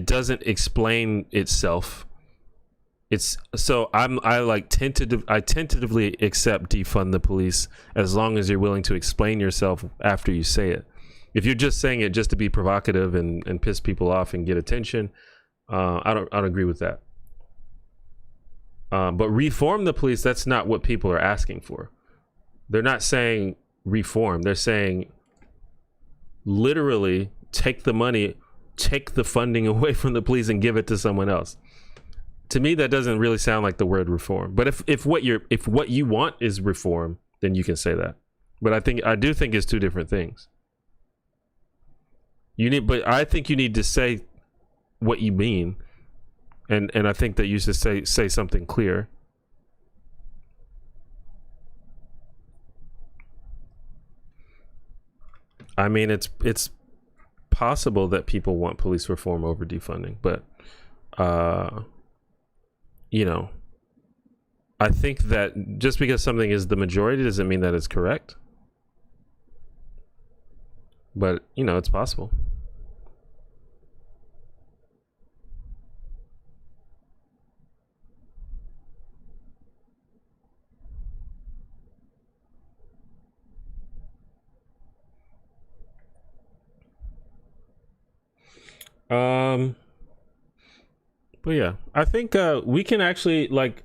doesn't explain itself. I tentatively accept defund the police as long as you're willing to explain yourself after you say it. If you're just saying it just to be provocative and piss people off and get attention, I don't agree with that. But reform the police, that's not what people are asking for. They're not saying reform. They're saying literally take the money, take the funding away from the police and give it to someone else. To me, that doesn't really sound like the word reform. But if what you want is reform, then you can say that. But I do think it's two different things. But I think you need to say what you mean, and I think that you should say something clear. I mean, it's possible that people want police reform over defunding, but I think that just because something is the majority doesn't mean that it's correct. But, it's possible. But yeah, I think we can actually, like,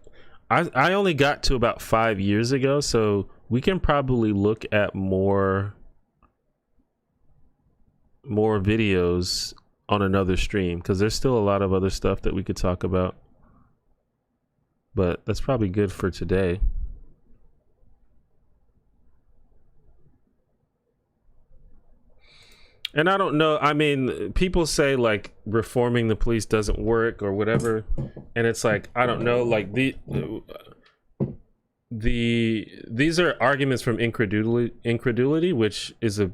I only got to about 5 years ago, so we can probably look at more more videos on another stream, because there's still a lot of other stuff that we could talk about. But that's probably good for today. And I don't know, I mean, people say like reforming the police doesn't work or whatever, and it's like, I don't know, like these are arguments from incredulity, which is a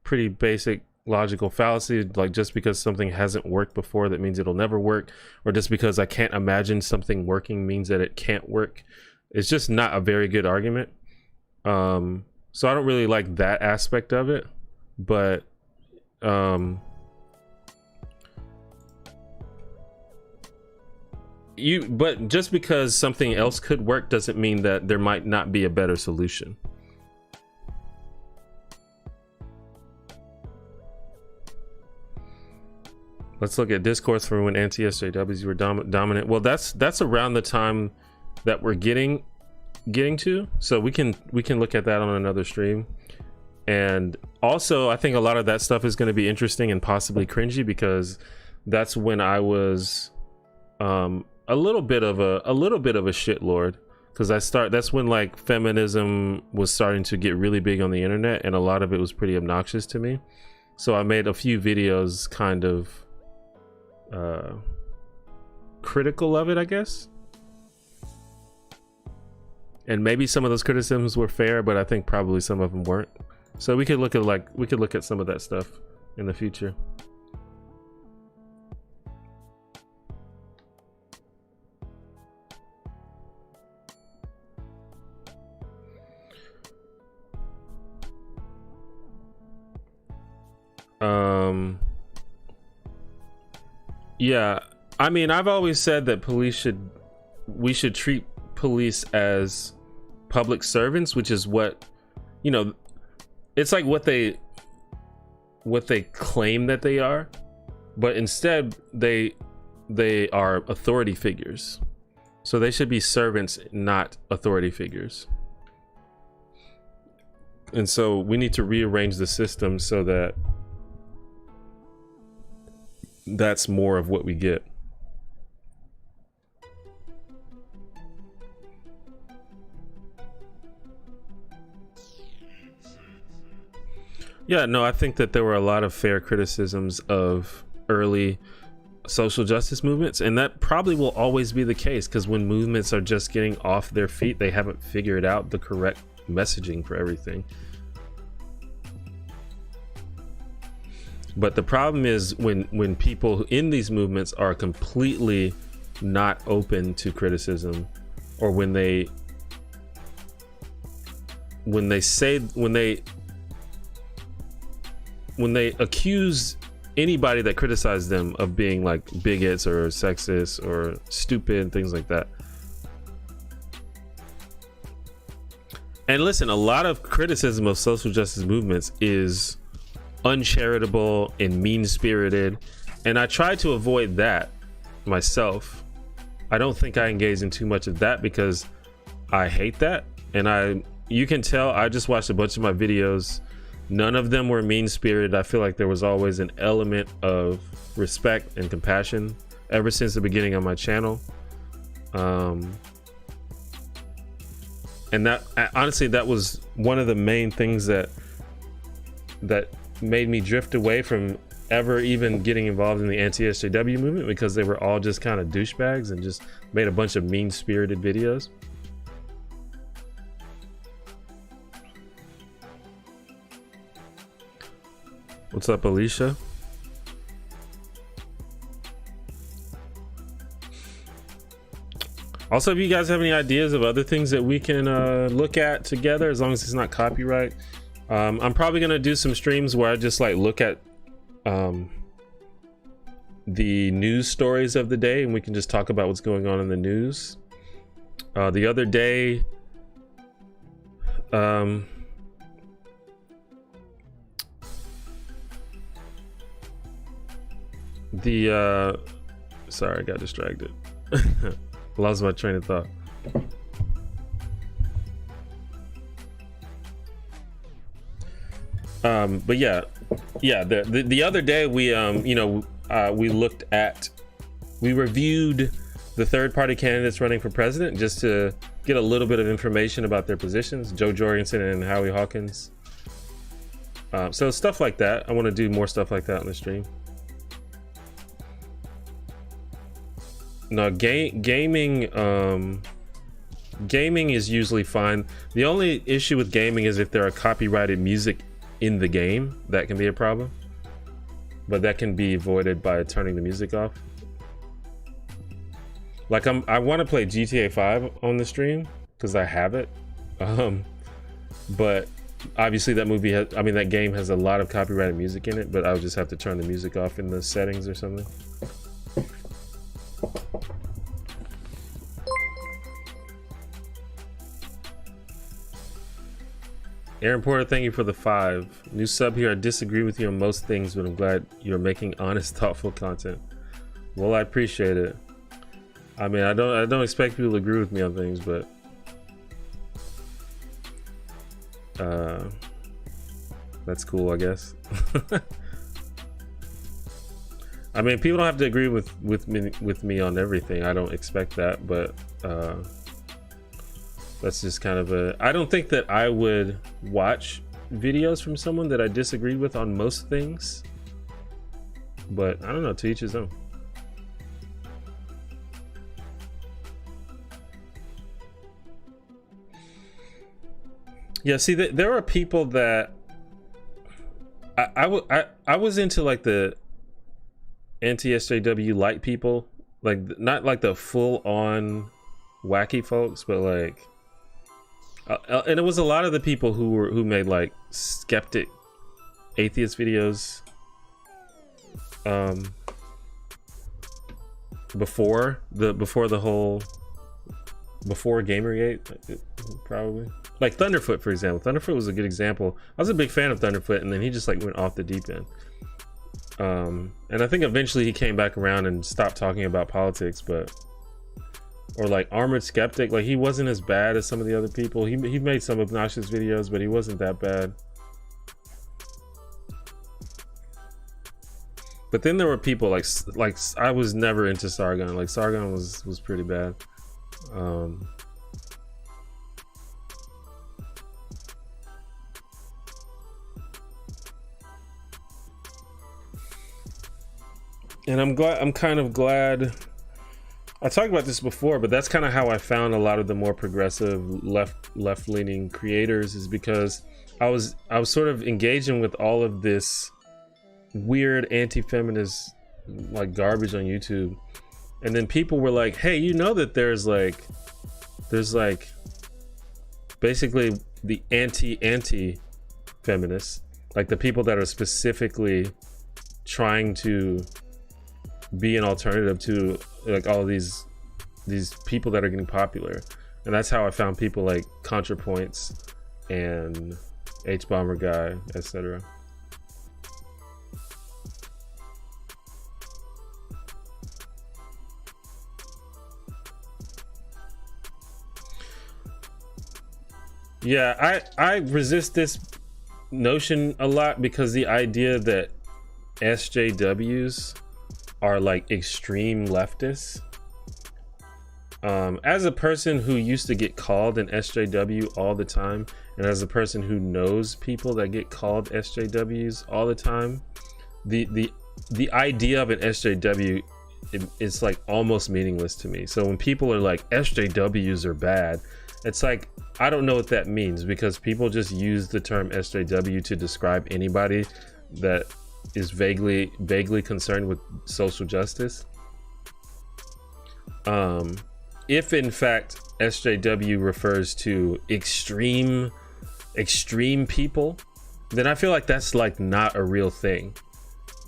pretty basic logical fallacy. Like, just because something hasn't worked before, that means it'll never work, or just because I can't imagine something working means that it can't work. It's just not a very good argument. So I don't really like that aspect of it, but but just because something else could work doesn't mean that there might not be a better solution. Let's look at discourse from when anti-SJWs were dominant. Well, that's around the time that we're getting to, so we can look at that on another stream. And also, I think a lot of that stuff is going to be interesting and possibly cringy, because that's when I was a little bit of a shitlord, because that's when like feminism was starting to get really big on the internet, and a lot of it was pretty obnoxious to me. So I made a few videos kind of critical of it, I guess. And maybe some of those criticisms were fair, but I think probably some of them weren't. So we could look at some of that stuff in the future. Yeah, I mean, I've always said that we should treat police as public servants, which is what, you know, it's like what they claim that they are, but instead they are authority figures. So they should be servants, not authority figures. And so we need to rearrange the system so that that's more of what we get. Yeah, no, I think that there were a lot of fair criticisms of early social justice movements, and that probably will always be the case, because when movements are just getting off their feet, they haven't figured out the correct messaging for everything. But the problem is when people in these movements are completely not open to criticism, or when they accuse anybody that criticizes them of being like bigots or sexist or stupid, things like that. And listen, a lot of criticism of social justice movements is uncharitable and mean-spirited, and I try to avoid that myself. I don't think I engage in too much of that because I hate that, and you can tell I just watched a bunch of my videos. None of them were mean-spirited. I feel like there was always an element of respect and compassion ever since the beginning of my channel. And that, honestly, that was one of the main things that made me drift away from ever even getting involved in the anti-SJW movement, because they were all just kind of douchebags and just made a bunch of mean-spirited videos. What's up, Alicia? Also, if you guys have any ideas of other things that we can look at together, as long as it's not copyright, I'm probably gonna do some streams where I just like look at the news stories of the day, and we can just talk about what's going on in the news. The other day, sorry, I got distracted. Lost my train of thought. But yeah, Yeah, the other day we we reviewed the third-party candidates running for president just to get a little bit of information about their positions, Joe Jorgensen and Howie Hawkins. So stuff like that. I want to do more stuff like that on the stream. No, gaming is usually fine. The only issue with gaming is if there are copyrighted music in the game, that can be a problem. But that can be avoided by turning the music off. Like I want to play GTA 5 on the stream because I have it. But obviously that game has a lot of copyrighted music in it, but I would just have to turn the music off in the settings or something. Aaron Porter, thank you for the 5. New sub here. I disagree with you on most things, but I'm glad you're making honest, thoughtful content. Well, I appreciate it. I mean, I don't expect people to agree with me on things, but that's cool, I guess. I mean, people don't have to agree with me on everything. I don't expect that, but that's just kind of I don't think that I would watch videos from someone that I disagree with on most things, but I don't know, to each his own. Yeah, see, there are people that I was into, like the anti-SJW light people, like not like the full-on wacky folks, but like, and it was a lot of the people who made like skeptic atheist videos before Gamergate, probably. Like Thunderfoot, for example. Thunderfoot was a good example. I was a big fan of Thunderfoot, and then he just like went off the deep end. And I think eventually he came back around and stopped talking about politics, but or like Armored Skeptic, like he wasn't as bad as some of the other people. He made some obnoxious videos, but he wasn't that bad. But then there were people like I was never into Sargon. Like Sargon was pretty bad. And I'm kind of glad. I talked about this before, but that's kind of how I found a lot of the more progressive left-leaning creators, is because I was sort of engaging with all of this weird anti-feminist like garbage on YouTube, and then people were like, hey, you know that there's like basically the anti-feminists, like the people that are specifically trying to be an alternative to like all of these people that are getting popular. And that's how I found people like ContraPoints and H-Bomber Guy, etc. Yeah, I resist this notion a lot, because the idea that SJWs are like extreme leftists. As a person who used to get called an SJW all the time, and as a person who knows people that get called SJWs all the time, the idea of an SJW is like almost meaningless to me. So when people are like SJWs are bad, it's like, I don't know what that means, because people just use the term SJW to describe anybody that is vaguely concerned with social justice. If in fact SJW refers to extreme people, then I feel like that's like not a real thing.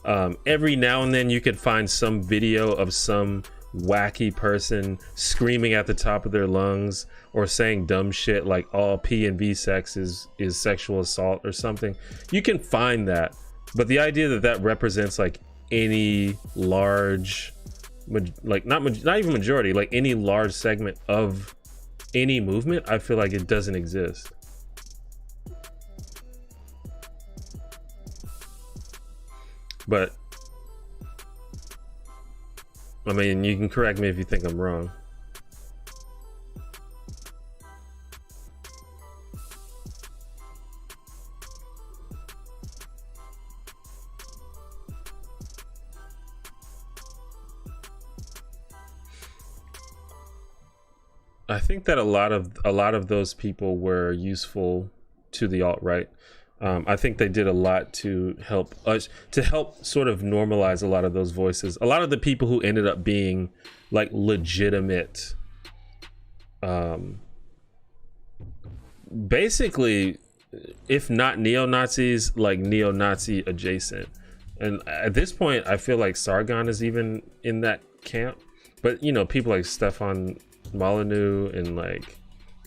Every now and then you could find some video of some wacky person screaming at the top of their lungs or saying dumb shit like all P and V sex is sexual assault or something. You can find that, but the idea that represents like any large, like not even majority, like any large segment of any movement, I feel like it doesn't exist. But I mean, you can correct me if you think I'm wrong. I think that a lot of those people were useful to the alt-right. I think they did a lot to help us, to help sort of normalize a lot of those voices. A lot of the people who ended up being like legitimate, basically, if not neo-Nazis, like neo-Nazi adjacent. And at this point, I feel like Sargon is even in that camp. But you know, people like Stefan Molyneux and like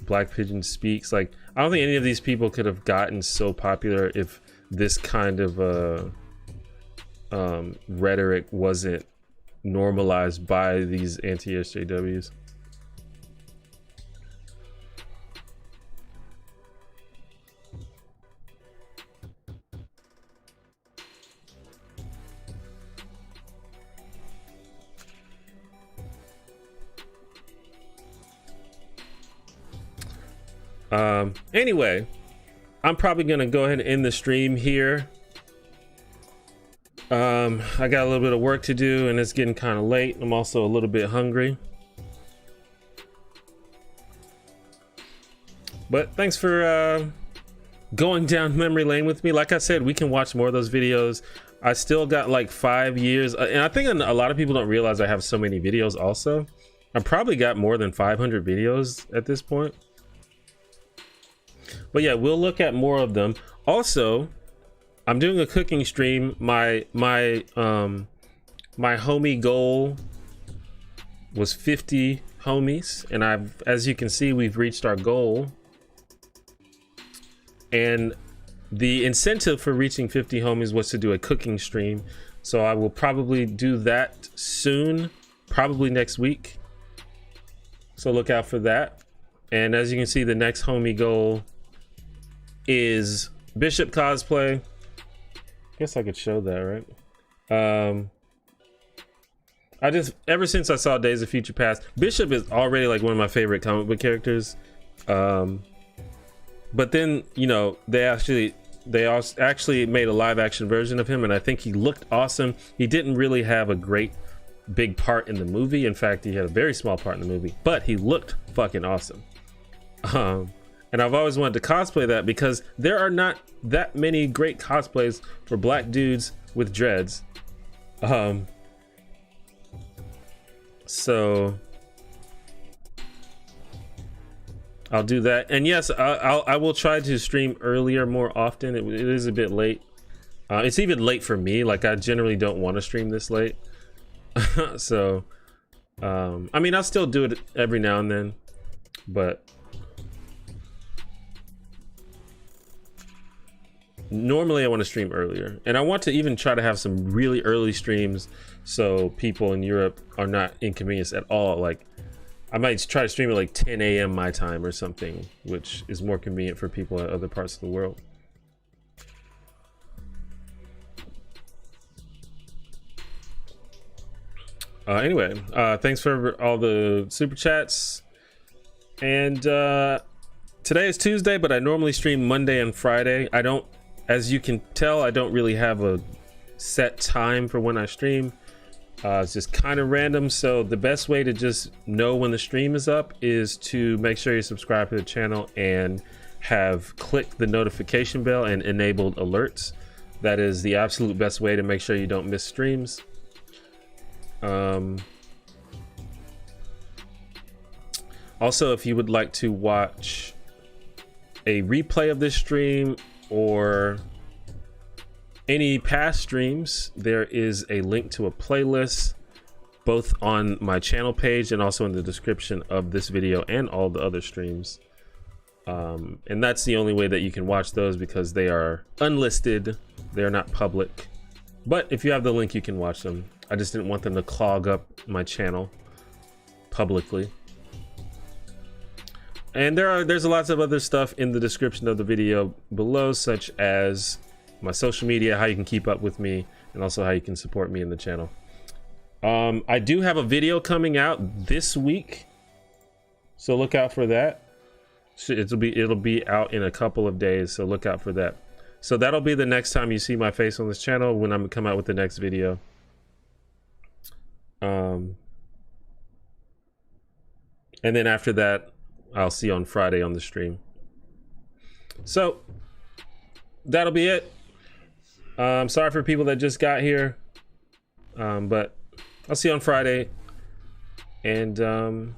Black Pigeon Speaks, like I don't think any of these people could have gotten so popular if this kind of rhetoric wasn't normalized by these anti-SJWs. Anyway, I'm probably gonna go ahead and end the stream here. I got a little bit of work to do and it's getting kind of late. I'm also a little bit hungry. But thanks for going down memory lane with me. Like I said, we can watch more of those videos. I still got like 5 years, and I think a lot of people don't realize I have so many videos also. I probably got more than 500 videos at this point. But yeah, we'll look at more of them. Also, I'm doing a cooking stream. My homie goal was 50 homies, and as you can see, we've reached our goal. And the incentive for reaching 50 homies was to do a cooking stream. So I will probably do that soon, probably next week. So look out for that. And as you can see, the next homie goal is Bishop cosplay. Guess I could show that, right? I just, ever since I saw Days of Future Past, Bishop is already like one of my favorite comic book characters. But then, you know, they actually made a live action version of him, and I think he looked awesome. He didn't really have a great big part in the movie. In fact, he had a very small part in the movie, but he looked fucking awesome. And I've always wanted to cosplay that because there are not that many great cosplays for black dudes with dreads. So I'll do that. And yes, I will try to stream earlier more often. It is a bit late. It's even late for me. Like, I generally don't want to stream this late. So, I mean, I'll still do it every now and then, but normally I want to stream earlier, and I want to even try to have some really early streams so people in Europe are not inconvenienced at all. Like, I might try to stream at like 10 a.m. my time or something, which is more convenient for people in other parts of the world. Anyway, thanks for all the super chats. And today is Tuesday, but I normally stream Monday and Friday. I don't, as you can tell, I don't really have a set time for when I stream. It's just kind of random. So the best way to just know when the stream is up is to make sure you subscribe to the channel and have clicked the notification bell and enabled alerts. That is the absolute best way to make sure you don't miss streams. Also, if you would like to watch a replay of this stream or any past streams, there is a link to a playlist both on my channel page and also in the description of this video and all the other streams. And that's the only way that you can watch those because they are unlisted, they're not public. But if you have the link, you can watch them. I just didn't want them to clog up my channel publicly. And there's lots of other stuff in the description of the video below, such as my social media, how you can keep up with me, and also how you can support me in the channel. I do have a video coming out this week, so look out for that. It'll be out in a couple of days, so look out for that. So that'll be the next time you see my face on this channel, when I'm gonna come out with the next video. And then after that, I'll see you on Friday on the stream. So that'll be it. Sorry for people that just got here, but I'll see you on Friday. And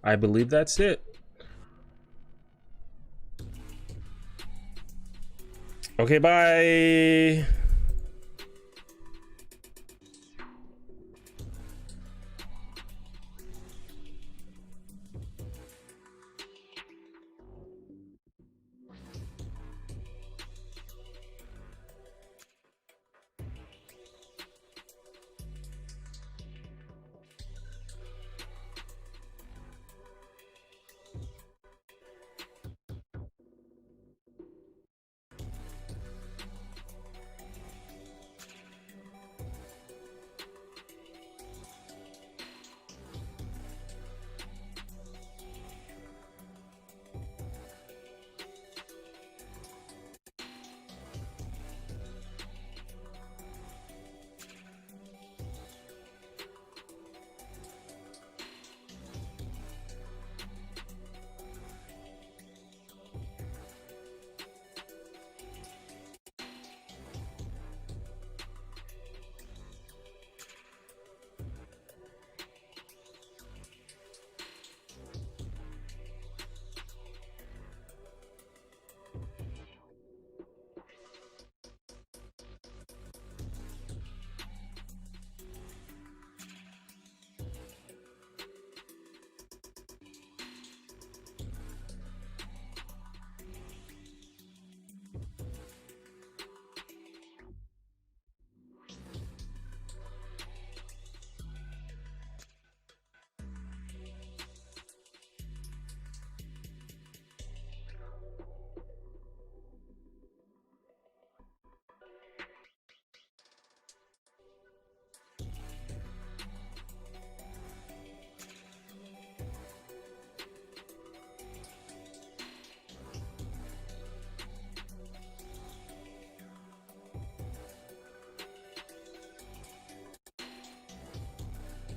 I believe that's it. Okay, bye.